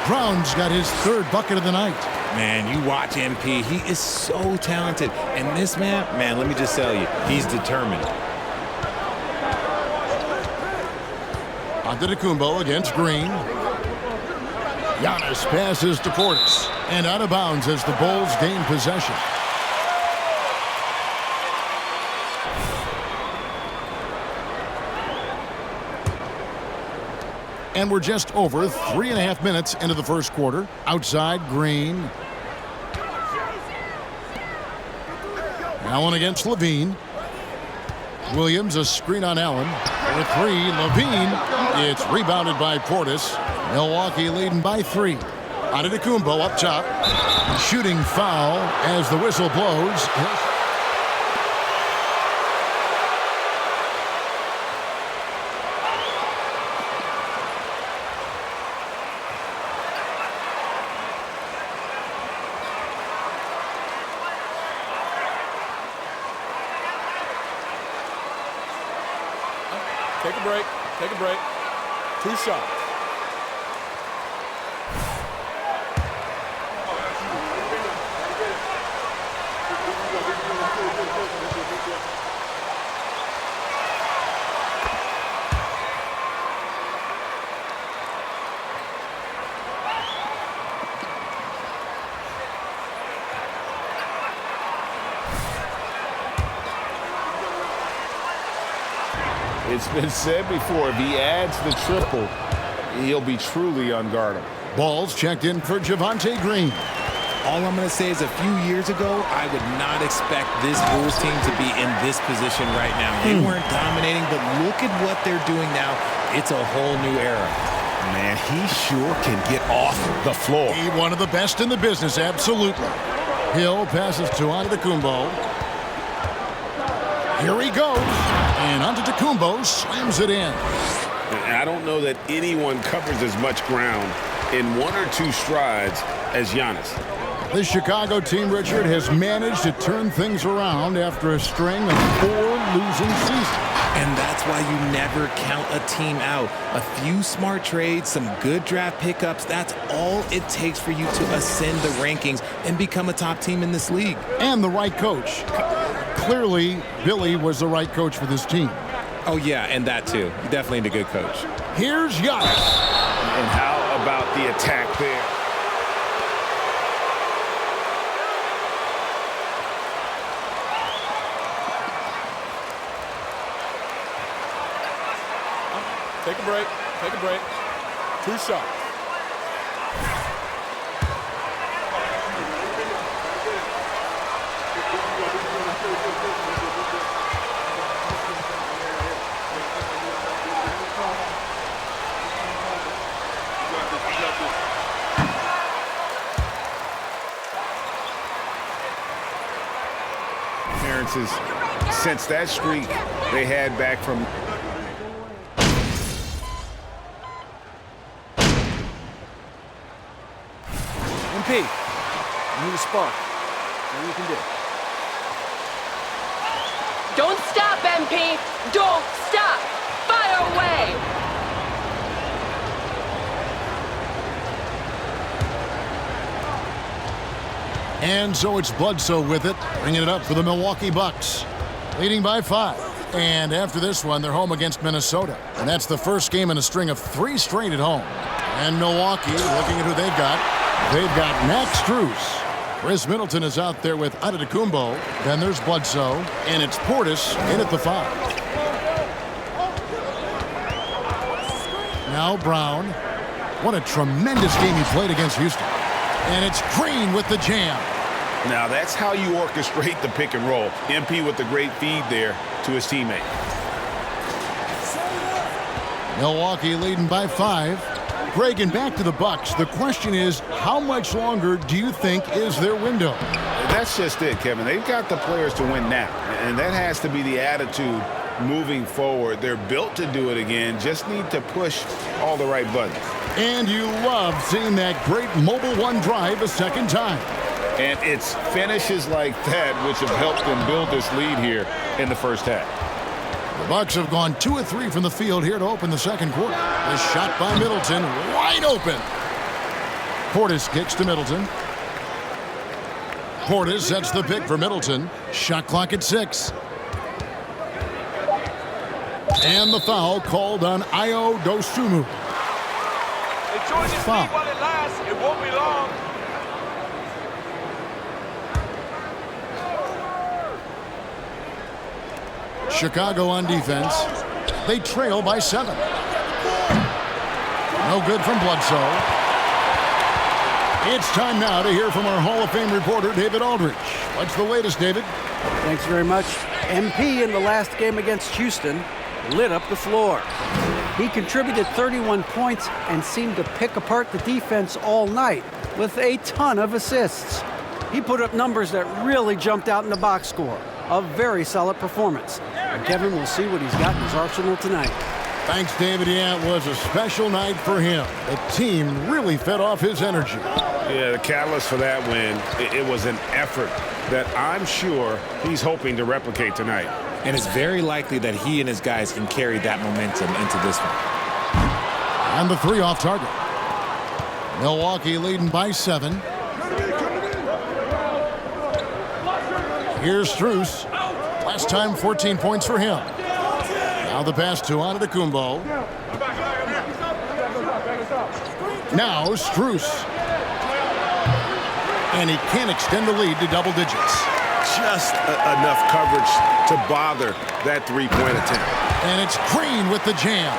Brown's got his 3rd bucket of the night. Man, you watch MP. He is so talented. And this man, let me just tell you, he's determined. Antetokounmpo against Green. Giannis passes to Portis. And out of bounds as the Bulls gain possession. And we're just over 3.5 minutes into the first quarter. Outside, Green. Allen against Levine. Williams, a screen on Allen. For 3, Levine. It's rebounded by Portis. Milwaukee leading by 3. Antetokounmpo up top. Shooting foul as the whistle blows. Take a break. Take a break. 2 shots. It's been said before, if he adds the triple, he'll be truly unguardable. Balls checked in for Javonte Green. All I'm going to say is a few years ago, I would not expect this Bulls team to be in this position right now. They weren't dominating, but look at what they're doing now. It's a whole new era. Man, he sure can get off the floor. He one of the best in the business, absolutely. Hill passes to Antetokounmpo. Here he goes. And Antetokounmpo slams it in. I don't know that anyone covers as much ground in 1 or 2 strides as Giannis. This Chicago team, Richard, has managed to turn things around after a string of 4 losing seasons. And that's why you never count a team out. A few smart trades, some good draft pickups, that's all it takes for you to ascend the rankings and become a top team in this league. And the right coach. Clearly, Billy was the right coach for this team. Oh, yeah, and that too. You definitely need a good coach. Here's Giannis. And how about the attack there? Take a break. Take a break. 2 shots. Appearances since that streak they had back from MP. You need a spark. What you can do. Don't stop, MP! Don't stop! Fire away! And so it's Bledsoe with it, bringing it up for the Milwaukee Bucks, leading by 5. And after this one, they're home against Minnesota. And that's the first game in a string of 3 straight at home. And Milwaukee, looking at who they've got Max Strus. Chris Middleton is out there with Antetokounmpo. Then there's Bledsoe, and it's Portis in at the 5. Now Brown. What a tremendous game he played against Houston. And it's Green with the jam. Now that's how you orchestrate the pick and roll. MP with the great feed there to his teammate. Milwaukee leading by 5. Greg, and back to the Bucks. The question is, how much longer do you think is their window? That's just it, Kevin. They've got the players to win now, and that has to be the attitude moving forward. They're built to do it again, just need to push all the right buttons. And you love seeing that great mobile one drive a second time. And it's finishes like that which have helped them build this lead here in the first half. The Bucks have gone 2 of 3 from the field here to open the second quarter. A shot by Middleton, wide open. Portis kicks to Middleton. Portis sets the pick for Middleton. Shot clock at 6. And the foul called on Ayo Dosunmu. Enjoy this lead while it lasts. It won't be long. Chicago on defense. They trail by 7. No good from Bledsoe. It's time now to hear from our Hall of Fame reporter, David Aldridge. What's the latest, David? Thanks very much. MP in the last game against Houston lit up the floor. He contributed 31 points and seemed to pick apart the defense all night with a ton of assists. He put up numbers that really jumped out in the box score. A very solid performance. And Kevin will see what he's got in his arsenal tonight. Thanks, David. Yeah, it was a special night for him. The team really fed off his energy. Yeah, the catalyst for that win, it was an effort that I'm sure he's hoping to replicate tonight. And it's very likely that he and his guys can carry that momentum into this one. And the 3 off target. Milwaukee leading by 7. Here's Strus. Last time, 14 points for him. Now the pass to Antetokounmpo. Now Strus. And he can't extend the lead to double digits. Just enough coverage to bother that 3-point attempt. And it's Green with the jam.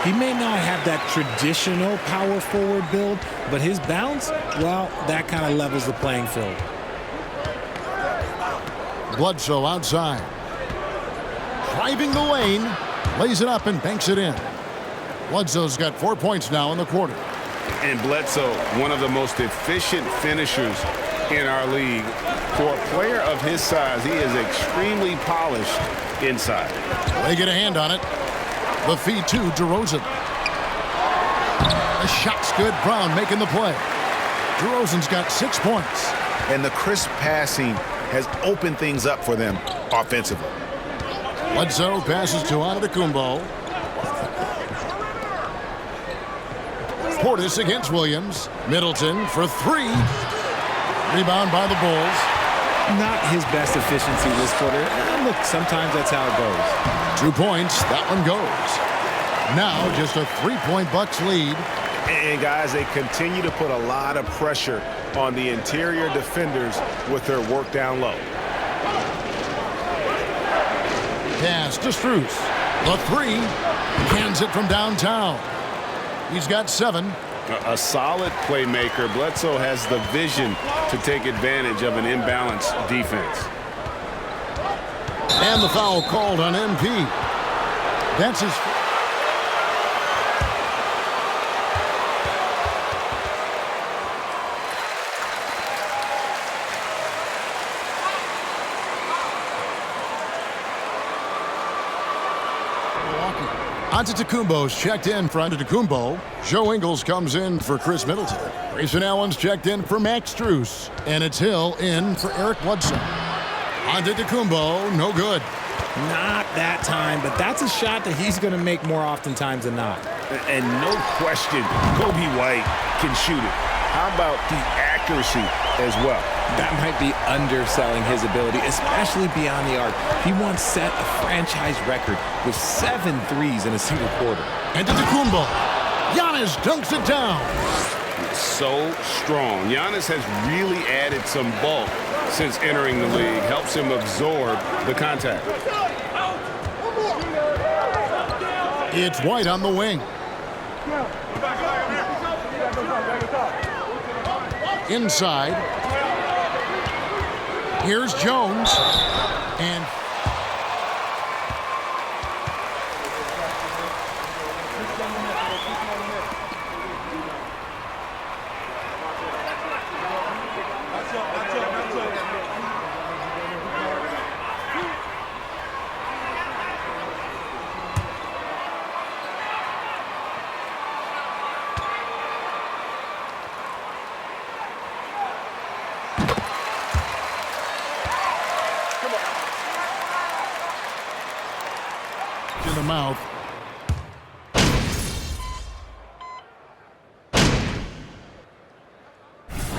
He may not have that traditional power forward build, but his bounce, well, that kind of levels the playing field. Bledsoe outside. Driving the lane. Lays it up and banks it in. Bledsoe's got 4 points now in the quarter. And Bledsoe, one of the most efficient finishers in our league. For a player of his size, he is extremely polished inside. They get a hand on it. The feed to DeRozan. The shot's good. Brown making the play. DeRozan's got 6 points. And the crisp passing has opened things up for them offensively. Bledsoe passes to Antetokounmpo. Portis against Williams. Middleton for 3. Rebound by the Bulls. Not his best efficiency this quarter. Look, sometimes that's how it goes. 2 points. That one goes. Now just a 3-point Bucks lead. And guys, they continue to put a lot of pressure on the interior defenders with their work down low. Pass to Strus. The 3. Cans it from downtown. He's got 7. A solid playmaker. Bledsoe has the vision to take advantage of an imbalanced defense. And the foul called on MP. That's his... Antetokounmpo's checked in for Antetokounmpo. Joe Ingles comes in for Chris Middleton. Grayson Allen's checked in for Max Strus. And it's Hill in for Eric Bledsoe. Antetokounmpo, no good. Not that time, but that's a shot that he's going to make more oftentimes than not. And no question, Kobe White can shoot it. How about the accuracy as well? That might be underselling his ability, especially beyond the arc. He once set a franchise record with 7 threes in a single quarter. Antetokounmpo. Giannis dunks it down. So strong. Giannis has really added some bulk since entering the league. Helps him absorb the contact. It's White on the wing. Inside. Here's Jones. And in the mouth.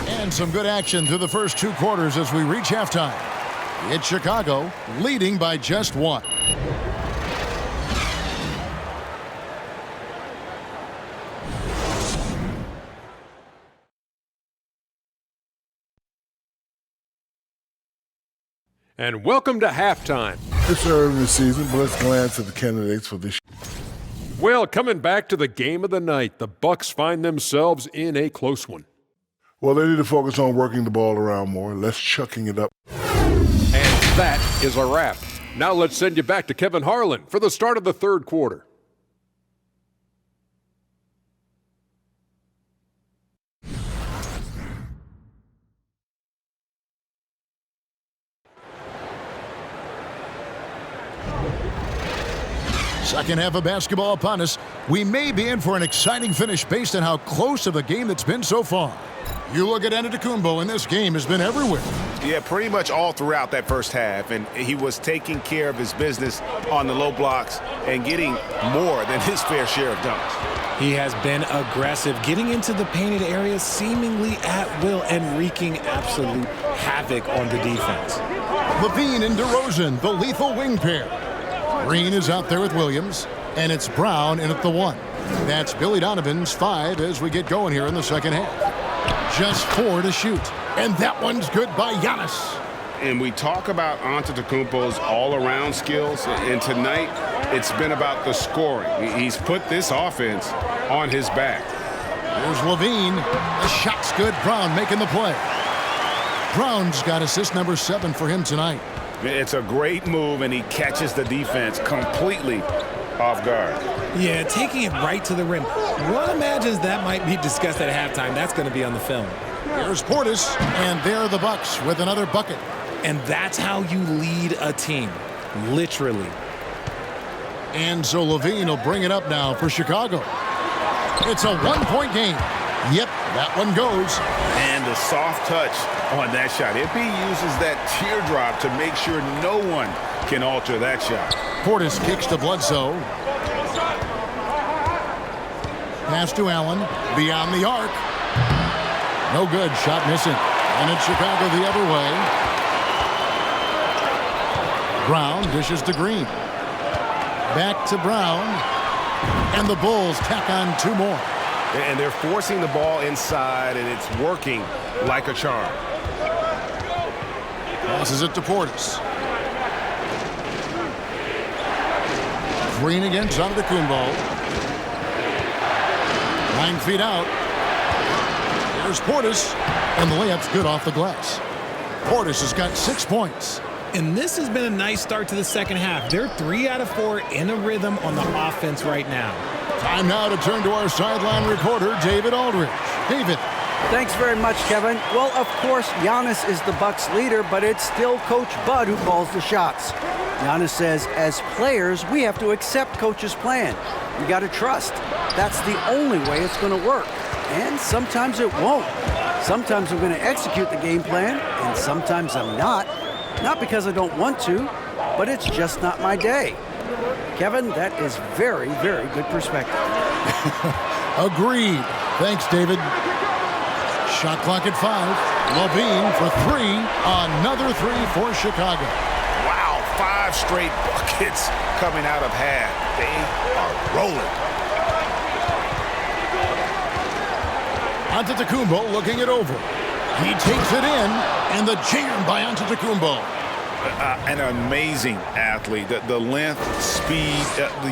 And some good action through the first 2 quarters as we reach halftime. It's Chicago leading by just 1. And welcome to halftime. It's early in the season, but let's glance at the candidates for this. Well, coming back to the game of the night, the Bucks find themselves in a close one. Well, they need to focus on working the ball around more, less chucking it up. And that is a wrap. Now let's send you back to Kevin Harlan for the start of the third quarter. Second half of basketball upon us. We may be in for an exciting finish based on how close of a game that's been so far. You look at Antetokounmpo, and this game has been everywhere. Yeah, pretty much all throughout that first half, and he was taking care of his business on the low blocks and getting more than his fair share of dunks. He has been aggressive, getting into the painted areas seemingly at will and wreaking absolute havoc on the defense. Levine and DeRozan, the lethal wing pair. Green is out there with Williams, and it's Brown in at the 1. That's Billy Donovan's 5 as we get going here in the second half. Just 4 to shoot, and that one's good by Giannis. And we talk about Antetokounmpo's all-around skills, and tonight it's been about the scoring. He's put this offense on his back. There's Levine. The shot's good. Brown making the play. Brown's got assist number 7 for him tonight. It's a great move, and he catches the defense completely off guard. Yeah, taking it right to the rim. One imagines that might be discussed at halftime. That's going to be on the film. There's Portis, and there are the Bucks with another bucket. And that's how you lead a team, literally. And so Levine will bring it up now for Chicago. It's a 1-point game. Yep, that one goes. And the soft touch on that shot. If he uses that teardrop to make sure no one can alter that shot. Portis kicks to Bledsoe. Pass to Allen. Beyond the arc. No good. Shot missing. And it's Chicago the other way. Brown dishes to Green. Back to Brown. And the Bulls tack on 2 more. And they're forcing the ball inside, and it's working like a charm. Passes it to Portis. Green against Antetokounmpo. 9 feet out. There's Portis. And the layup's good off the glass. Portis has got 6 points. And this has been a nice start to the second half. They're 3 out of 4 in a rhythm on the offense right now. Time now to turn to our sideline reporter, David Aldridge. David. Thanks very much, Kevin. Well, of course, Giannis is the Bucks leader, but it's still Coach Bud who calls the shots. Giannis says, as players, we have to accept coach's plan. We got to trust. That's the only way it's going to work. And sometimes it won't. Sometimes I'm going to execute the game plan, and sometimes I'm not. Not because I don't want to, but it's just not my day. Kevin, that is very, very good perspective. Agreed. Thanks, David. Shot clock at 5. Levine for 3. Another 3 for Chicago. Wow, 5 straight buckets coming out of half. They are rolling. Antetokounmpo looking it over. He takes it in, and the jam by Antetokounmpo. An amazing athlete. The length, speed,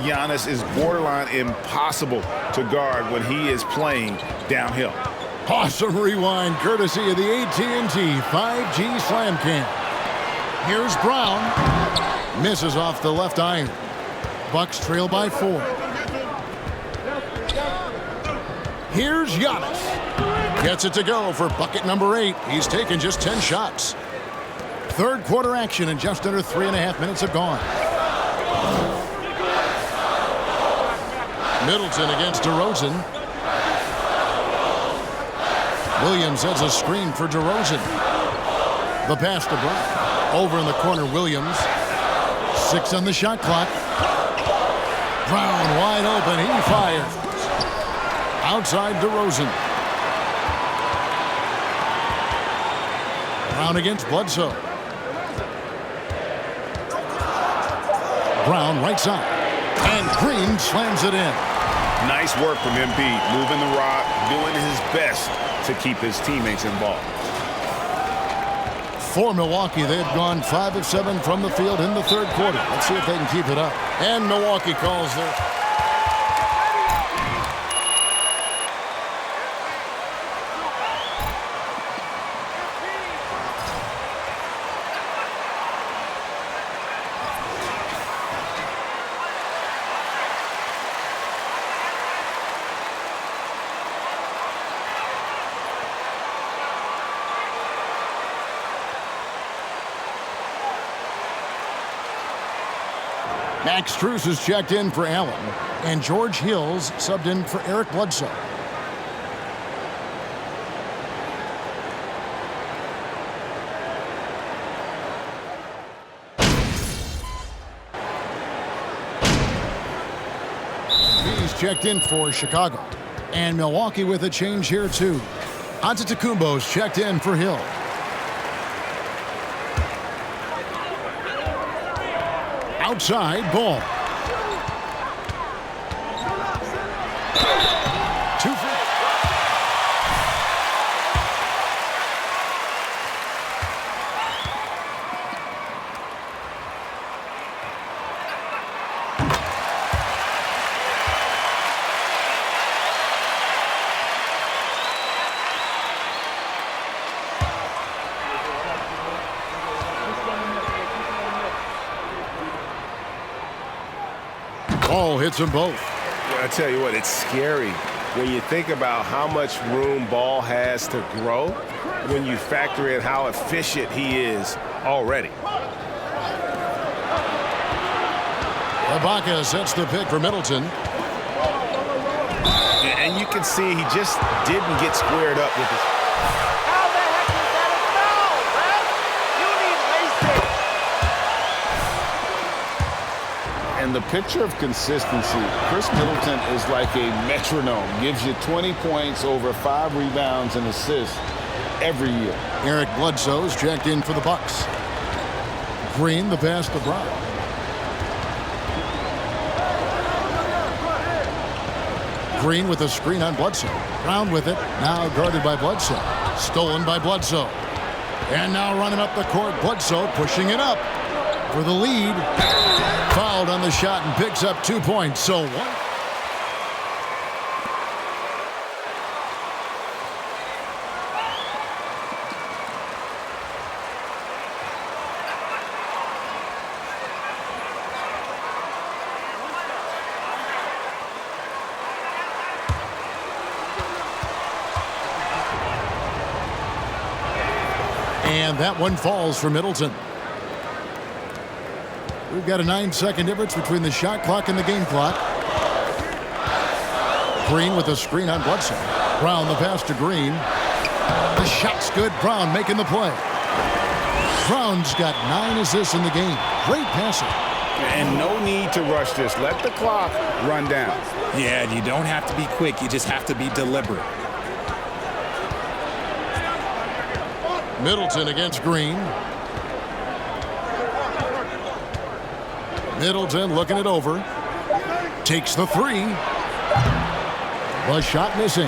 Giannis is borderline impossible to guard when he is playing downhill. Awesome rewind, courtesy of the AT&T 5G Slam Cam. Here's Brown. Misses off the left iron. Bucks trail by 4. Here's Giannis. Gets it to go for bucket number 8. He's taken just 10 shots. Third quarter action, and just under 3.5 minutes have gone. Middleton against DeRozan. Williams has a screen for DeRozan. The pass to Brown. Over in the corner, Williams. 6 on the shot clock. Brown wide open. He fires. Outside DeRozan. Brown against Bledsoe. Brown right side. And Green slams it in. Nice work from Embiid, moving the rock, doing his best to keep his teammates involved. For Milwaukee, they had gone 5 of 7 from the field in the third quarter. Let's see if they can keep it up. And Milwaukee calls their... Max Strus is checked in for Allen, and George Hills subbed in for Eric Bledsoe. He's checked in for Chicago, and Milwaukee with a change here too. Antetokounmpo's checked in for Hill. Outside, Ball. 2 for... Ball hits them both. Yeah, I tell you what, it's scary when you think about how much room Ball has to grow when you factor in how efficient he is already. Ibaka sets the pick for Middleton. And you can see he just didn't get squared up with his... And the picture of consistency, Chris Middleton is like a metronome. Gives you 20 points, over 5 rebounds and assists every year. Eric Bledsoe's checked in for the Bucks. Green, the pass to Brown. Green with a screen on Bledsoe. Brown with it, now guarded by Bledsoe. Stolen by Bledsoe. And now running up the court, Bledsoe pushing it up for the lead. Fouled on the shot and picks up 2 points. So one. And that one falls for Middleton. We've got a 9-second difference between the shot clock and the game clock. Green with a screen on Bledsoe. Brown the pass to Green. The shot's good. Brown making the play. Brown's got 9 assists in the game. Great passing. And no need to rush this. Let the clock run down. Yeah, you don't have to be quick. You just have to be deliberate. Middleton against Green. Middleton looking it over. Takes the 3. The shot missing.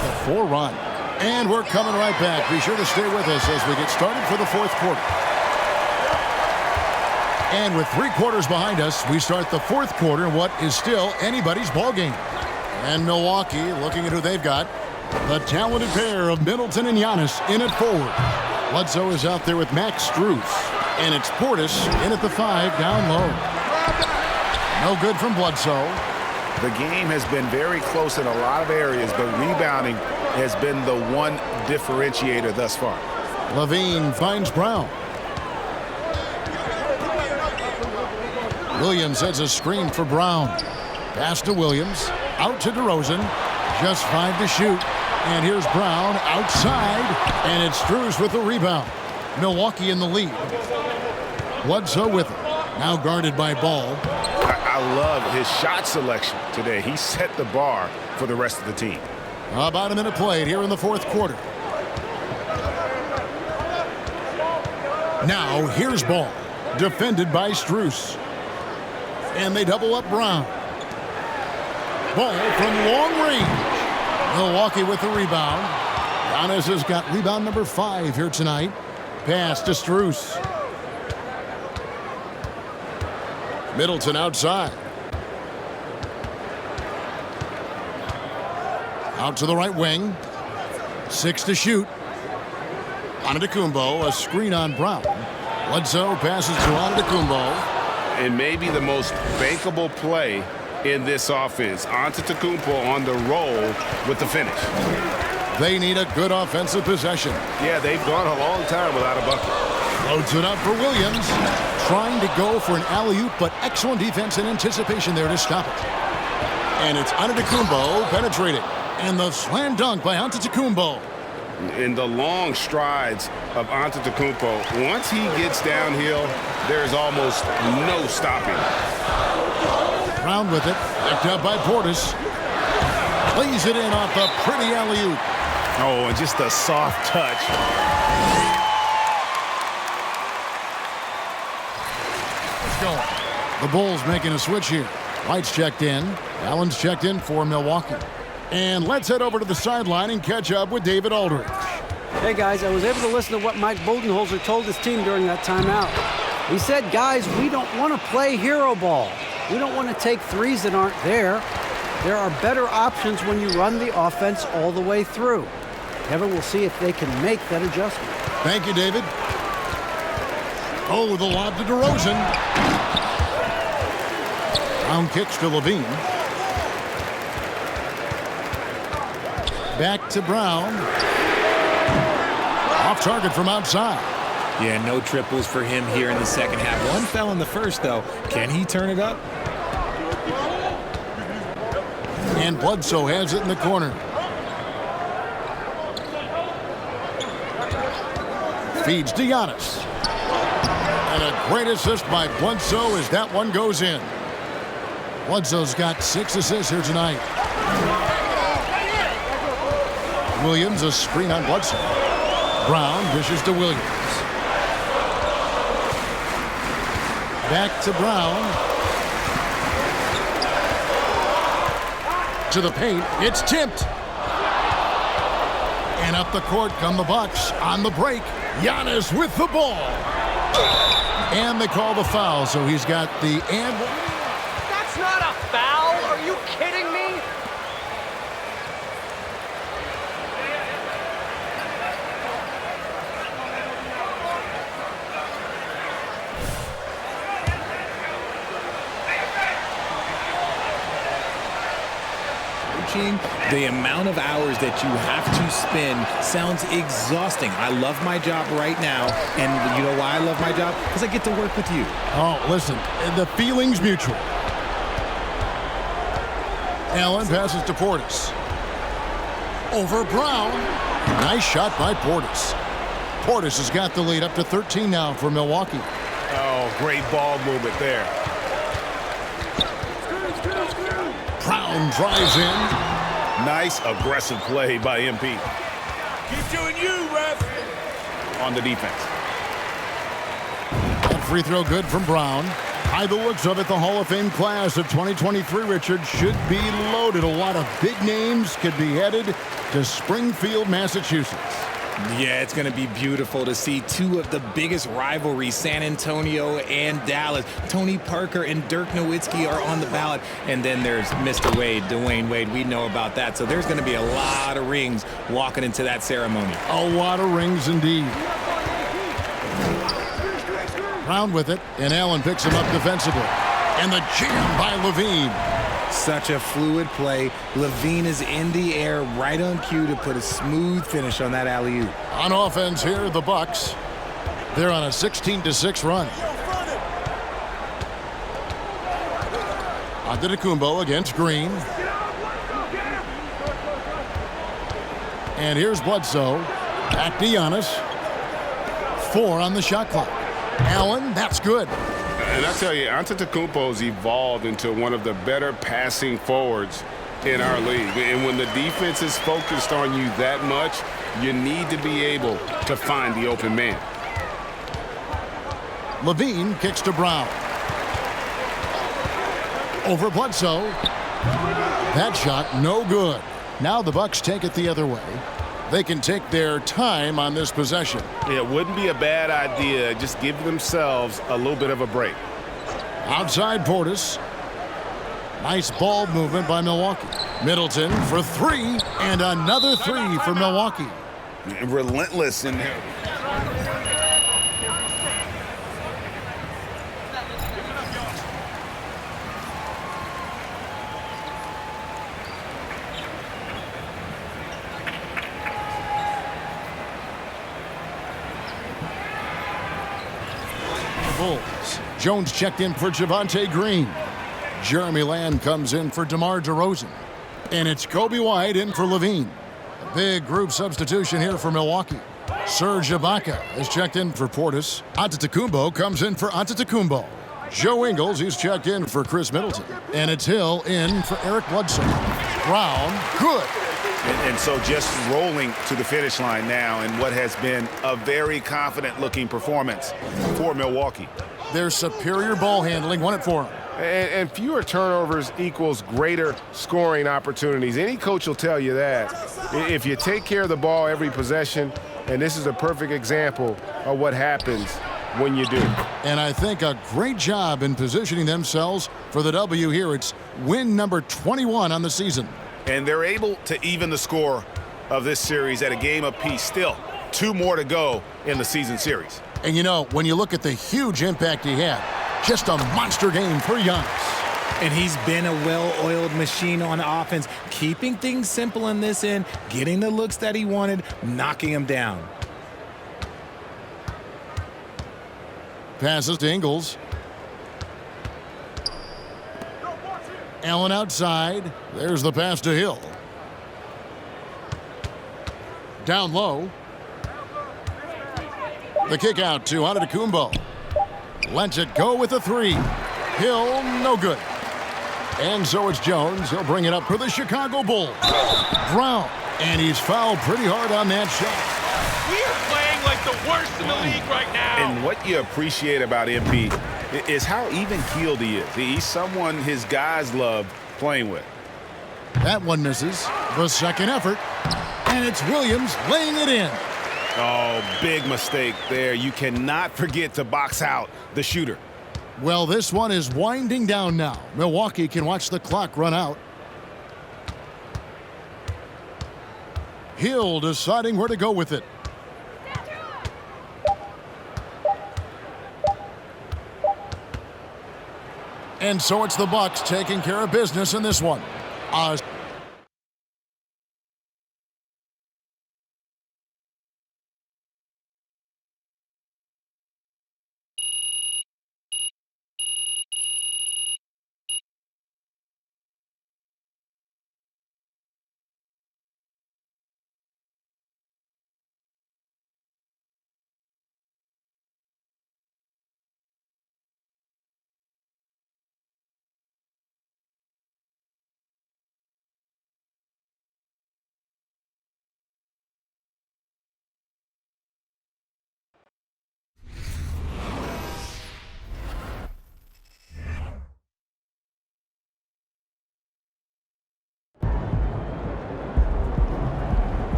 The 4 run. And we're coming right back. Be sure to stay with us as we get started for the 4th quarter. And with 3 quarters behind us, we start the 4th quarter in what is still anybody's ball game. And Milwaukee, looking at who they've got, the talented pair of Middleton and Giannis in at forward. Bledsoe is out there with Max Strus. And it's Portis in at the 5 down low. No good from Bledsoe. The game has been very close in a lot of areas, but rebounding has been the one differentiator thus far. Levine finds Brown. Williams has a screen for Brown. Pass to Williams. Out to DeRozan. Just 5 to shoot. And here's Brown outside. And it's Strus with the rebound. Milwaukee in the lead. Bledsoe with it. Now guarded by Ball. I love his shot selection today. He set the bar for the rest of the team. About a minute played here in the 4th quarter. Now here's Ball. Defended by Strus. And they double up Brown. Ball from long range. Milwaukee with the rebound. Giannis has got rebound number 5 here tonight. Pass to Strus. Middleton outside. Out to the right wing. 6 to shoot. Antetokounmpo, a screen on Brown. Bledsoe passes to Antetokounmpo. And maybe the most bankable play in this offense. Antetokounmpo on the roll with the finish. They need a good offensive possession. Yeah, they've gone a long time without a bucket. Loads it up for Williams. Trying to go for an alley-oop, but excellent defense and anticipation there to stop it. And it's Antetokounmpo penetrating. And the slam dunk by Antetokounmpo. In the long strides of Antetokounmpo, once he gets downhill, there's almost no stopping. Brown with it, picked up by Portis. Lays it in off the pretty alley-oop. Oh, and just a soft touch. Let's go. The Bulls making a switch here. White's checked in. Allen's checked in for Milwaukee. And let's head over to the sideline and catch up with David Aldridge. Hey, guys, I was able to listen to what Mike Budenholzer told his team during that timeout. He said, guys, we don't want to play hero ball. We don't want to take threes that aren't there. There are better options when you run the offense all the way through. Kevin will see if they can make that adjustment. Thank you, David. Oh, the lob to DeRozan. Brown kicks to Levine. Back to Brown. Off target from outside. Yeah, no triples for him here in the second half. One fell in the first, though. Can he turn it up? And Bledsoe has it in the corner. Feeds to Giannis. And a great assist by Bledsoe as that one goes in. Bledsoe's got 6 assists here tonight. Williams, a screen on Bledsoe. Brown dishes to Williams. Back to Brown. To the paint. It's tipped. And up the court come the Bucks on the break. Giannis with the ball. And they call the foul, so he's got the and. That's not a foul. Are you kidding me? coaching, the amount of hours that you have to spend sounds exhausting. I love my job right now, and you know why I love my job? Because I get to work with you. Oh, listen, the feeling's mutual. Allen passes to Portis. Over Brown. Nice shot by Portis. Portis has got the lead up to 13 now for Milwaukee. Oh, great ball movement there. Brown drives in. Nice aggressive play by MP. Keep doing you, ref. On the defense. That free throw good from Brown. By the looks of it, the Hall of Fame class of 2023, Richard, should be loaded. A lot of big names could be headed to Springfield, Massachusetts. Yeah, it's going to be beautiful to see two of the biggest rivalries, San Antonio and Dallas. Tony Parker and Dirk Nowitzki are on the ballot. And then there's Mr. Wade, Dwayne Wade. We know about that. So there's going to be a lot of rings walking into that ceremony. A lot of rings indeed. Brown with it, and Allen picks him up defensively. And the jam by Levine. Such a fluid play. Levine is in the air right on cue to put a smooth finish on that alley-oop. On offense here, the Bucks. They're on a 16-6 run. Antetokounmpo against Green. And here's Bledsoe. Back to Giannis. 4 on the shot clock. Allen, that's good. And I tell you, Antetokounmpo's evolved into one of the better passing forwards in our league. And when the defense is focused on you that much, you need to be able to find the open man. Levine kicks to Brown. Over Bledsoe. That shot, no good. Now the Bucks take it the other way. They can take their time on this possession. It wouldn't be a bad idea. Just give themselves a little bit of a break. Outside Portis. Nice ball movement by Milwaukee. Middleton for 3, and another 3 for Milwaukee. Relentless in there. Bulls. Jones checked in for Javonte Green. Jeremy Lamb comes in for DeMar DeRozan. And it's Kobe White in for Levine. A big group substitution here for Milwaukee. Serge Ibaka is checked in for Portis. Antetokounmpo comes in for Antetokounmpo. Joe Ingles, he's checked in for Chris Middleton. And it's Hill in for Eric Bledsoe. Brown, good. And so just rolling to the finish line now in what has been a very confident-looking performance for Milwaukee. Their superior ball handling won it for them. And fewer turnovers equals greater scoring opportunities. Any coach will tell you that. If you take care of the ball every possession, and this is a perfect example of what happens when you do. And I think a great job in positioning themselves for the W here. It's win number 21 on the season. And they're able to even the score of this series at a game apiece. Still, 2 more to go in the season series. And you know, when you look at the huge impact he had, just a monster game for Giannis. And he's been a well-oiled machine on offense, keeping things simple in this end, getting the looks that he wanted, knocking him down. Passes to Ingles. Allen outside. There's the pass to Hill. Down low. The kick out to Antetokounmpo. Lets it go with a 3. Hill, no good. And so it's Jones. He'll bring it up for the Chicago Bulls. Brown, and he's fouled pretty hard on that shot. We're playing like the worst in the league right now. And what you appreciate about MP is how even-keeled he is. He's someone his guys love playing with. That one misses. The second effort. And it's Williams laying it in. Oh, big mistake there. You cannot forget to box out the shooter. Well, this one is winding down now. Milwaukee can watch the clock run out. Hill deciding where to go with it. And so it's the Bucks taking care of business in this one.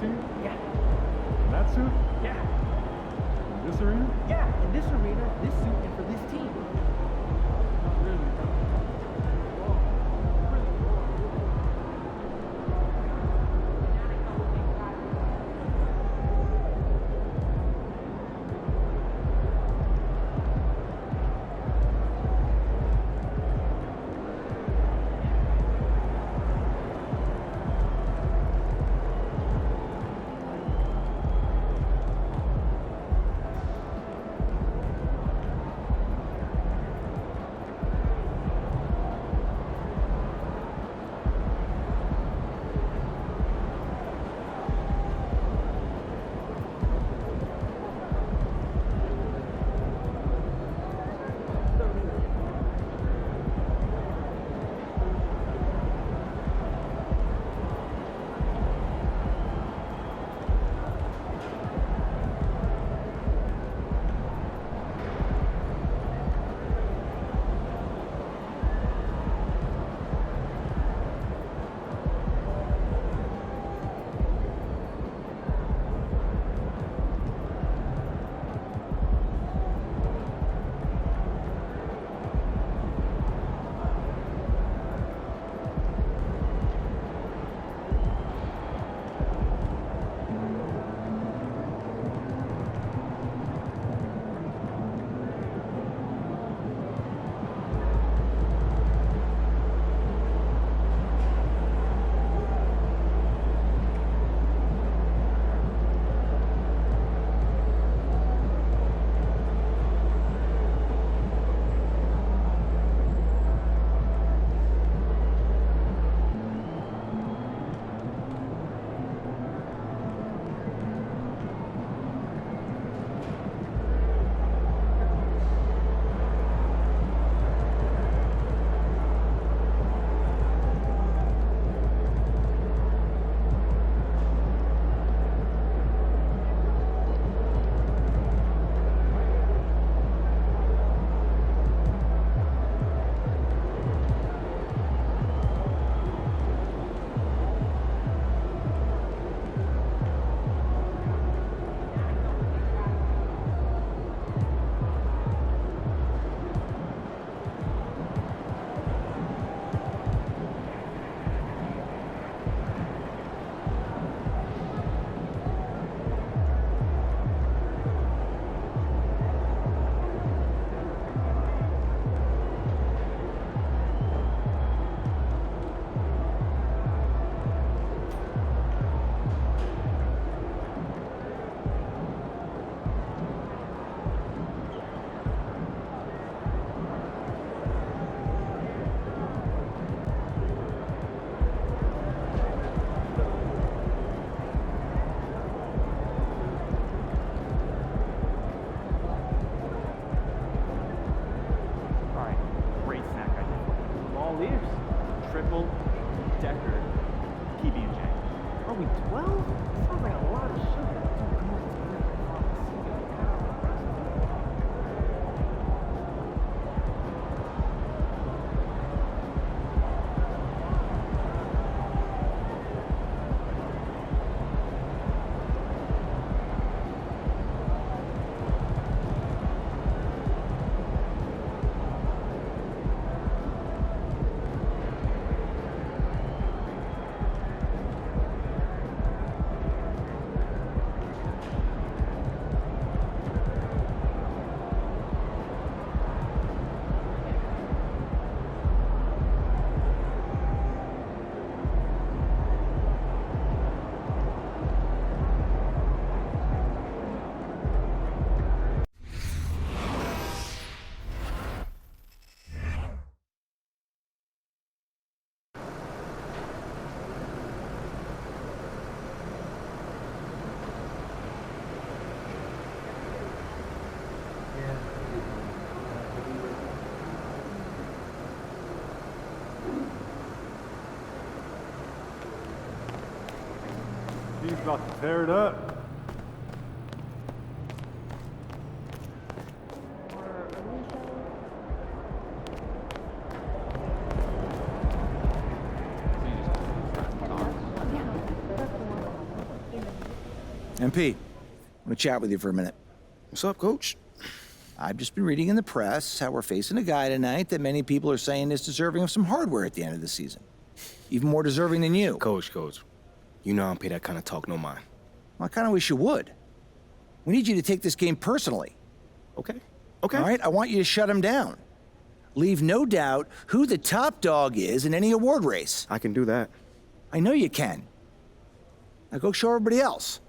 team? Yeah. In that suit? Yeah. In this arena? Yeah, in this arena, this suit, and for this team. Not really. He's about to tear it up. MP, I want to chat with you for a minute. What's up, Coach? I've just been reading in the press how we're facing a guy tonight that many people are saying is deserving of some hardware at the end of the season. Even more deserving than you. Coach, you know I don't pay that kind of talk no mind. Well, I kind of wish you would. We need you to take this game personally. Okay. All right? I want you to shut him down. Leave no doubt who the top dog is in any award race. I can do that. I know you can. Now go show everybody else.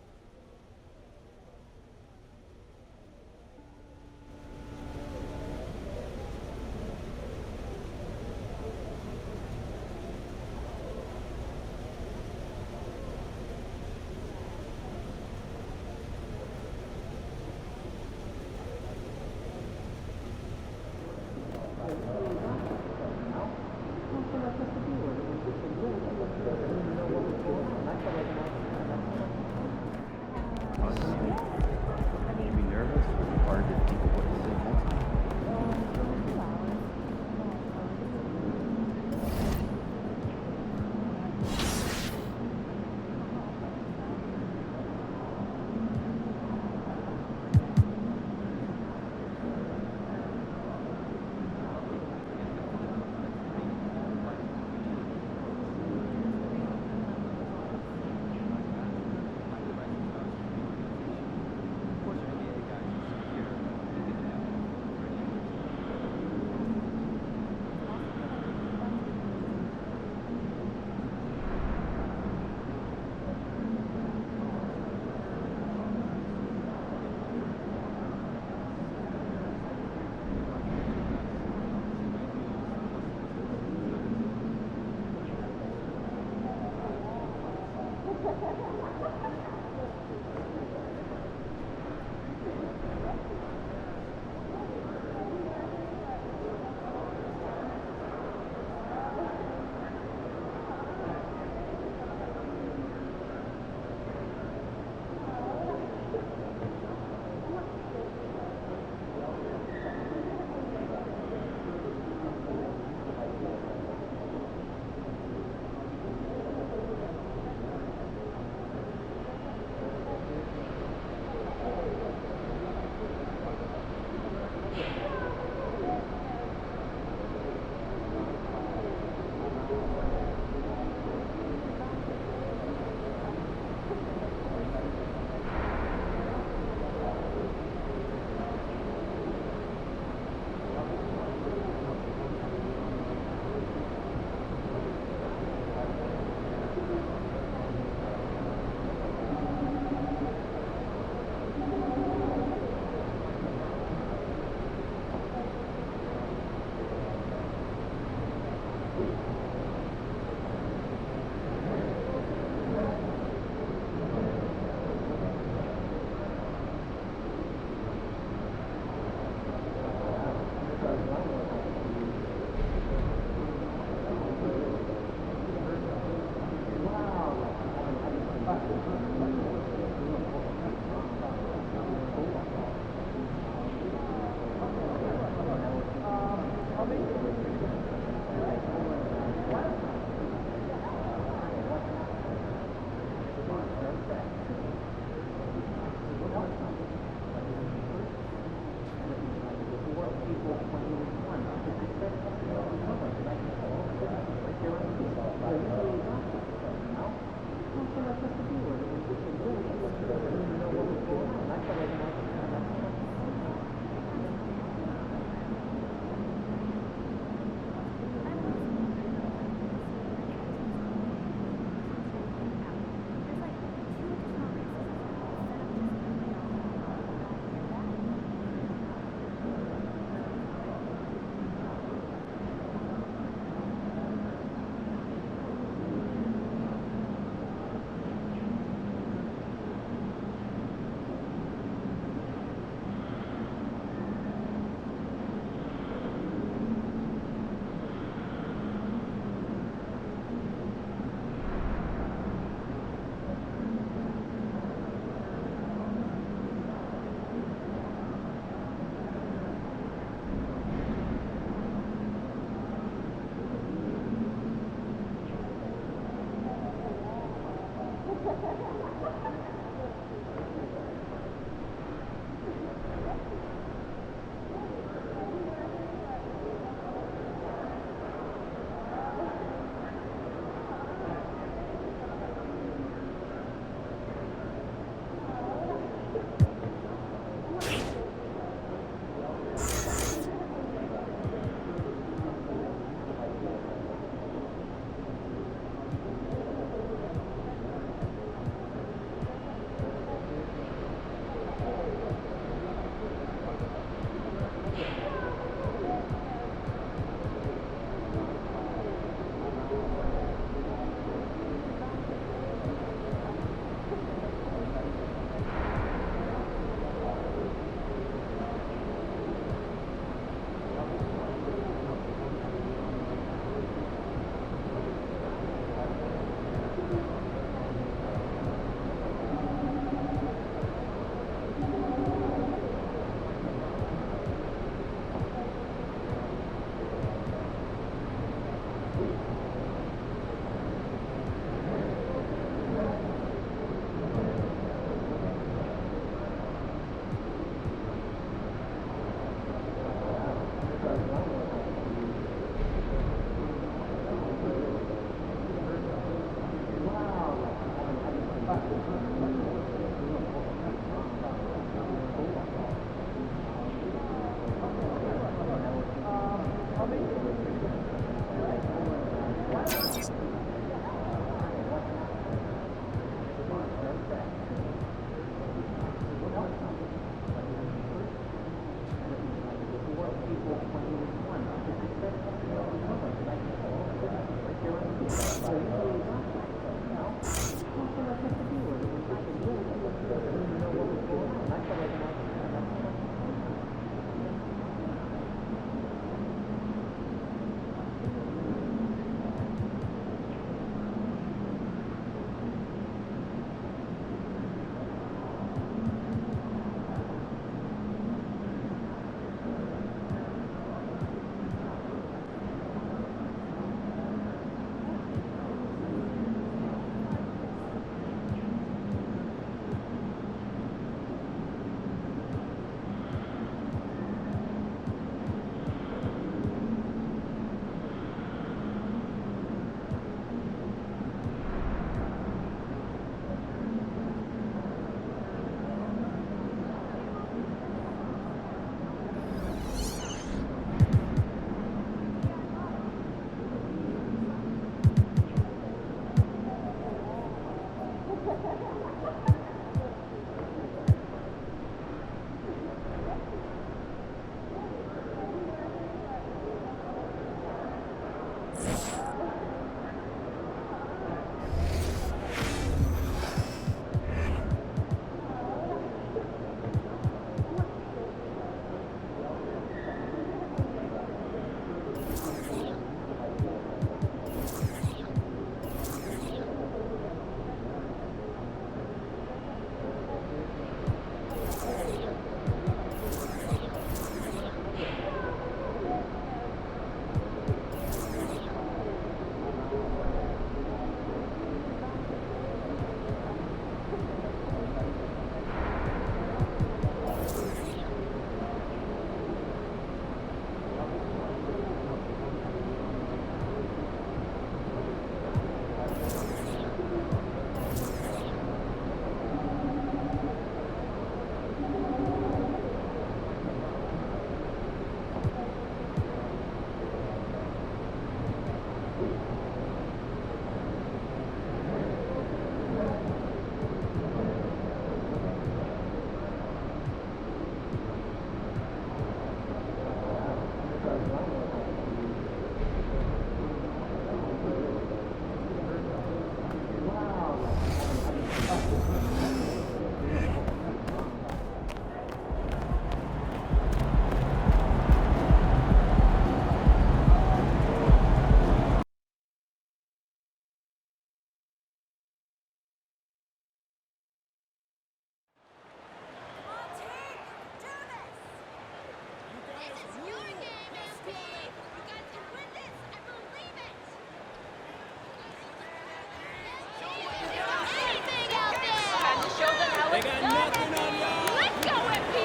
They got nothing on y'all. Let's go, MP.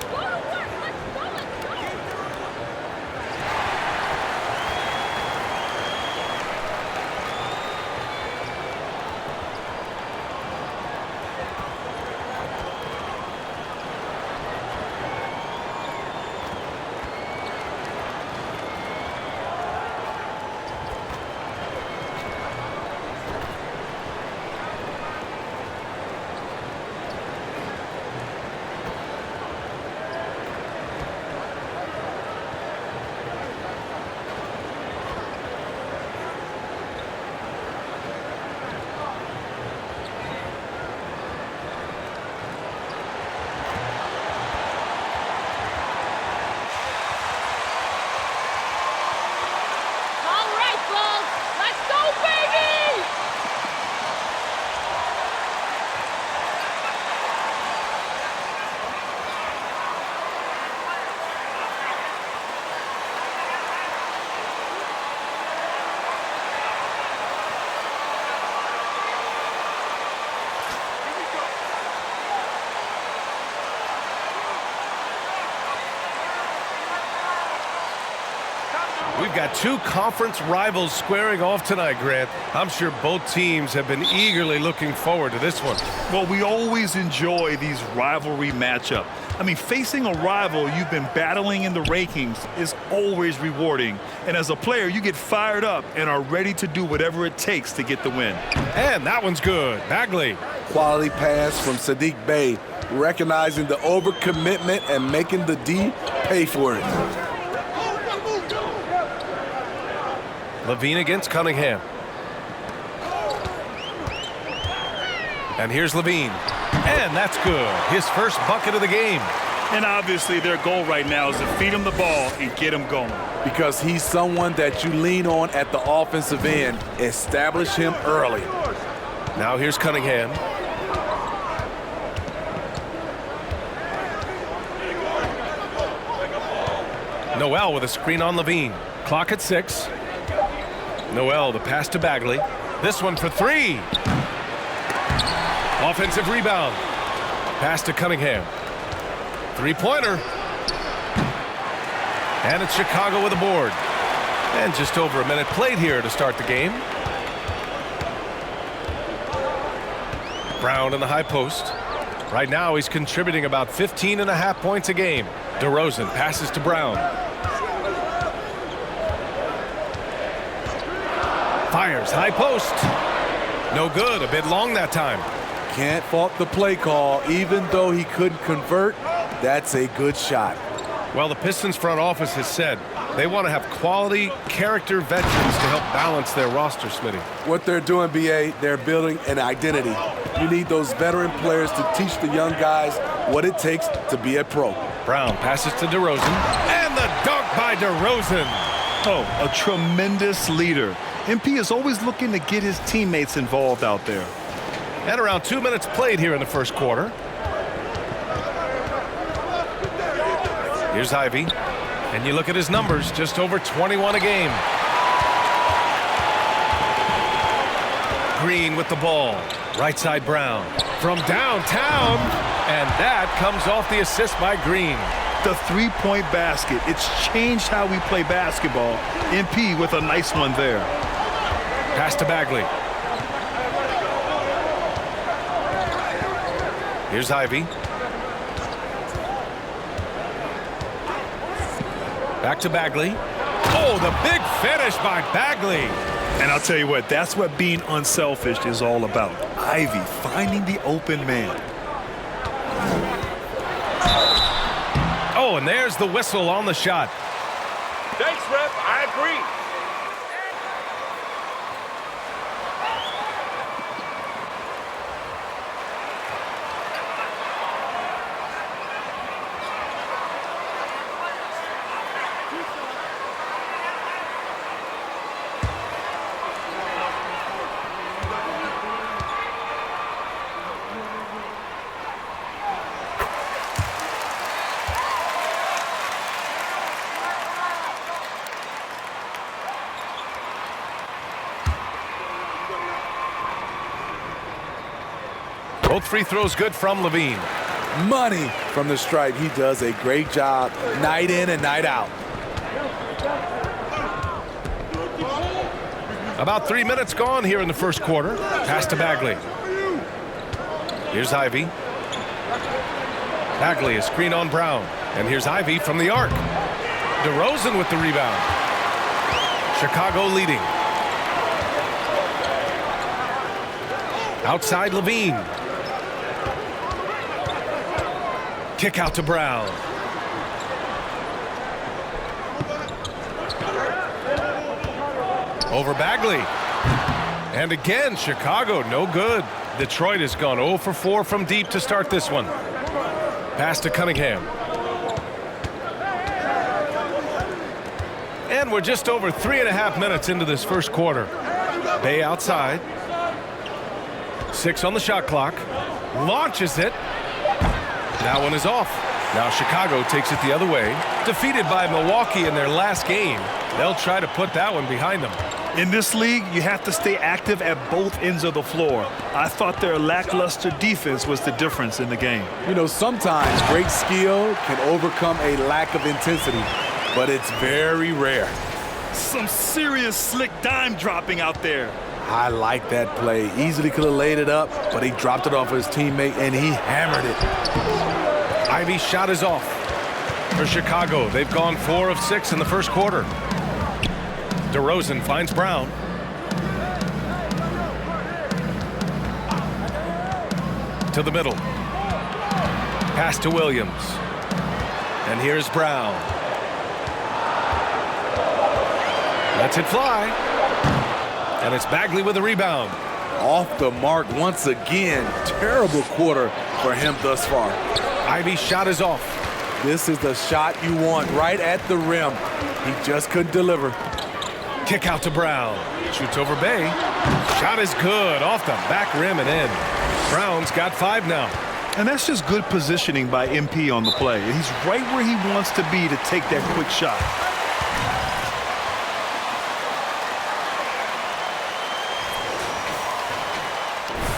Go to work. Let's go. Let's go. All right, Bulls. Let's go, baby! We've got two conference rivals squaring off tonight, Grant. I'm sure both teams have been eagerly looking forward to this one. Well, we always enjoy these rivalry matchups. I mean, facing a rival you've been battling in the rankings is always rewarding. And as a player, you get fired up and are ready to do whatever it takes to get the win. And that one's good. Bagley. Quality pass from Sadiq Bey, recognizing the overcommitment and making the D pay for it. Levine against Cunningham. And here's Levine. And that's good. His first bucket of the game. And obviously their goal right now is to feed him the ball and get him going. Because he's someone that you lean on at the offensive end. Establish him early. Now here's Cunningham. Noel with a screen on Levine. Clock at 6. Noel, the pass to Bagley. This one for 3. Offensive rebound. Pass to Cunningham. Three-pointer. And it's Chicago with a board. And just over a minute played here to start the game. Brown in the high post. Right now he's contributing about 15.5 points a game. DeRozan passes to Brown. Fires, high post. No good, a bit long that time. Can't fault the play call. Even though he couldn't convert, that's a good shot. Well, the Pistons front office has said they want to have quality character veterans to help balance their roster, Smitty. What they're doing, BA, they're building an identity. You need those veteran players to teach the young guys what it takes to be a pro. Brown passes to DeRozan. And the dunk by DeRozan. Oh, a tremendous leader. MP is always looking to get his teammates involved out there. And around 2 minutes played here in the first quarter. Here's Ivy. And you look at his numbers, just over 21 a game. Green with the ball. Right side Brown. From downtown. And that comes off the assist by Green. The three-point basket. It's changed how we play basketball. MP with a nice one there. Pass to Bagley. Here's Ivy. Back to Bagley. Oh, the big finish by Bagley. And I'll tell you what, that's what being unselfish is all about. Ivy finding the open man. Oh, and there's the whistle on the shot. Thanks, Ref. I agree. Both free throws good from Levine. Money from the stripe. He does a great job night in and night out. About 3 minutes gone here in the first quarter. Pass to Bagley. Here's Ivy. Bagley is screen on Brown. And here's Ivy from the arc. DeRozan with the rebound. Chicago leading. Outside Levine. Kick out to Brown. Over Bagley. And again, Chicago, no good. Detroit has gone 0 for 4 from deep to start this one. Pass to Cunningham. And we're just over 3.5 minutes into this first quarter. Bay outside. 6 on the shot clock. Launches it. That one is off. Now Chicago takes it the other way. Defeated by Milwaukee in their last game. They'll try to put that one behind them. In this league, you have to stay active at both ends of the floor. I thought their lackluster defense was the difference in the game. You know, sometimes great skill can overcome a lack of intensity, but it's very rare. Some serious slick dime dropping out there. I like that play. Easily could have laid it up, but he dropped it off his teammate, and he hammered it. Ivy's shot is off. For Chicago, they've gone 4 of 6 in the first quarter. DeRozan finds Brown. To the middle. Pass to Williams. And here's Brown. Lets it fly. And it's Bagley with the rebound. Off the mark once again. Terrible quarter for him thus far. Ivy's shot is off. This is the shot you want right at the rim. He just couldn't deliver. Kick out to Brown. Shoots over Bay. Shot is good. Off the back rim and in. Brown's got 5 now. And that's just good positioning by MP on the play. He's right where he wants to be to take that quick shot.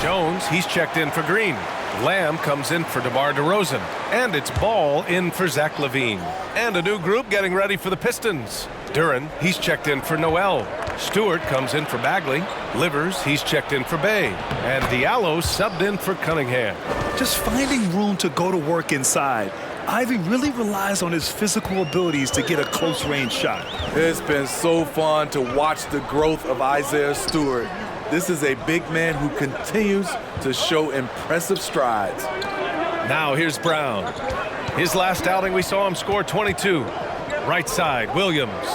Jones, he's checked in for Green. Lamb comes in for DeMar DeRozan. And it's Ball in for Zach LaVine. And a new group getting ready for the Pistons. Duran, he's checked in for Noel. Stewart comes in for Bagley. Livers, he's checked in for Bay. And Diallo subbed in for Cunningham. Just finding room to go to work inside. Ivy really relies on his physical abilities to get a close-range shot. It's been so fun to watch the growth of Isaiah Stewart. This is a big man who continues to show impressive strides. Now here's Brown. His last outing, we saw him score 22. Right side, Williams.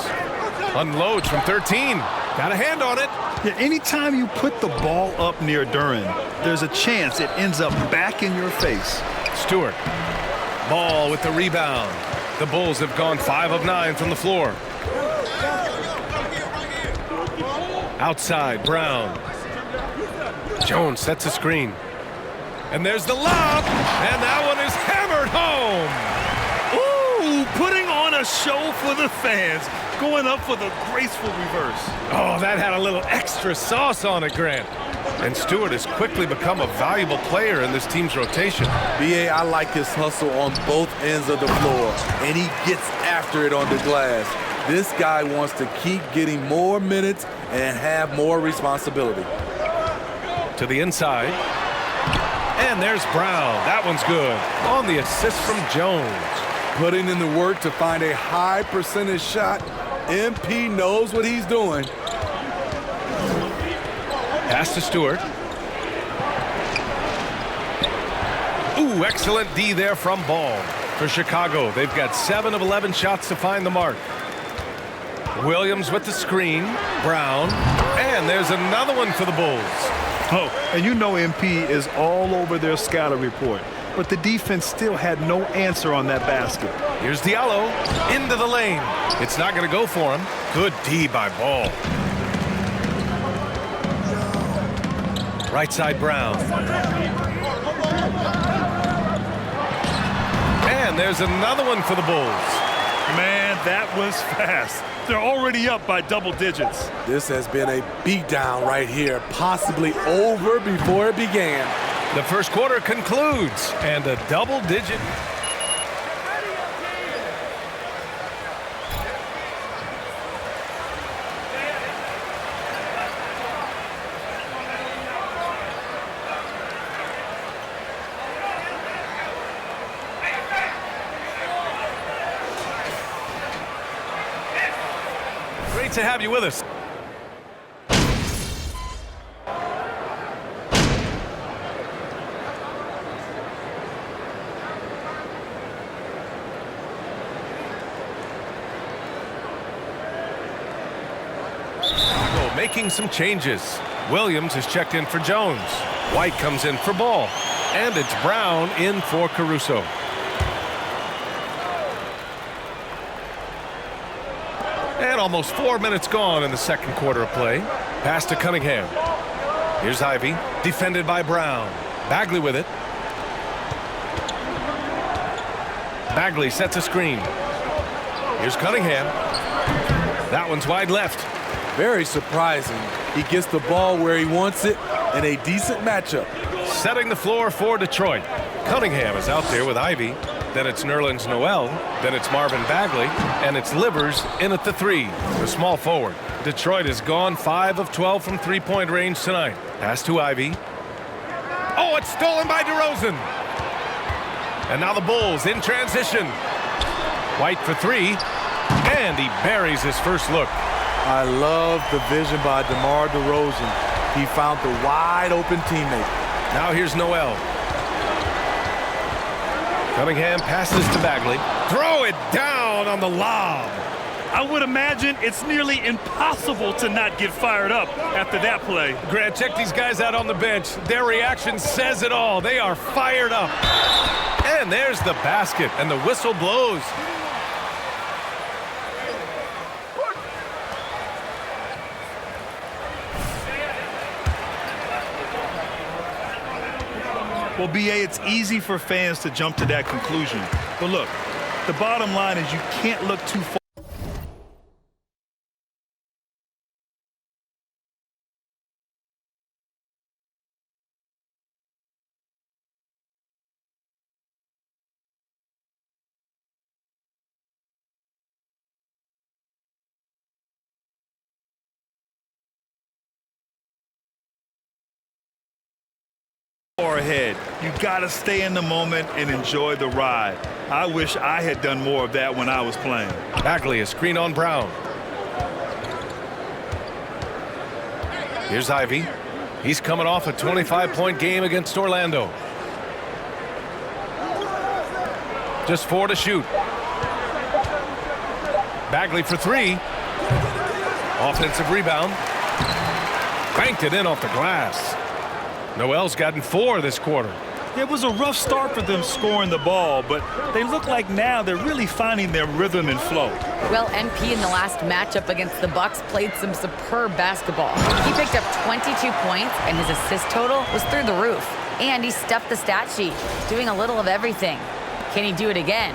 Unloads from 13. Got a hand on it. Yeah, anytime you put the ball up near Duran, there's a chance it ends up back in your face. Stewart. Ball with the rebound. The Bulls have gone 5 of 9 from the floor. Outside, Brown. Jones sets a screen. And there's the lob. And that one is hammered home. Ooh, putting on a show for the fans. Going up for the graceful reverse. Oh, that had a little extra sauce on it, Grant. And Stewart has quickly become a valuable player in this team's rotation. B.A., I like his hustle on both ends of the floor. And he gets after it on the glass. This guy wants to keep getting more minutes and have more responsibility. To the inside. And there's Brown. That one's good. On the assist from Jones. Putting in the work to find a high percentage shot. MP knows what he's doing. Pass to Stewart. Ooh, excellent D there from Ball. For Chicago, they've got 7 of 11 shots to find the mark. Williams with the screen. Brown. And there's another one for the Bulls. Oh, and you know MP is all over their scatter report. But the defense still had no answer on that basket. Here's Diallo into the lane. It's not going to go for him. Good D by Ball. Right side, Brown. And there's another one for the Bulls. Man, that was fast. They're already up by double digits. This has been a beatdown right here, possibly over before it began. The first quarter concludes, and a double-digit. Great to have you with us. Making some changes. Williams is checked in for Jones. White comes in for Ball. And it's Brown in for Caruso. And almost 4 minutes gone in the second quarter of play. Pass to Cunningham. Here's Ivy, defended by Brown. Bagley with it. Bagley sets a screen. Here's Cunningham. That one's wide left. Very surprising. He gets the ball where he wants it in a decent matchup. Setting the floor for Detroit. Cunningham is out there with Ivy. Then it's Nerlens Noel. Then it's Marvin Bagley. And it's Livers in at the 3, the small forward. Detroit has gone 5 of 12 from three-point range tonight. Pass to Ivy. Oh, it's stolen by DeRozan. And now the Bulls in transition. White for 3. And he buries his first look. I love the vision by DeMar DeRozan. He found the wide open teammate. Now here's Noel. Cunningham passes to Bagley. Throw it down on the lob. I would imagine it's nearly impossible to not get fired up after that play. Grant, check these guys out on the bench. Their reaction says it all. They are fired up. And there's the basket, and the whistle blows. Well, BA, it's easy for fans to jump to that conclusion. But look, the bottom line is you can't look too far. Ahead. You got to stay in the moment and enjoy the ride. I wish I had done more of that when I was playing. Bagley, a screen on Brown. Here's Ivy. He's coming off a 25-point game against Orlando. Just 4 to shoot. Bagley for 3. Offensive rebound. Banked it in off the glass. Noel's gotten 4 this quarter. It was a rough start for them scoring the ball, but they look like now they're really finding their rhythm and flow. Well, MP in the last matchup against the Bucks played some superb basketball. He picked up 22 points, and his assist total was through the roof. And he stuffed the stat sheet, doing a little of everything. Can he do it again?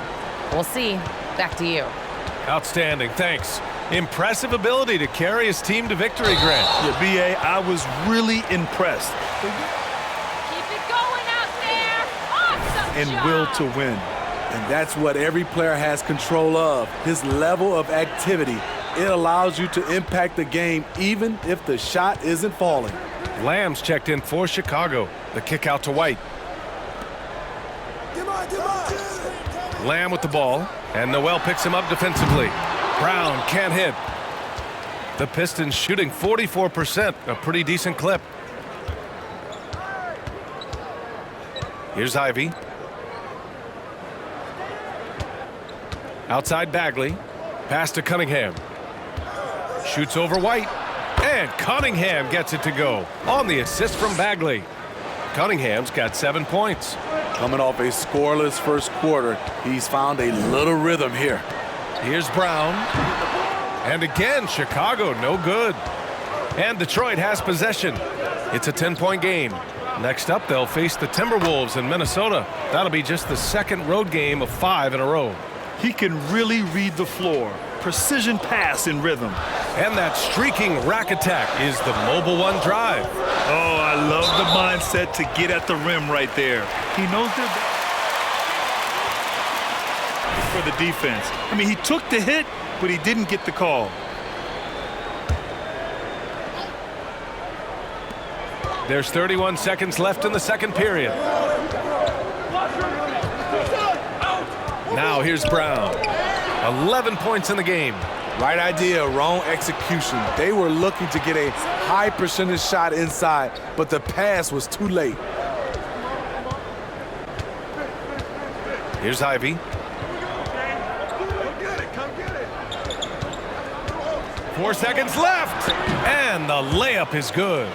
We'll see. Back to you. Outstanding, thanks. Impressive ability to carry his team to victory, Grant. Yeah, BA, I was really impressed. Keep it going out there. Awesome And job. will to win. And that's what every player has control of, his level of activity. It allows you to impact the game even if the shot isn't falling. Lamb's checked in for Chicago. The kick out to White. Lamb with the ball, and Noel picks him up defensively. Brown can't hit. The Pistons shooting 44%, a pretty decent clip. Here's Ivy. Outside Bagley. Pass to Cunningham. Shoots over White. And Cunningham gets it to go on the assist from Bagley. Cunningham's got 7 points. Coming off a scoreless first quarter, he's found a little rhythm here. Here's Brown. And again, Chicago no good. And Detroit has possession. It's a 10-point game. Next up, they'll face the Timberwolves in Minnesota. That'll be just the second road game of 5 in a row. He can really read the floor. Precision pass in rhythm. And that streaking rack attack is the Mobile One drive. Oh, I love the mindset to get at the rim right there. He knows they're for the defense. I mean, he took the hit, but he didn't get the call. There's 31 seconds left in the second period. Now here's Brown. 11 points in the game. Right idea, wrong execution. They were looking to get a high percentage shot inside, but the pass was too late. Here's Ivy. Come get it. 4 seconds left, and the layup is good.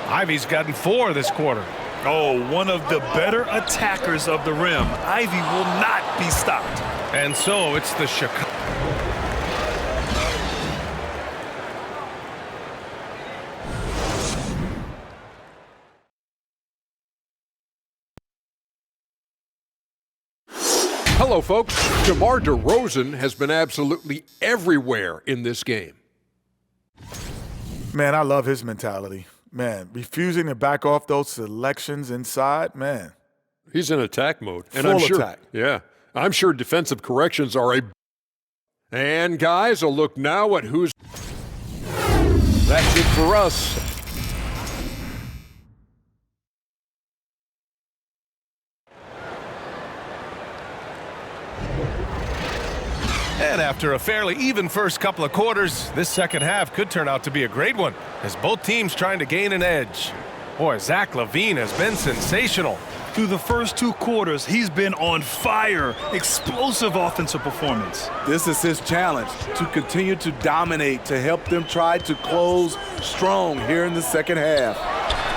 Ivy's gotten 4 this quarter. Oh, one of the better attackers of the rim. Ivy will not be stopped. And so it's the Chicago. Hello, folks. DeMar DeRozan has been absolutely everywhere in this game. Man, I love his mentality. Man, refusing to back off those selections inside, man. He's in attack mode. And Full I'm sure, attack. Yeah. I'm sure defensive corrections are a... And, guys, a look now at who's... That's it for us. And after a fairly even first couple of quarters, this second half could turn out to be a great one, as both teams trying to gain an edge. Boy, Zach LaVine has been sensational. Through the first 2 quarters, he's been on fire. Explosive offensive performance. This is his challenge, to continue to dominate, to help them try to close strong here in the second half.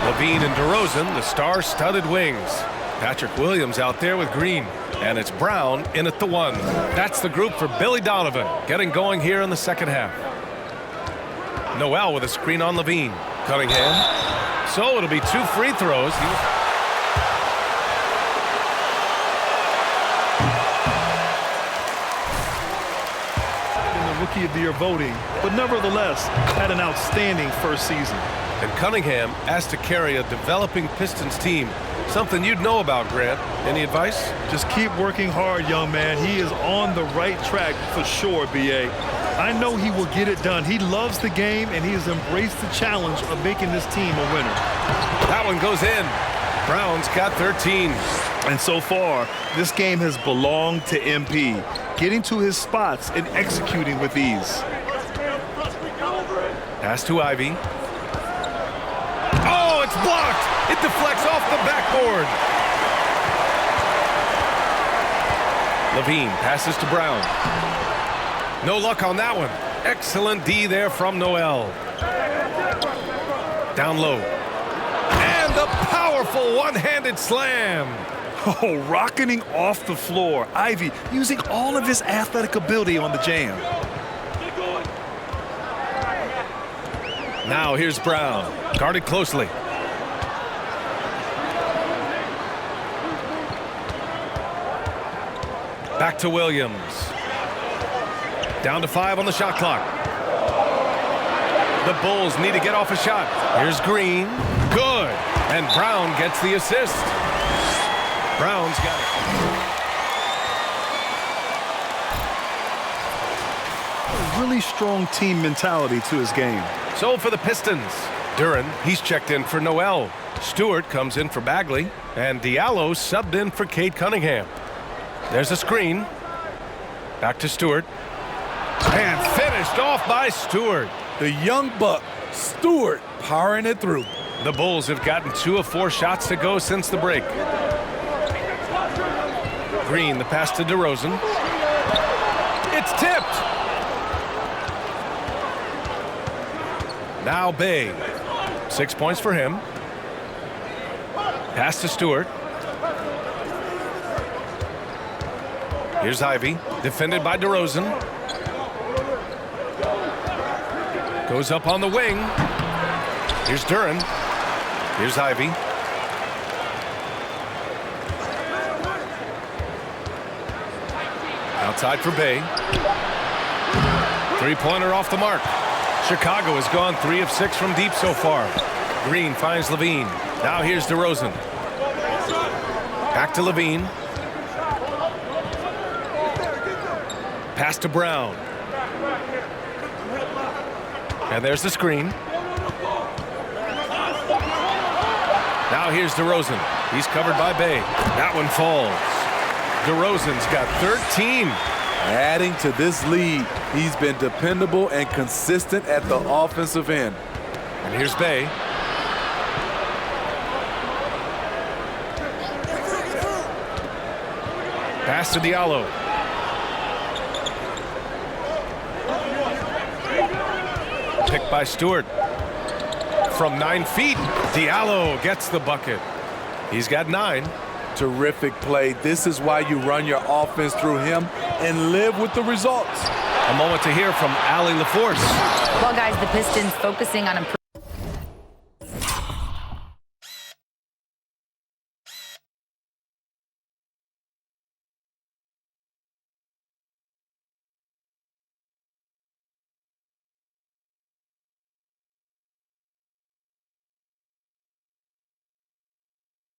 LaVine and DeRozan, the star-studded wings. Patrick Williams out there with Green. And it's Brown in at the 1. That's the group for Billy Donovan, getting going here in the second half. Noel with a screen on LaVine. Cunningham. So it'll be 2 free throws. In the Rookie of the Year voting, but nevertheless had an outstanding first season. And Cunningham asked to carry a developing Pistons team. Something you'd know about, Grant. Any advice? Just keep working hard, young man. He is on the right track for sure, B.A. I know he will get it done. He loves the game, and he has embraced the challenge of making this team a winner. That one goes in. Brown's got 13. And so far, this game has belonged to MP, getting to his spots and executing with ease. Pass to Ivy. Oh, it's blocked! It deflects off the backboard. LaVine passes to Brown. No luck on that one. Excellent D there from Noel. Down low. And the powerful one-handed slam. Oh, rocketing off the floor. Ivy using all of his athletic ability on the jam. Now here's Brown. Guarded closely. Back to Williams. Down to 5 on the shot clock. The Bulls need to get off a shot. Here's Green. Good. And Brown gets the assist. Brown's got it. A really strong team mentality to his game. So for the Pistons, Duran, he's checked in for Noel. Stewart comes in for Bagley. And Diallo subbed in for Cade Cunningham. There's a screen. Back to Stewart. And finished off by Stewart. The young buck, Stewart, powering it through. The Bulls have gotten 2 of 4 shots to go since the break. Green, the pass to DeRozan. It's tipped. Now Bay. 6 points for him. Pass to Stewart. Here's Ivy, defended by DeRozan. Goes up on the wing. Here's Duran. Here's Ivy. Outside for Bay. 3-pointer off the mark. Chicago has gone 3 of 6 from deep so far. Green finds Levine. Now here's DeRozan. Back to Levine. Pass to Brown. And there's the screen. Now here's DeRozan. He's covered by Bay. That one falls. DeRozan's got 13. Adding to this lead, he's been dependable and consistent at the offensive end. And here's Bay. Pass to Diallo. Picked by Stewart. From 9 feet, Diallo gets the bucket. He's got 9. Terrific play. This is why you run your offense through him and live with the results. A moment to hear from Allie LaForce. Well, guys, the Pistons focusing on improving.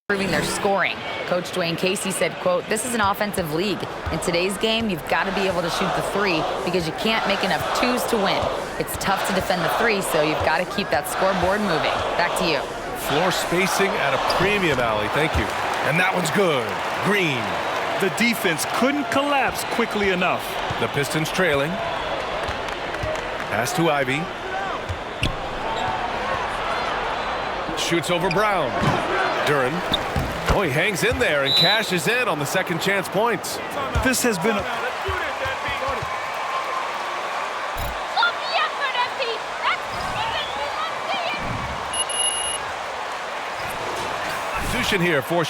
Improving their scoring. Coach Dwayne Casey said, quote, "This is an offensive league. In today's game, you've got to be able to shoot the 3 because you can't make enough 2s to win. It's tough to defend the 3, so you've got to keep that scoreboard moving." Back to you. Floor spacing at a premium, Allie. Thank you. And that one's good. Green. The defense couldn't collapse quickly enough. The Pistons trailing. Pass to Ivy. Shoots over Brown. Duren. Oh, he hangs in there and cashes in on the second chance points. This has been a... Sushin here for...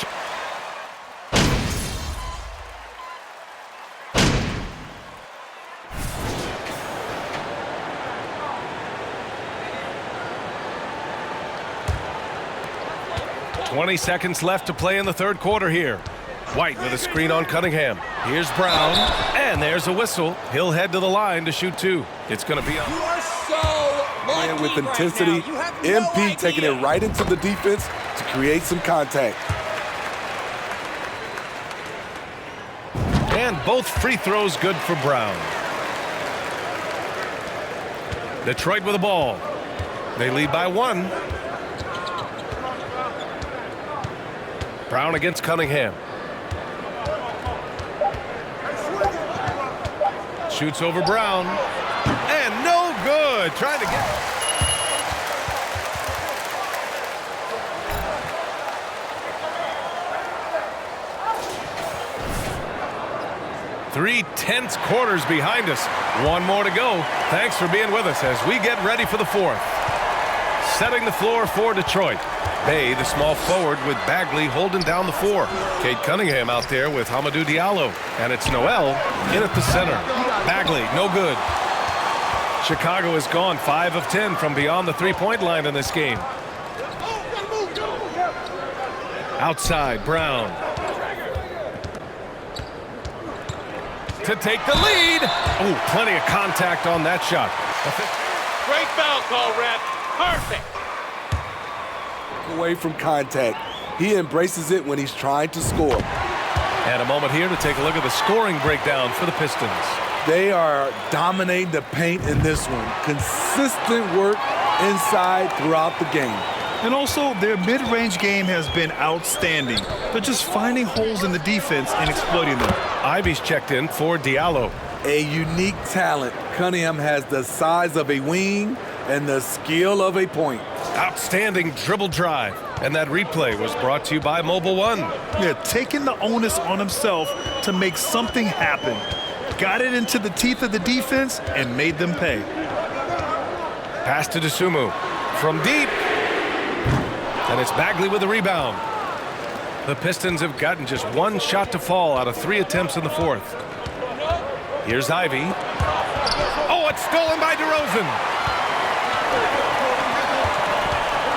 .20 seconds left to play in the third quarter here. White with a screen on Cunningham. Here's Brown, and there's a whistle. He'll head to the line to shoot 2. It's going to be... Playing with intensity, MP taking it right into the defense to create some contact. And both free throws good for Brown. Detroit with the ball. They lead by 1. Brown against Cunningham. Shoots over Brown. And no good. Trying to get... Three tense quarters behind us. 1 more to go. Thanks for being with us as we get ready for the 4th. Setting the floor for Detroit. Bay, the small forward, with Bagley holding down the 4. Cade Cunningham out there with Hamidou Diallo. And it's Noel in at the center. Bagley, no good. Chicago is gone 5 of 10 from beyond the 3-point line in this game. Outside, Brown. To take the lead. Oh, plenty of contact on that shot. Great foul call, Rep. Perfect. Away from contact. He embraces it when he's trying to score. And a moment here to take a look at the scoring breakdown for the Pistons. They are dominating the paint in this one. Consistent work inside throughout the game. And also, their mid-range game has been outstanding. They're just finding holes in the defense and exploiting them. Ivy's checked in for Diallo. A unique talent. Cunningham has the size of a wing and the skill of a point. Outstanding dribble drive. And that replay was brought to you by Mobile One. Yeah, taking the onus on himself to make something happen. Got it into the teeth of the defense and made them pay. Pass to Dosunmu. From deep. And it's Bagley with the rebound. The Pistons have gotten just 1 shot to fall out of 3 attempts in the 4th. Here's Ivy. Oh, it's stolen by DeRozan.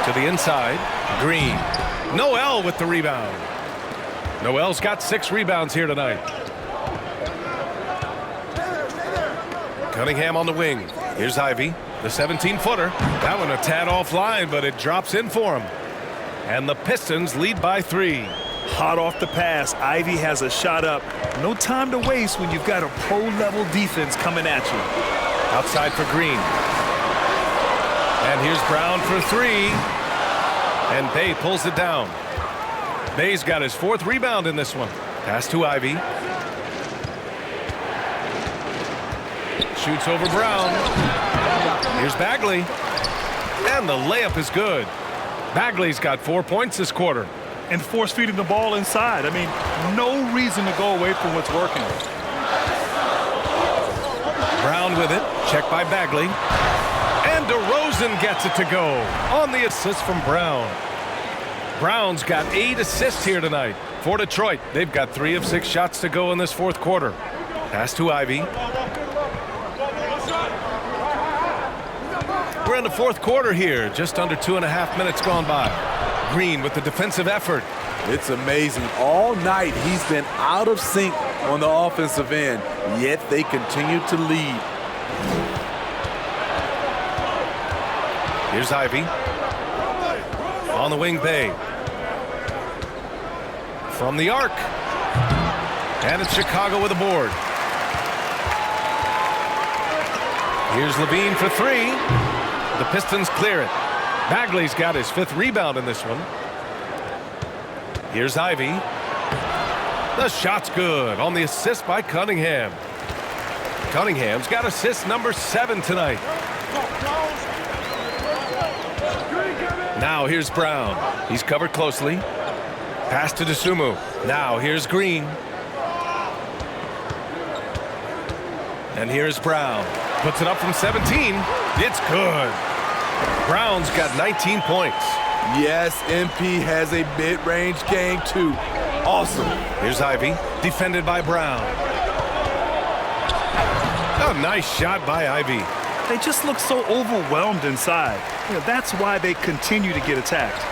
To the inside, Green. Noel with the rebound. Noel's got 6 rebounds here tonight. Cunningham on the wing. Here's Ivy. The 17-footer. That one a tad offline, but it drops in for him. And the Pistons lead by 3. Hot off the pass. Ivy has a shot up. No time to waste when you've got a pro-level defense coming at you. Outside for Green. And here's Brown for 3. And Bay pulls it down. Bay's got his 4th rebound in this one. Pass to Ivy. Shoots over Brown. Here's Bagley. And the layup is good. Bagley's got 4 points this quarter. And force feeding the ball inside. I mean, no reason to go away from what's working. Brown with it. Checked by Bagley. And DeRozan gets it to go on the assist from Brown. Brown's got 8 assists here tonight for Detroit. They've got 3 of 6 shots to go in this 4th quarter. Pass to Ivy. We're in the 4th quarter here. Just under 2.5 minutes gone by. Green with the defensive effort. It's amazing. All night he's been out of sync on the offensive end, yet they continue to lead. Here's Ivy. On the wing, Bay. From the arc. And it's Chicago with a board. Here's Levine for 3. The Pistons clear it. Bagley's got his 5th rebound in this one. Here's Ivy. The shot's good on the assist by Cunningham. Cunningham's got assist number 7 tonight. Now here's Brown. He's covered closely. Pass to Dosunmu. Now here's Green. And here's Brown. Puts it up from 17. It's good. Brown's got 19 points. Yes, MP has a mid-range game too. Awesome. Here's Ivy, defended by Brown. A nice shot by Ivy. They just look so overwhelmed inside. You know, that's why they continue to get attacked.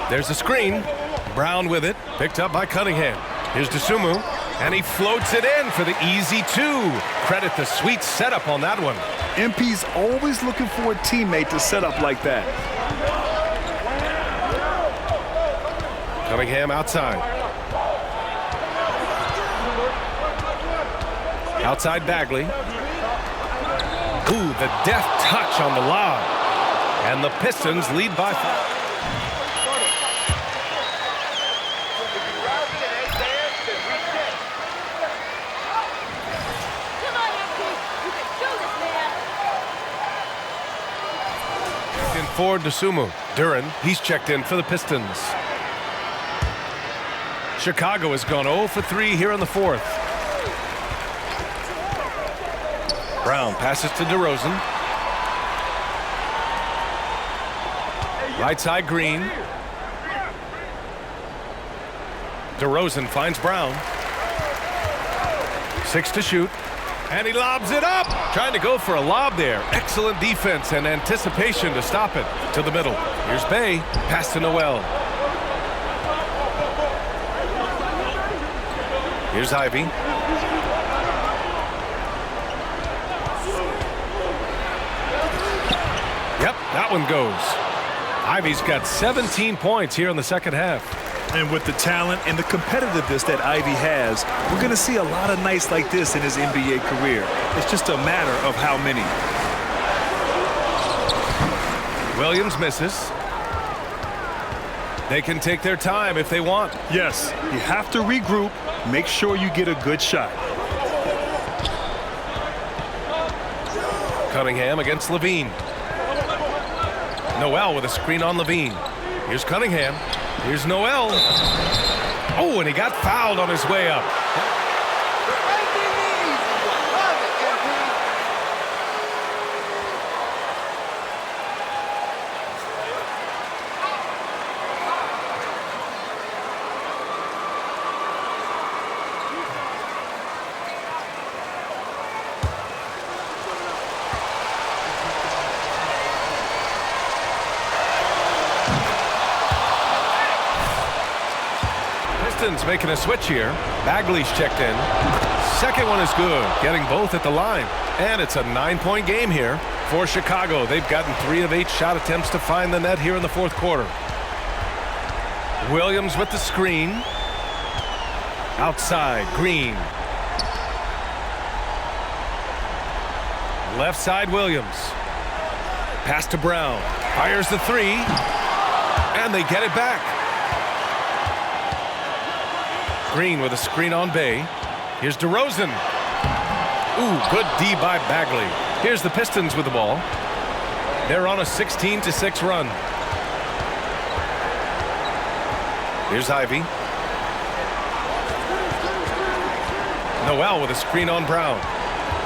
There's a screen. Brown with it, picked up by Cunningham. Here's Dosunmu, and he floats it in for the easy 2. Credit the sweet setup on that one. MP's always looking for a teammate to set up like that. Cunningham outside. Outside Bagley. Ooh, the deft touch on the lob. And the Pistons lead by 5. For Dosunmu. Duran, he's checked in for the Pistons. Chicago has gone 0 for 3 here in the 4th. Brown passes to DeRozan. Right side Green. DeRozan finds Brown. 6 to shoot. And he lobs it up. Trying to go for a lob there. Excellent defense and anticipation to stop it. To the middle. Here's Bay. Pass to Noel. Here's Ivy. Yep, that one goes. Ivy's got 17 points here in the 2nd half. And with the talent and the competitiveness that Ivy has, we're going to see a lot of nights like this in his NBA career. It's just a matter of how many. Williams misses. They can take their time if they want. Yes, you have to regroup. Make sure you get a good shot. Cunningham against Levine. Noel with a screen on Levine. Here's Cunningham. Here's Noel. Oh, and he got fouled on his way up. Making a switch here. Bagley's checked in. second one is good, getting both at the line. And it's a 9-point game here for Chicago. They've gotten 3 of 8 shot attempts to find the net here in the fourth quarter. Williams with the screen. Outside, Green. Left side, Williams. Pass to Brown. Fires the 3. And they get it back. Green with a screen on Bay. Here's DeRozan. Ooh, good D by Bagley. Here's the Pistons with the ball. They're on a 16-6 run. Here's Ivy. Noel with a screen on Brown.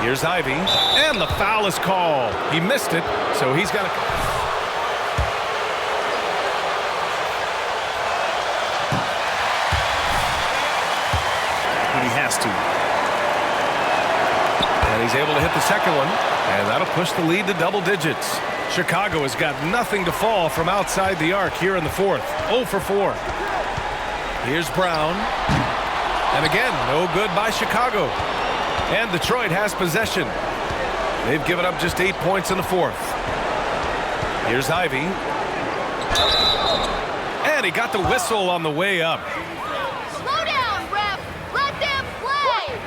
Here's Ivy. And the foul is called. He missed it, so he's got to... When he has to. And he's able to hit the second one. And that'll push the lead to double digits. Chicago has got nothing to fall from outside the arc here in the fourth. 0 for 4. Here's Brown. And again, no good by Chicago. And Detroit has possession. They've given up just 8 points in the fourth. Here's Ivy. And he got the whistle on the way up. Slow down, ref. Let them play.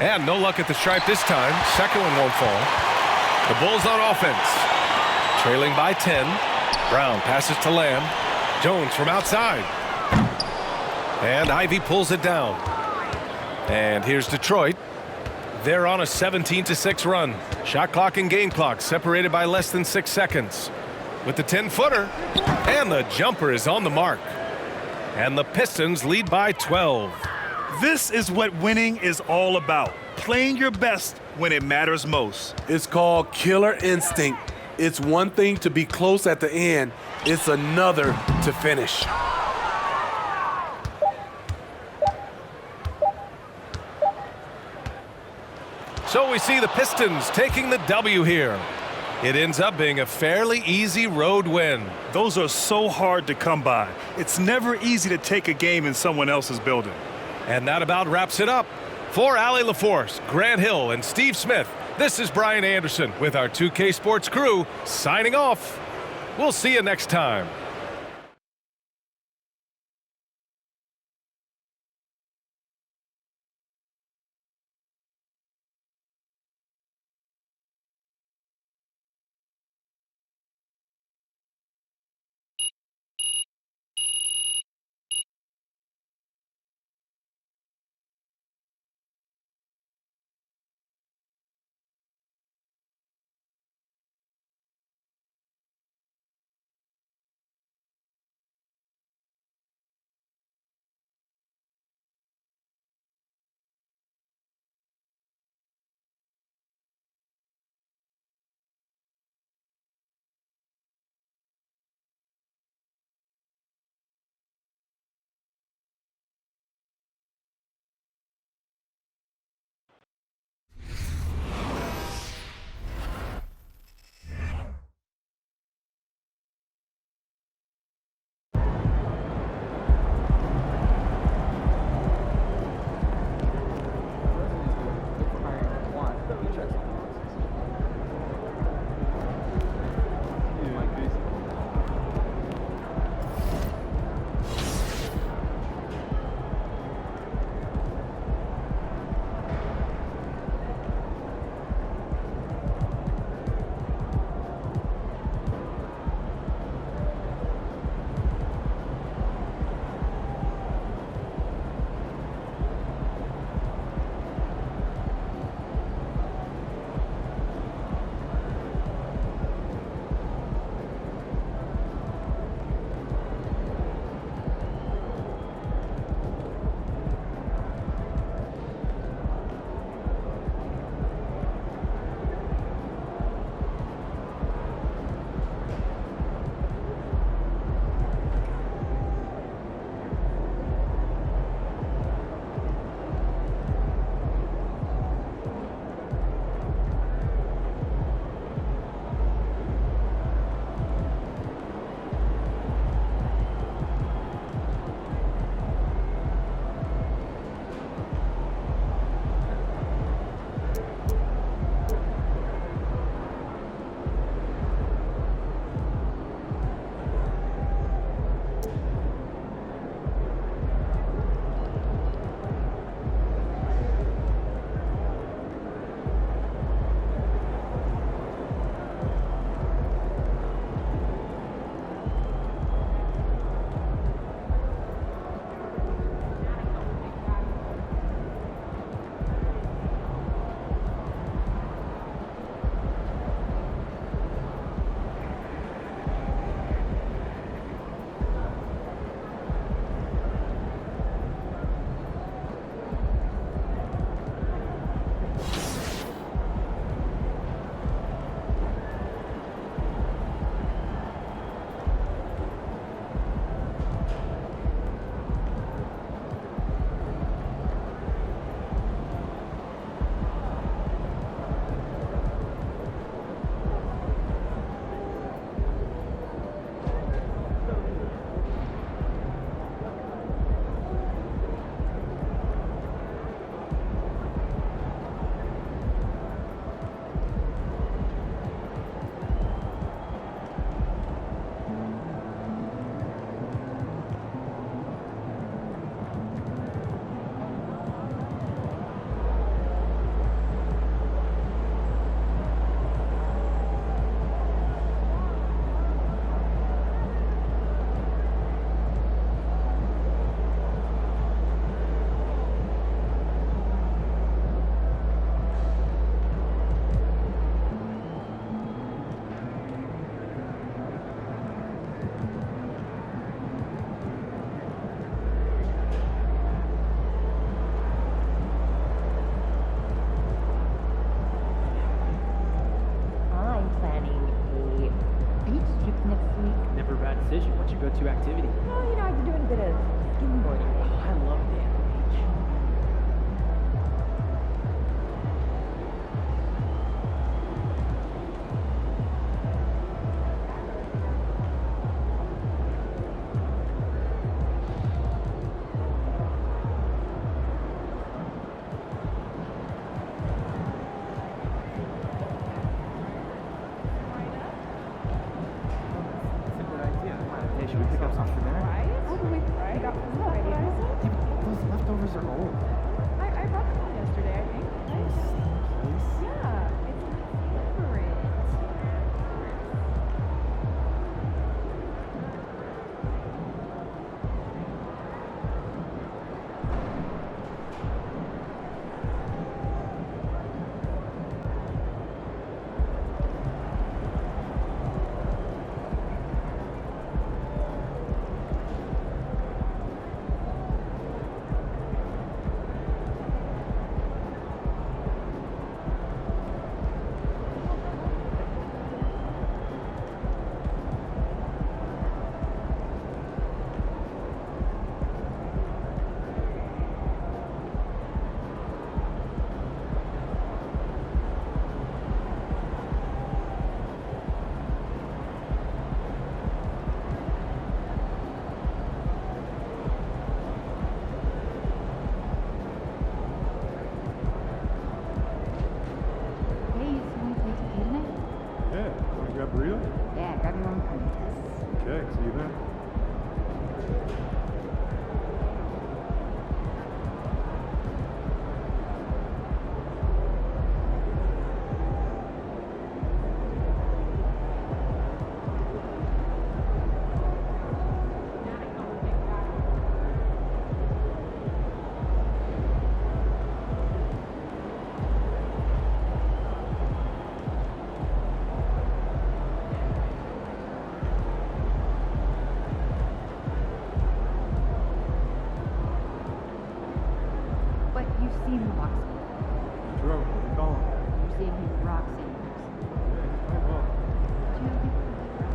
And no luck at the stripe this time. Second one won't fall. The Bulls on offense. Trailing by 10. Brown passes to Lamb. Jones from outside. And Ivy pulls it down. And here's Detroit. They're on a 17-6 run. Shot clock and game clock separated by less than 6 seconds. With the 10-footer. And the jumper is on the mark. And the Pistons lead by 12. This is what winning is all about. Playing your best when it matters most. It's called killer instinct. It's one thing to be close at the end. It's another to finish. So we see the Pistons taking the W here. It ends up being a fairly easy road win. Those are so hard to come by. It's never easy to take a game in someone else's building. And that about wraps it up. For Allie LaForce, Grant Hill, and Steve Smith, this is Brian Anderson with our 2K Sports crew signing off. We'll see you next time. What's your go-to activity? Oh, you know, I've been doing a bit of skimboarding. Oh, I love it at the beach. Hey, should we pick up some for dinner? Oh, but we got some already. Those leftovers are old. I brought some yesterday, I think. Yeah, it's my favorite. Yeah. Want to grab burrito? Yeah, grab your own food. Okay, see you then. But you've seen the box. True. What do you call him? You're seeing his rock singers. Yeah, he's playing well. Do you know people who do that?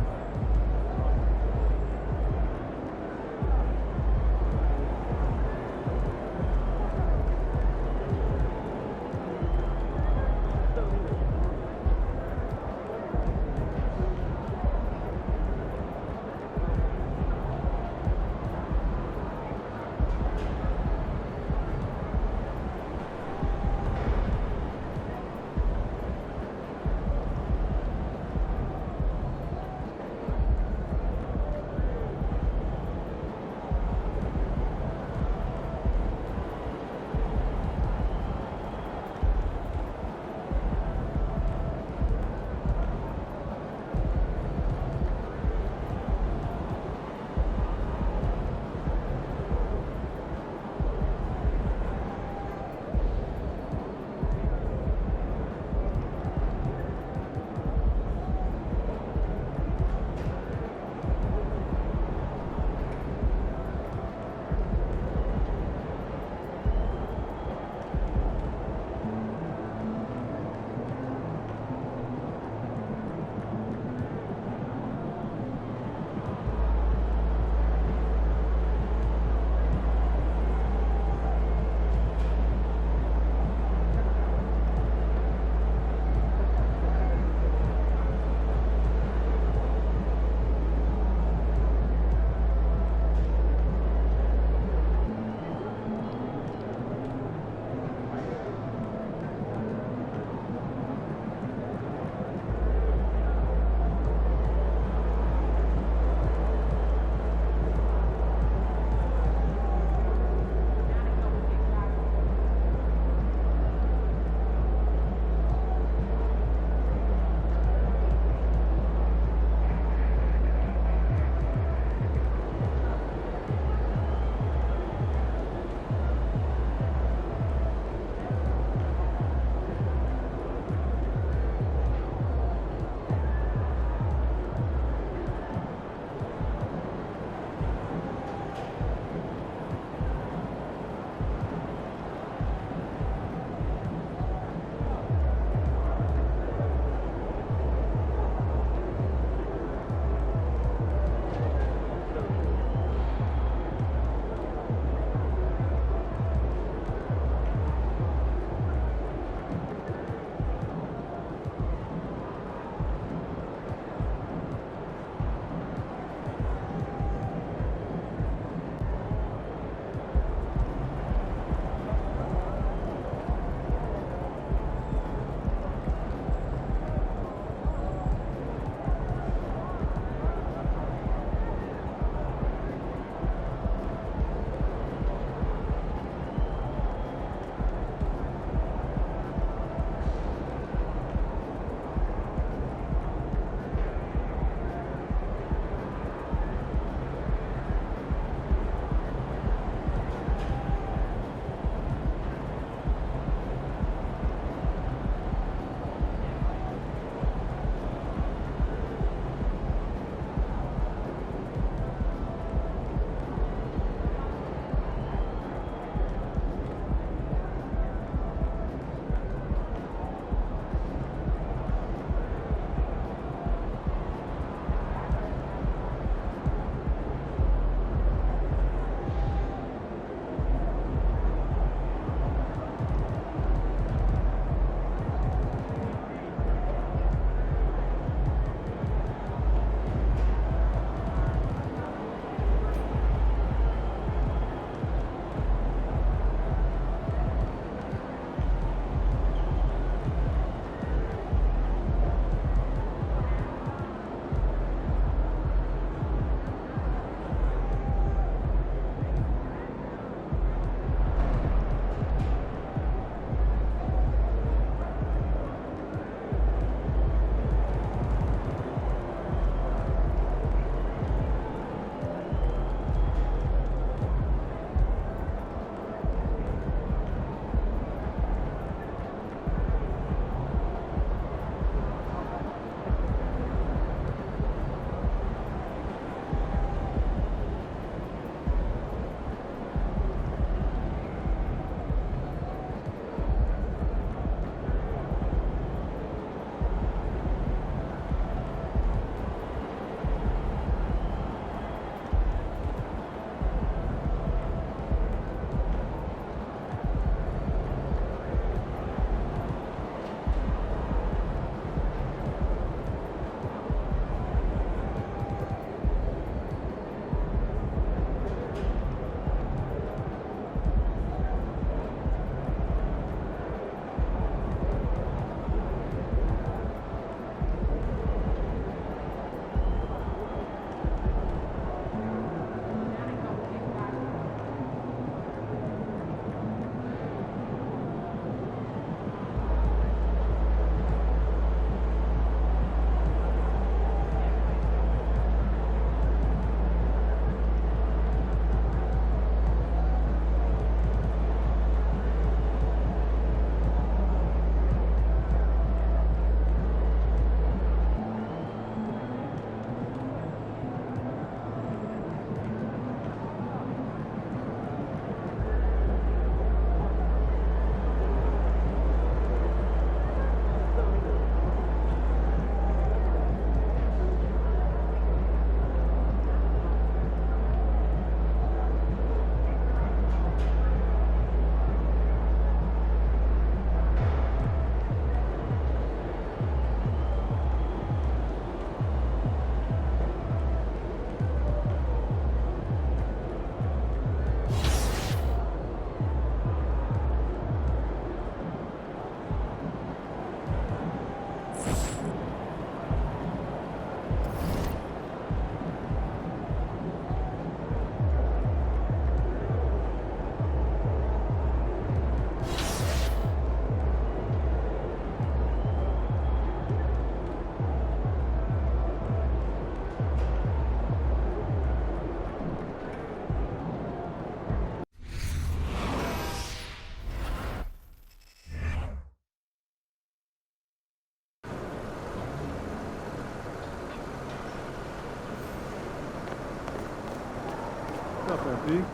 MP.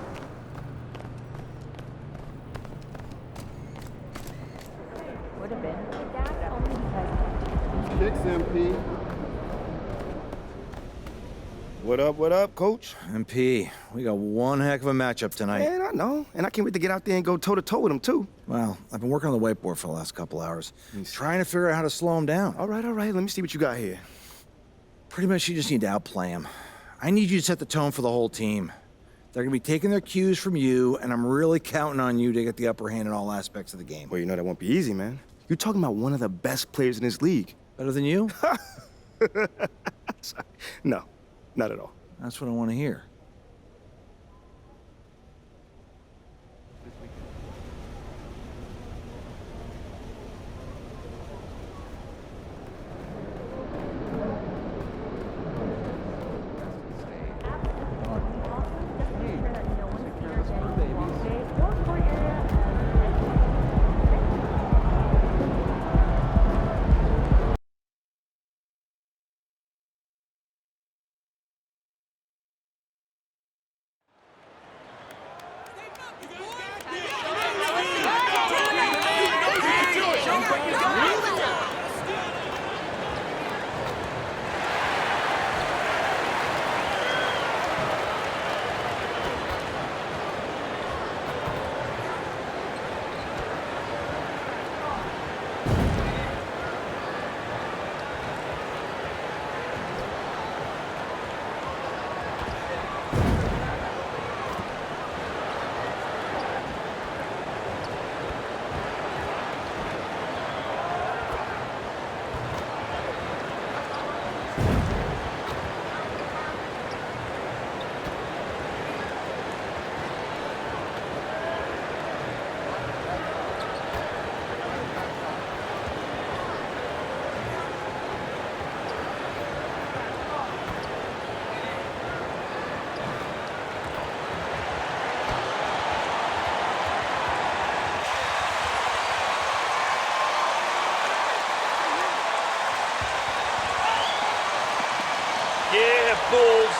Would have been the gas only because Kicks MP. What up, Coach? MP, we got one heck of a matchup tonight. Man, I know. And I can't wait to get out there and go toe-to-toe with him, too. Well, I've been working on the whiteboard for the last couple hours, trying to figure out how to slow him down. All right. Let me see what you got here. Pretty much you just need to outplay him. I need you to set the tone for the whole team. They're going to be taking their cues from you, and I'm really counting on you to get the upper hand in all aspects of the game. Well, you know that won't be easy, man. You're talking about one of the best players in this league. Better than you? Sorry. No, not at all. That's what I want to hear.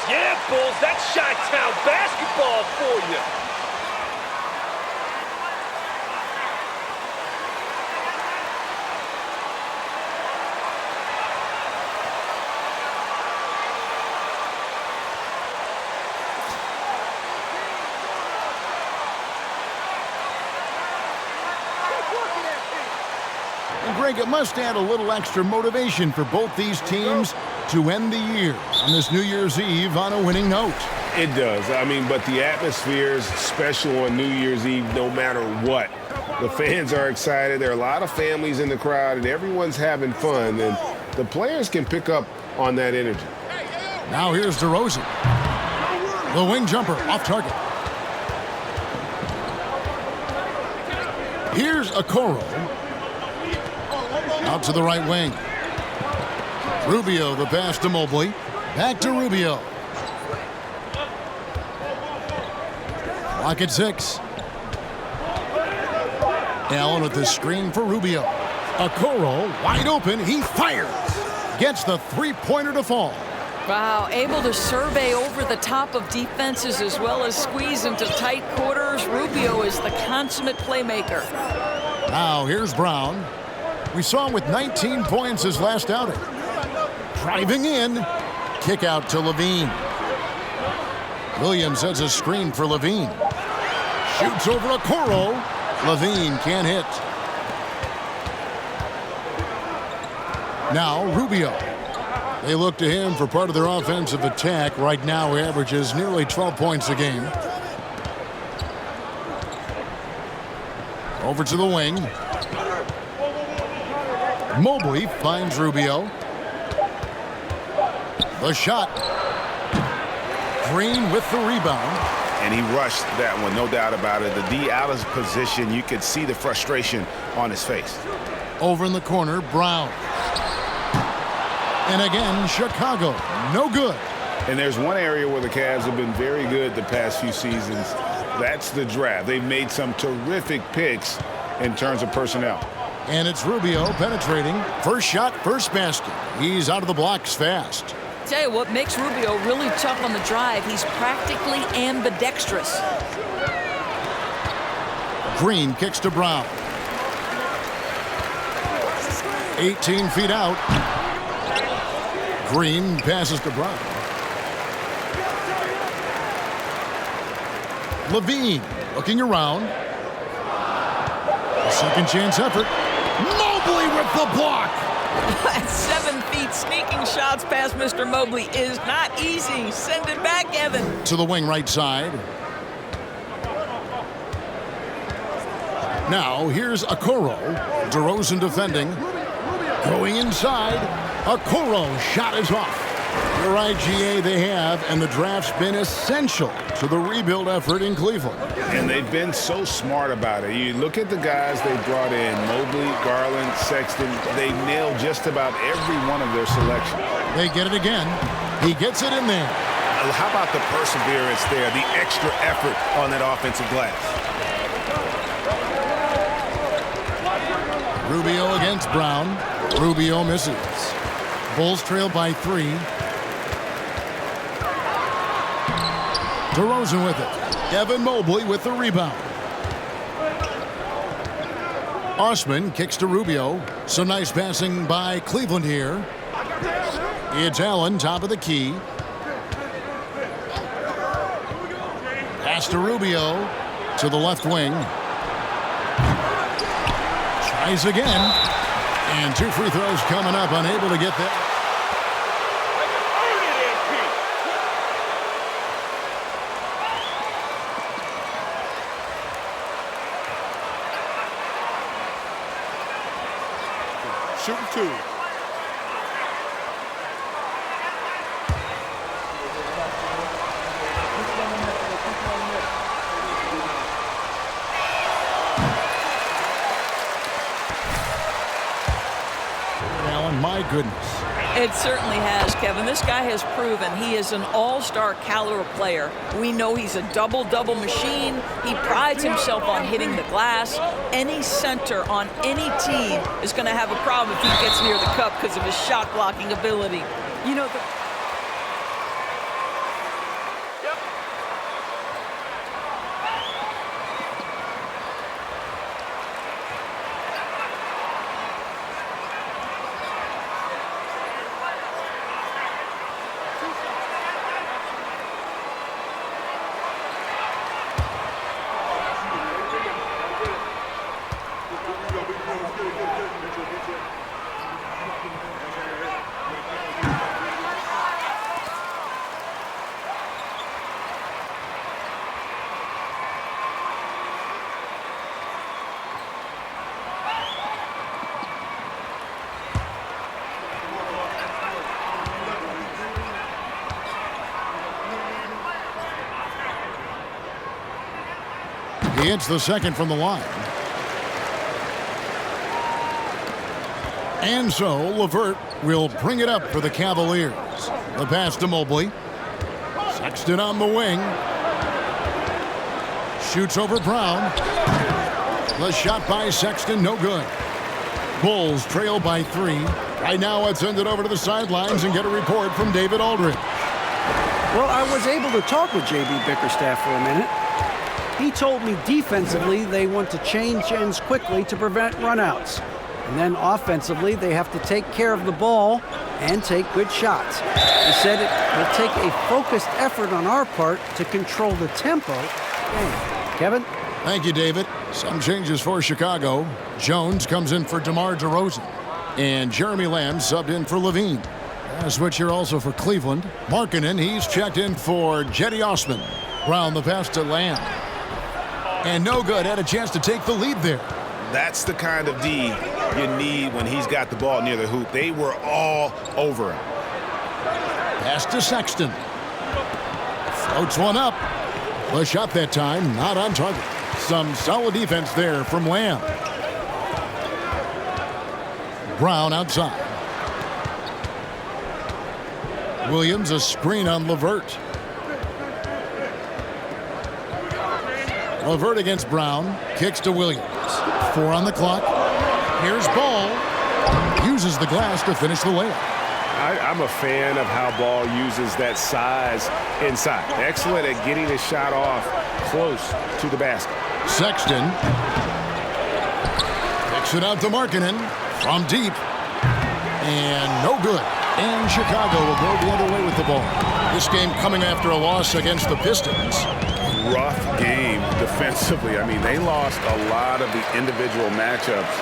Yeah, Bulls, that's Chi-Town basketball for you. And Greg, it must add a little extra motivation for both these teams to end the year on this New Year's Eve on a winning note. It does. I mean, but the atmosphere is special on New Year's Eve no matter what. The fans are excited. There are a lot of families in the crowd, and everyone's having fun. And the players can pick up on that energy. Now here's DeRozan. The wing jumper off target. Here's Okoro. Out to the right wing. Rubio, the pass to Mobley. Back to Rubio. Clock at 6. Allen with the screen for Rubio. Okoro wide open. He fires. Gets the three-pointer to fall. Wow, able to survey over the top of defenses as well as squeeze into tight quarters. Rubio is the consummate playmaker. Now here's Brown. We saw him with 19 points his last outing. Driving in. Kick out to Levine. Williams has a screen for Levine. Shoots over Okoro. Levine can't hit. Now Rubio. They look to him for part of their offensive attack. Right now he averages nearly 12 points a game. Over to the wing. Mobley finds Rubio. The shot. Green with the rebound. And he rushed that one, no doubt about it. The D out of position, you could see the frustration on his face. Over in the corner, Brown. And again, Chicago, no good. And there's one area where the Cavs have been very good the past few seasons. That's the draft. They've made some terrific picks in terms of personnel. And it's Rubio penetrating. First shot, first basket. He's out of the blocks fast. Tell you what makes Rubio really tough on the drive, he's practically ambidextrous. Green kicks to Brown. 18 feet out. Green passes to Brown. Levine looking around. A second chance effort. Mobley with the block. At 7 feet, sneaking shots past Mr. Mobley is not easy. Send it back, Evan. To the wing right side. Now here's Okoro. DeRozan defending. Going inside. Okoro shot is off. You're right, GA, they have, and the draft's been essential to the rebuild effort in Cleveland. And they've been so smart about it. You look at the guys they brought in, Mobley, Garland, Sexton. They nailed just about every one of their selections. They get it again. He gets it in there. How about the perseverance there, the extra effort on that offensive glass? Rubio against Brown. Rubio misses. Bulls trail by 3. DeRozan with it. Evan Mobley with the rebound. Osman kicks to Rubio. Some nice passing by Cleveland here. It's Allen, top of the key. Pass to Rubio. To the left wing. Tries again. And 2 free throws coming up. Unable to get that. Shooting 2. Allen, my goodness. It certainly has, Kevin. This guy has proven he is an all-star caliber player. We know he's a double-double machine. He prides himself on hitting the glass. Any center on any team is going to have a problem if he gets near the cup because of his shot-blocking ability. You know, He hits the second from the line. And so LeVert will bring it up for the Cavaliers. The pass to Mobley. Sexton on the wing. Shoots over Brown. The shot by Sexton, no good. Bulls trail by 3. Right now, let's send it over to the sidelines and get a report from David Aldridge. Well, I was able to talk with J.B. Bickerstaff for a minute. He told me defensively they want to change ends quickly to prevent runouts. And then offensively, they have to take care of the ball and take good shots. He said it will take a focused effort on our part to control the tempo. Kevin? Thank you, David. Some changes for Chicago. Jones comes in for DeMar DeRozan. And Jeremy Lamb subbed in for Levine. A switch here also for Cleveland. Markkanen, he's checked in for Jetty Osman. Brown the pass to Lamb. And no good, had a chance to take the lead there. That's the kind of D you need when he's got the ball near the hoop. They were all over him. Pass to Sexton. Floats one up. The shot that time, not on target. Some solid defense there from Lamb. Brown outside. Williams a screen on LeVert. LeVert against Brown. Kicks to Williams. 4 on the clock. Here's Ball. Uses the glass to finish the layup. I'm a fan of how Ball uses that size inside. Excellent at getting his shot off close to the basket. Sexton kicks it out to Markkanen from deep. And no good. And Chicago will go the other way with the ball. This game coming after a loss against the Pistons. Rough game defensively. I mean, they lost a lot of the individual matchups,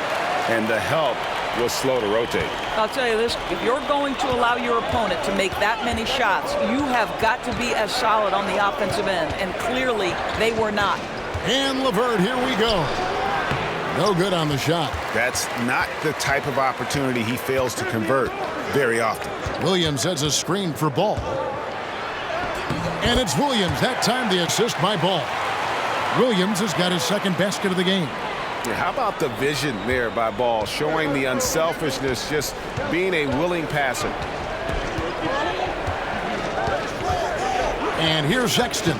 and the help was slow to rotate. I'll tell you this, if you're going to allow your opponent to make that many shots, you have got to be as solid on the offensive end, and clearly they were not. And LeVert, here we go. No good on the shot. That's not the type of opportunity he fails to convert very often. Williams has a screen for Ball. And it's Williams, that time the assist by Ball. Williams has got his second basket of the game. Yeah, how about the vision there by Ball, showing the unselfishness, just being a willing passer. And here's Sexton.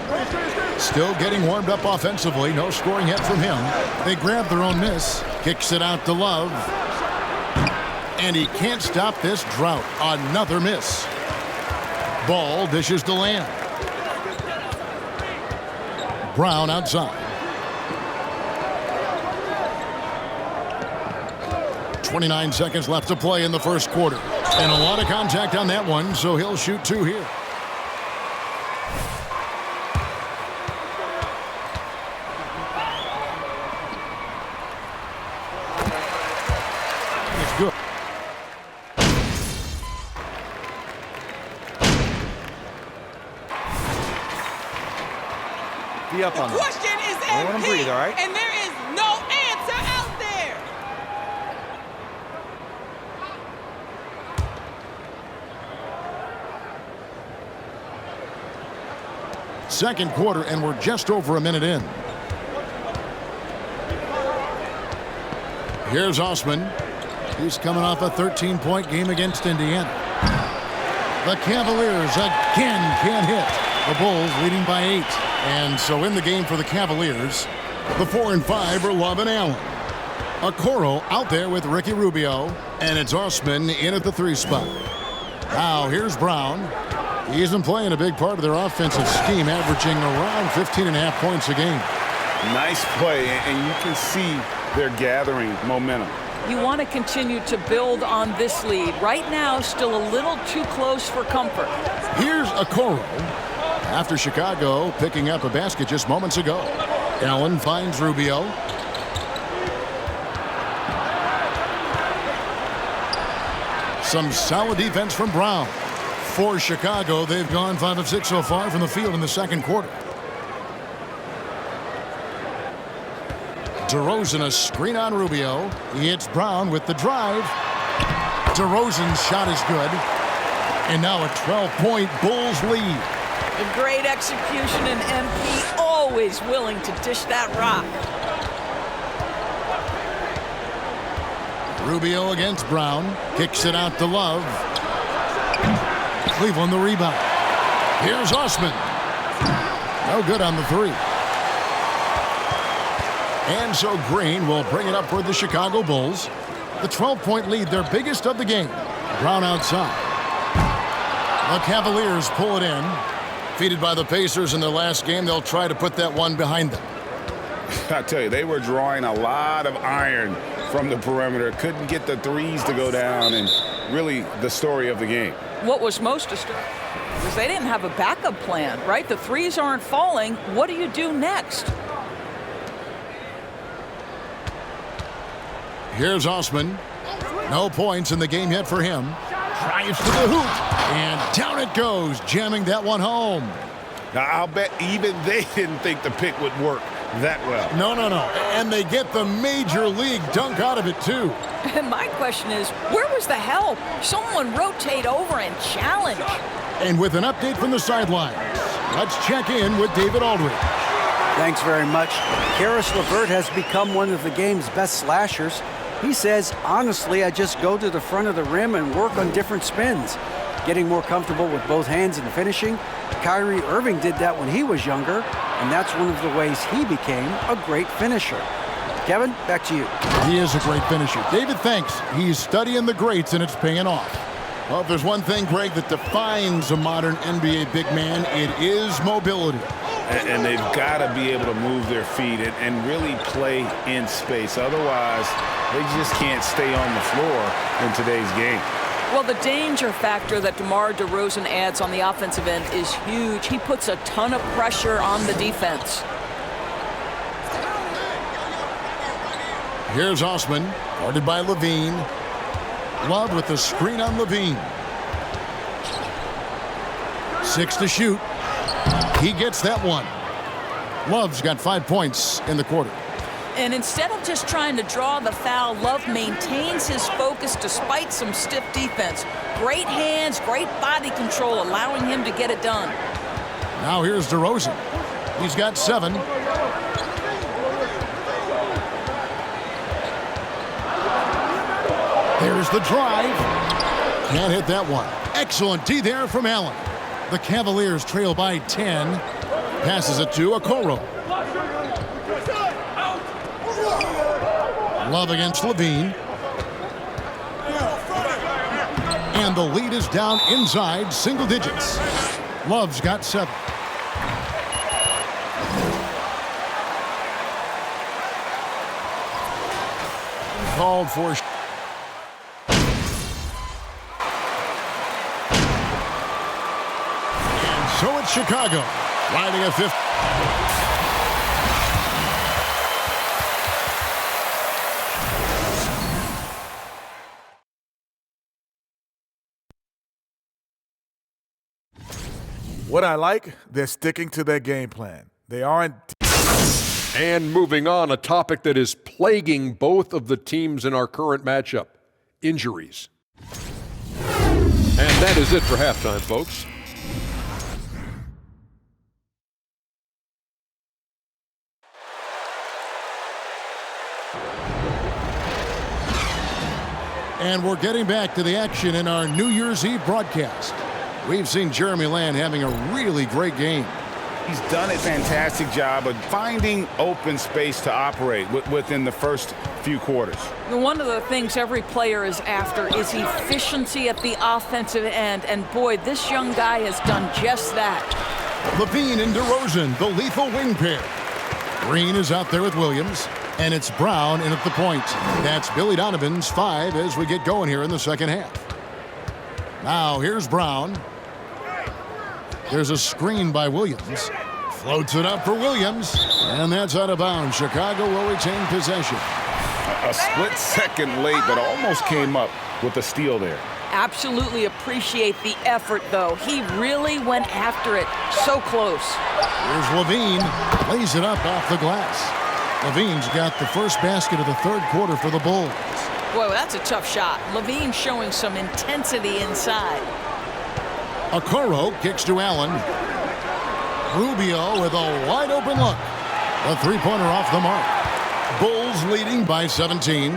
Still getting warmed up offensively. No scoring yet from him. They grab their own miss. Kicks it out to Love. And he can't stop this drought. Another miss. Ball dishes to Lamb. Brown outside. 29 seconds left to play in the first quarter. And a lot of contact on that one, so he'll shoot two here. It's good. Be up on The question is MP, breathe, all right? and there is no answer out there. Second quarter, and we're just over a minute in. Here's Osman. He's coming off a 13-point game against Indiana. The Cavaliers again can't hit. The Bulls leading by 8. And so in the game for the Cavaliers, the 4 and 5 are Love and Allen. Okoro out there with Ricky Rubio, and it's Osman in at the 3 spot. Now here's Brown. He isn't playing a big part of their offensive scheme, averaging around 15.5 points a game. Nice play, and you can see they're gathering momentum. You want to continue to build on this lead. Right now, still a little too close for comfort. Here's Okoro. After Chicago picking up a basket just moments ago. Allen finds Rubio. Some solid defense from Brown. For Chicago, they've gone 5 of 6 so far from the field in the second quarter. DeRozan a screen on Rubio. It's Brown with the drive. DeRozan's shot is good. And now a 12-point Bulls lead. A great execution, and MP always willing to dish that rock. Rubio against Brown. Kicks it out to Love. Cleveland the rebound. Here's Osman. No good on the 3. And so Green will bring it up for the Chicago Bulls. The 12-point lead, their biggest of the game. Brown outside. The Cavaliers pull it in. Defeated by the Pacers in their last game, they'll try to put that one behind them. I tell you, they were drawing a lot of iron from the perimeter. Couldn't get the threes to go down, and really the story of the game. What was most disturbing was they didn't have a backup plan, right? The threes aren't falling. What do you do next? Here's Osman. No points in the game yet for him. Drives to the hoop. And down it goes, jamming that one home. Now, I'll bet even they didn't think the pick would work that well. No. And they get the major league dunk out of it, too. And my question is, where was the help? Someone rotate over and challenge. And with an update from the sidelines, let's check in with David Aldridge. Thanks very much. Karis LeVert has become one of the game's best slashers. He says, honestly, I just go to the front of the rim and work on different spins. Getting more comfortable with both hands and finishing. Kyrie Irving did that when he was younger, and that's one of the ways he became a great finisher. Kevin, back to you. He is a great finisher. David, thanks. He's studying the greats, and it's paying off. Well, if there's one thing, Greg, that defines a modern NBA big man, it is mobility. And they've got to be able to move their feet and really play in space. Otherwise, they just can't stay on the floor in today's game. Well, the danger factor that DeMar DeRozan adds on the offensive end is huge. He puts a ton of pressure on the defense. Here's Osman, guarded by Levine. Love with the screen on Levine. 6 to shoot. He gets that one. Love's got 5 points in the quarter. And instead of just trying to draw the foul, Love maintains his focus despite some stiff defense. Great hands, great body control, allowing him to get it done. Now here's DeRozan. He's got 7. There's the drive. Can't hit that one. Excellent D there from Allen. The Cavaliers trail by 10. Passes it to Okoro. Love against Levine. And the lead is down inside single digits. Love's got 7. Called for. So it's Chicago, riding a 5th. What I like, they're sticking to their game plan. They aren't. And moving on, a topic that is plaguing both of the teams in our current matchup, injuries. And that is it for halftime, folks. And we're getting back to the action in our New Year's Eve broadcast. We've seen Jeremy Lamb having a really great game. He's done a fantastic job of finding open space to operate within the first few quarters. One of the things every player is after is efficiency at the offensive end. And boy, this young guy has done just that. Levine and DeRozan, the lethal wing pair. Green is out there with Williams. And it's Brown in at the point. That's Billy Donovan's 5 as we get going here in the second half. Now here's Brown. There's a screen by Williams. Floats it up for Williams. And that's out of bounds. Chicago will retain possession. A split second late, but almost came up with a steal there. Absolutely appreciate the effort, though. He really went after it. So close. Here's Levine. Lays it up off the glass. Levine's got the first basket of the third quarter for the Bulls. Boy, that's a tough shot. Levine showing some intensity inside. Okoro kicks to Allen. Rubio with a wide open look. A three-pointer off the mark. Bulls leading by 17.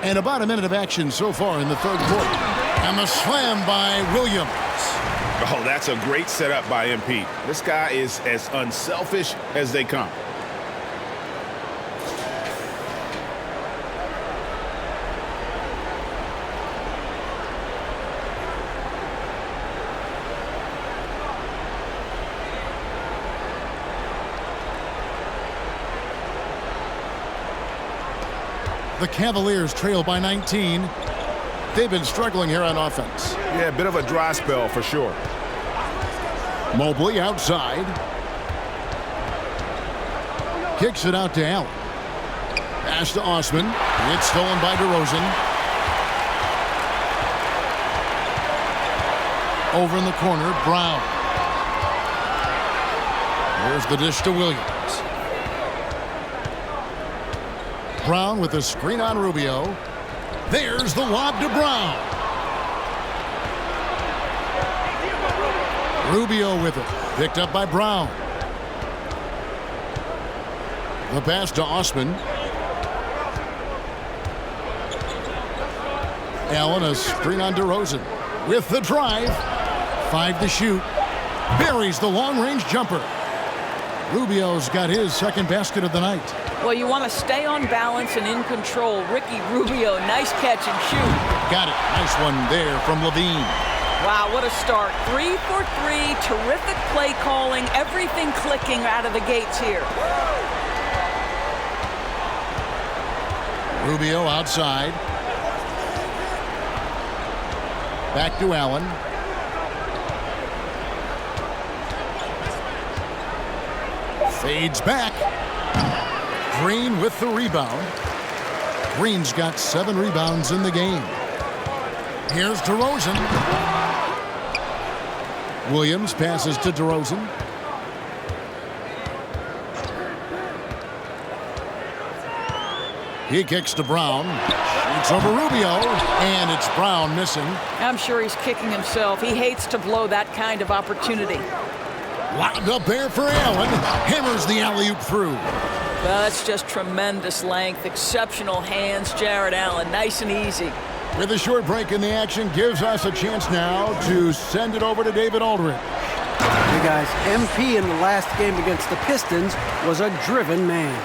And about a minute of action so far in the third quarter. And the slam by Williams. Oh, that's a great setup by MP. This guy is as unselfish as they come. The Cavaliers trail by 19. They've been struggling here on offense. Yeah, a bit of a dry spell for sure. Mobley outside. Kicks it out to Allen. Pass to Osman. It's stolen by DeRozan. Over in the corner, Brown. Here's the dish to Williams. Brown with the screen on Rubio. There's the lob to Brown. Rubio with it. Picked up by Brown. The pass to Osman. Allen, a screen on DeRozan. With the drive. 5 to shoot. Buries the long-range jumper. Rubio's got his second basket of the night. Well, you want to stay on balance and in control. Ricky Rubio, nice catch and shoot. Got it. Nice one there from Levine. Wow, what a start. 3 for 3, terrific play calling, everything clicking out of the gates here. Rubio outside. Back to Allen. Fades back. Green with the rebound. Green's got 7 rebounds in the game. Here's DeRozan. Williams passes to DeRozan. He kicks to Brown. Shoots over Rubio. And it's Brown missing. I'm sure he's kicking himself. He hates to blow that kind of opportunity. Lobbed up there for Allen. Hammers the alley-oop through. Well, that's just tremendous length. Exceptional hands, Jared Allen. Nice and easy. With a short break in the action, gives us a chance now to send it over to David Aldridge. Hey guys, MP in the last game against the Pistons was a driven man.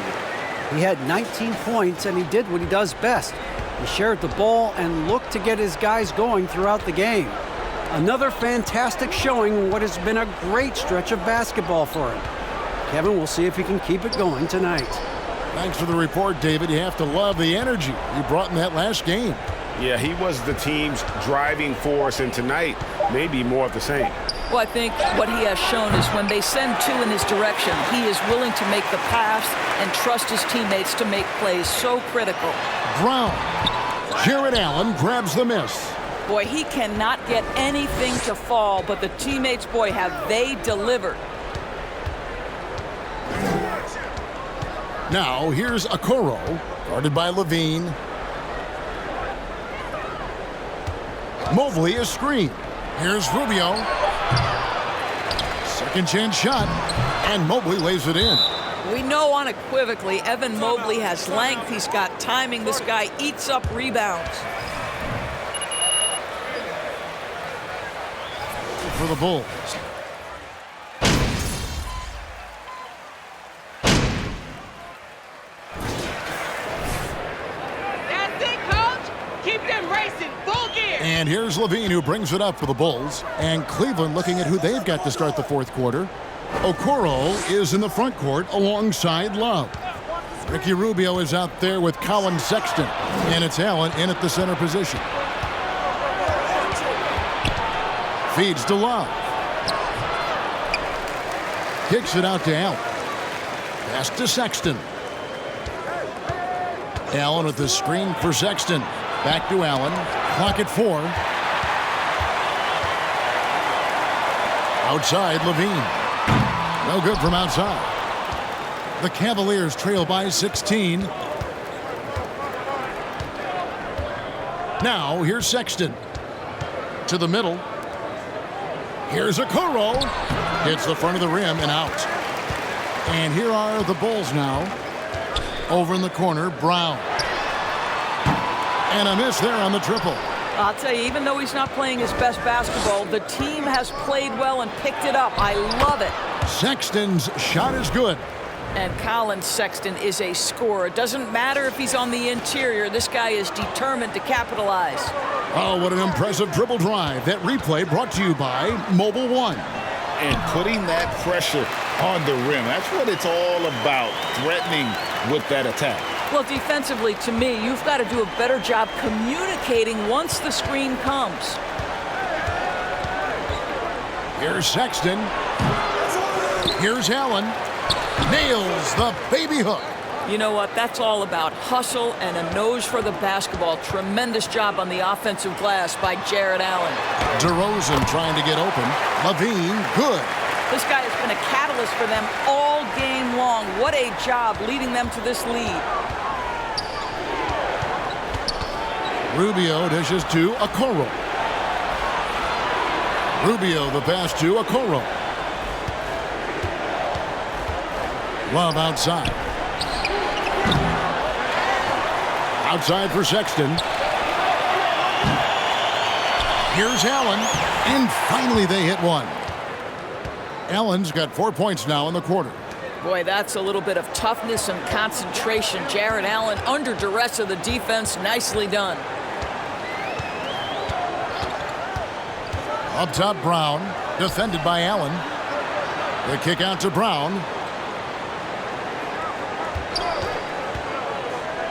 He had 19 points and he did what he does best. He shared the ball and looked to get his guys going throughout the game. Another fantastic showing in what has been a great stretch of basketball for him. Kevin, we'll see if he can keep it going tonight. Thanks for the report, David. You have to love the energy he brought in that last game. Yeah, he was the team's driving force, and tonight, maybe more of the same. Well, I think what he has shown is when they send 2 in his direction, he is willing to make the pass and trust his teammates to make plays. So critical. Brown. Jared Allen grabs the miss. Boy, he cannot get anything to fall, but the teammates, boy, have they delivered. Now, here's Okoro, guarded by Levine. Mobley is screened. Here's Rubio. Second chance shot, and Mobley lays it in. We know unequivocally Evan Mobley has length. He's got timing. This guy eats up rebounds. For the Bulls. That's it, coach. Keep them racing. Full gear. And here's Levine, who brings it up for the Bulls. And Cleveland looking at who they've got to start the fourth quarter. Okoro is in the front court alongside Love. Ricky Rubio is out there with Colin Sexton. And it's Allen in at the center position. Feeds to Love. Kicks it out to Allen. Pass to Sexton. Allen with the screen for Sexton. Back to Allen. Clock at 4. Outside, Levine. No good from outside. The Cavaliers trail by 16. Now, here's Sexton. To the middle. Here's Okoro. Hits the front of the rim and out. And here are the Bulls now. Over in the corner, Brown. And a miss there on the triple. I'll tell you, even though he's not playing his best basketball, the team has played well and picked it up. I love it. Sexton's shot is good. And Colin Sexton is a scorer. It doesn't matter if he's on the interior. This guy is determined to capitalize. Oh, what an impressive dribble drive. That replay brought to you by Mobile One. And putting that pressure on the rim. That's what it's all about, threatening with that attack. Well, defensively, to me, you've got to do a better job communicating once the screen comes. Here's Sexton. Here's Allen. Nails the baby hook. You know what? That's all about hustle and a nose for the basketball. Tremendous job on the offensive glass by Jared Allen. DeRozan trying to get open. Levine, good. This guy has been a catalyst for them all game long. What a job leading them to this lead. Rubio dishes to Okoro. Rubio the pass to Okoro. Love outside. Outside for Sexton. Here's Allen. And finally they hit one. Allen's got 4 points now in the quarter. Boy, that's a little bit of toughness and concentration. Jared Allen under duress of the defense. Nicely done. Up top, Brown. Defended by Allen. The kick out to Brown.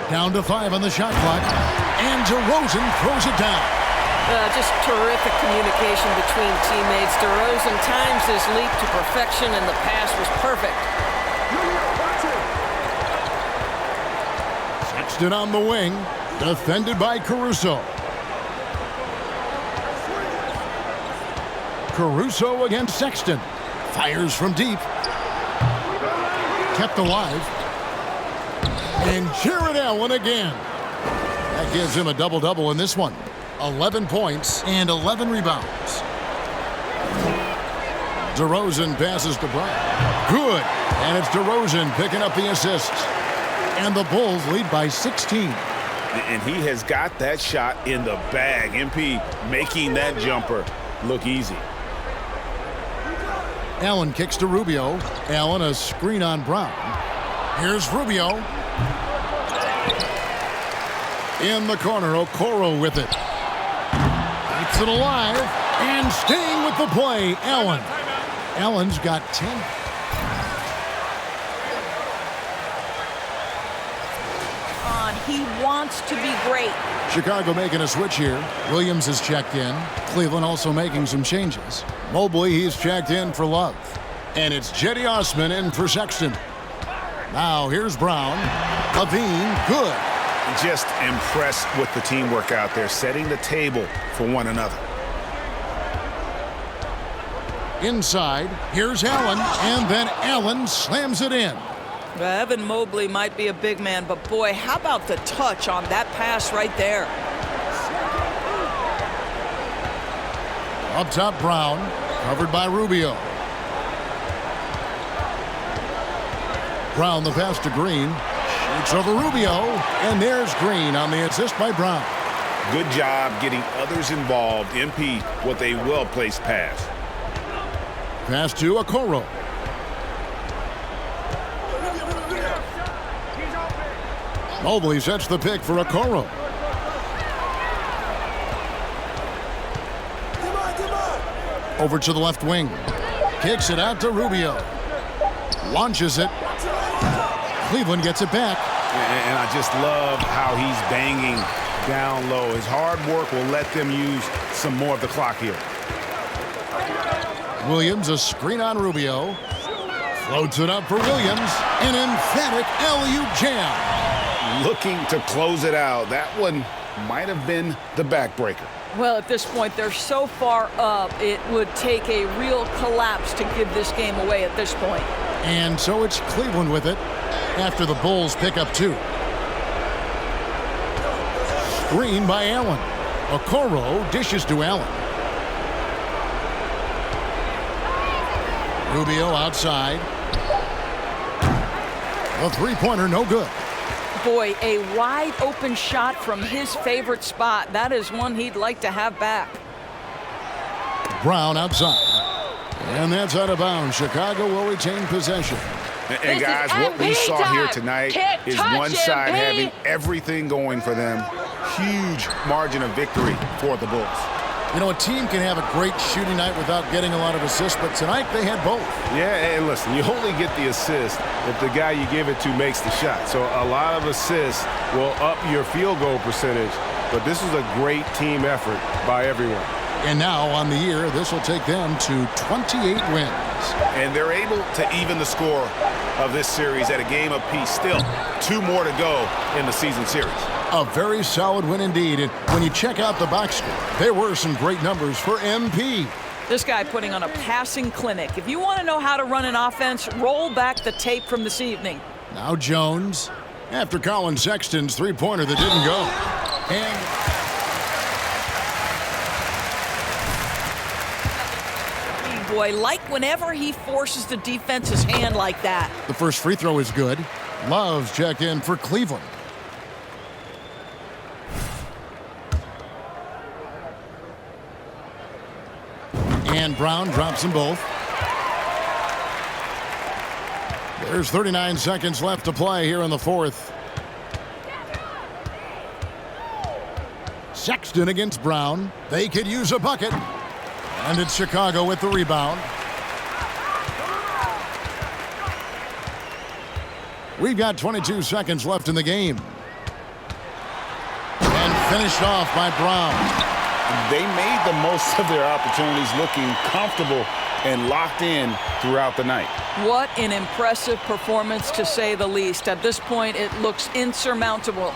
Down to 5 on the shot clock. And DeRozan throws it down. Just terrific communication between teammates. DeRozan times his leap to perfection, and the pass was perfect. Sexton on the wing. Defended by Caruso. Caruso against Sexton. Fires from deep. Kept alive. And Jared Allen again. That gives him a double-double in this one. 11 points and 11 rebounds. DeRozan passes to Brown. Good. And it's DeRozan picking up the assist. And the Bulls lead by 16. And he has got that shot in the bag. MP making that jumper look easy. Allen kicks to Rubio. Allen a screen on Brown. Here's Rubio. In the corner, Okoro with it. Keeps it alive. And staying with the play, Allen. Allen's got 10. He wants to be great. Chicago making a switch here. Williams is checked in. Cleveland also making some changes. Mobley, he's checked in for Love. And it's Jetty Osman in for Sexton. Now here's Brown. Levine, good. Just impressed with the teamwork out there, setting the table for one another. Inside, here's Allen, and then Allen slams it in. Evan Mobley might be a big man, but boy, how about the touch on that pass right there? Up top, Brown, covered by Rubio. Brown the pass to Green. Shoots over Rubio, and there's Green on the assist by Brown. Good job getting others involved. MP with a well-placed pass. Pass to Okoro. Mobley sets the pick for Okoro. Over to the left wing. Kicks it out to Rubio. Launches it. Cleveland gets it back. And I just love how he's banging down low. His hard work will let them use some more of the clock here. Williams, a screen on Rubio. Floats it up for Williams. An emphatic alley-oop jam. Looking to close it out. That one might have been the backbreaker. Well, at this point, they're so far up, it would take a real collapse to give this game away at this point. And so it's Cleveland with it after the Bulls pick up 2. Screen by Allen. Okoro dishes to Allen. Rubio outside. The three-pointer no good. Boy, a wide open shot from his favorite spot. That is one he'd like to have back. Brown outside. And that's out of bounds. Chicago will retain possession. And guys, what we saw here tonight is one side having everything going for them. Huge margin of victory for the Bulls. You know, a team can have a great shooting night without getting a lot of assists, but tonight they had both. Yeah, and listen, you only get the assist if the guy you give it to makes the shot. So a lot of assists will up your field goal percentage, but this is a great team effort by everyone. And now on the year, this will take them to 28 wins. And they're able to even the score of this series at a game apiece. Still 2 more to go in the season series. A very solid win indeed. And when you check out the box score, there were some great numbers for MP. This guy putting on a passing clinic. If you want to know how to run an offense, roll back the tape from this evening. Now Jones, after Colin Sexton's three-pointer that didn't go. And boy, like whenever he forces the defense's hand like that. The first free throw is good. Love's checked in for Cleveland. And Brown drops them both. There's 39 seconds left to play here in the fourth. Sexton against Brown. They could use a bucket. And it's Chicago with the rebound. We've got 22 seconds left in the game. And finished off by Brown. They made the most of their opportunities, looking comfortable and locked in throughout the night. What an impressive performance, to say the least. At this point, it looks insurmountable.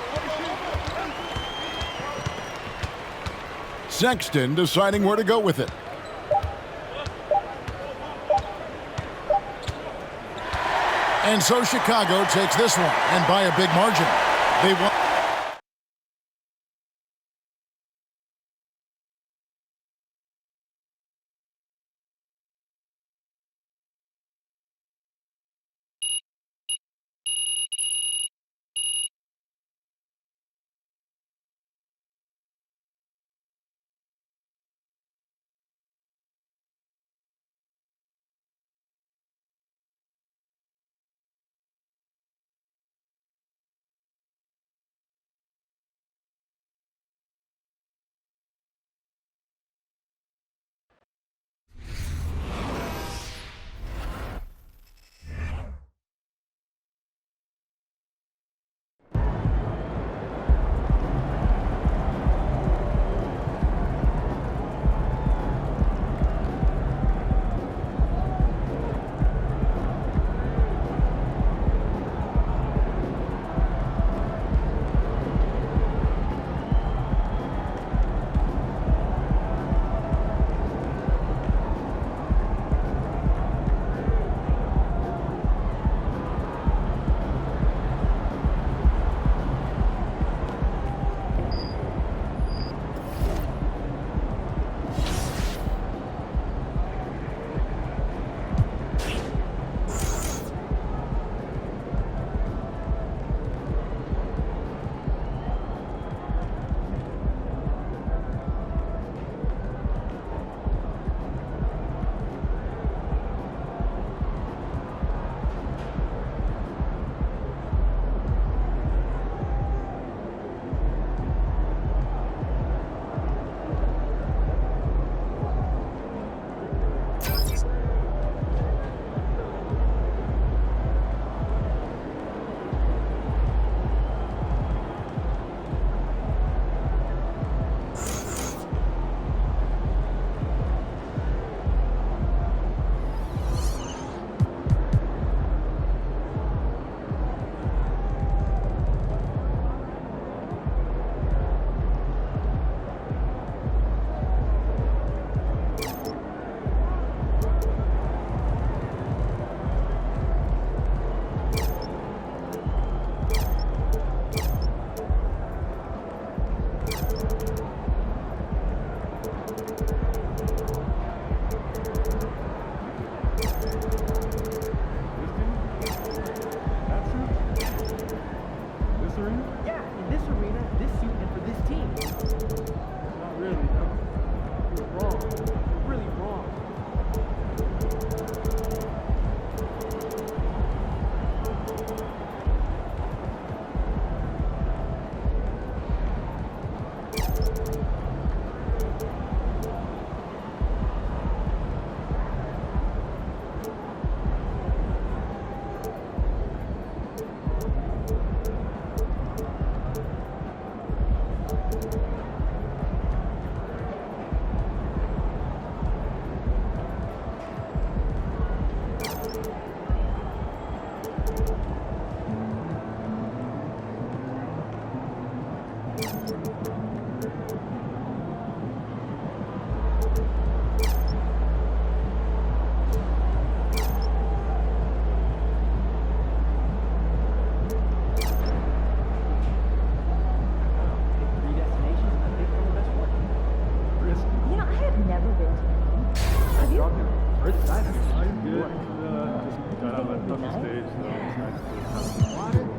Sexton deciding where to go with it. And so Chicago takes this one, and by a big margin. They won. Just got out of that tough stage, so it's nice to have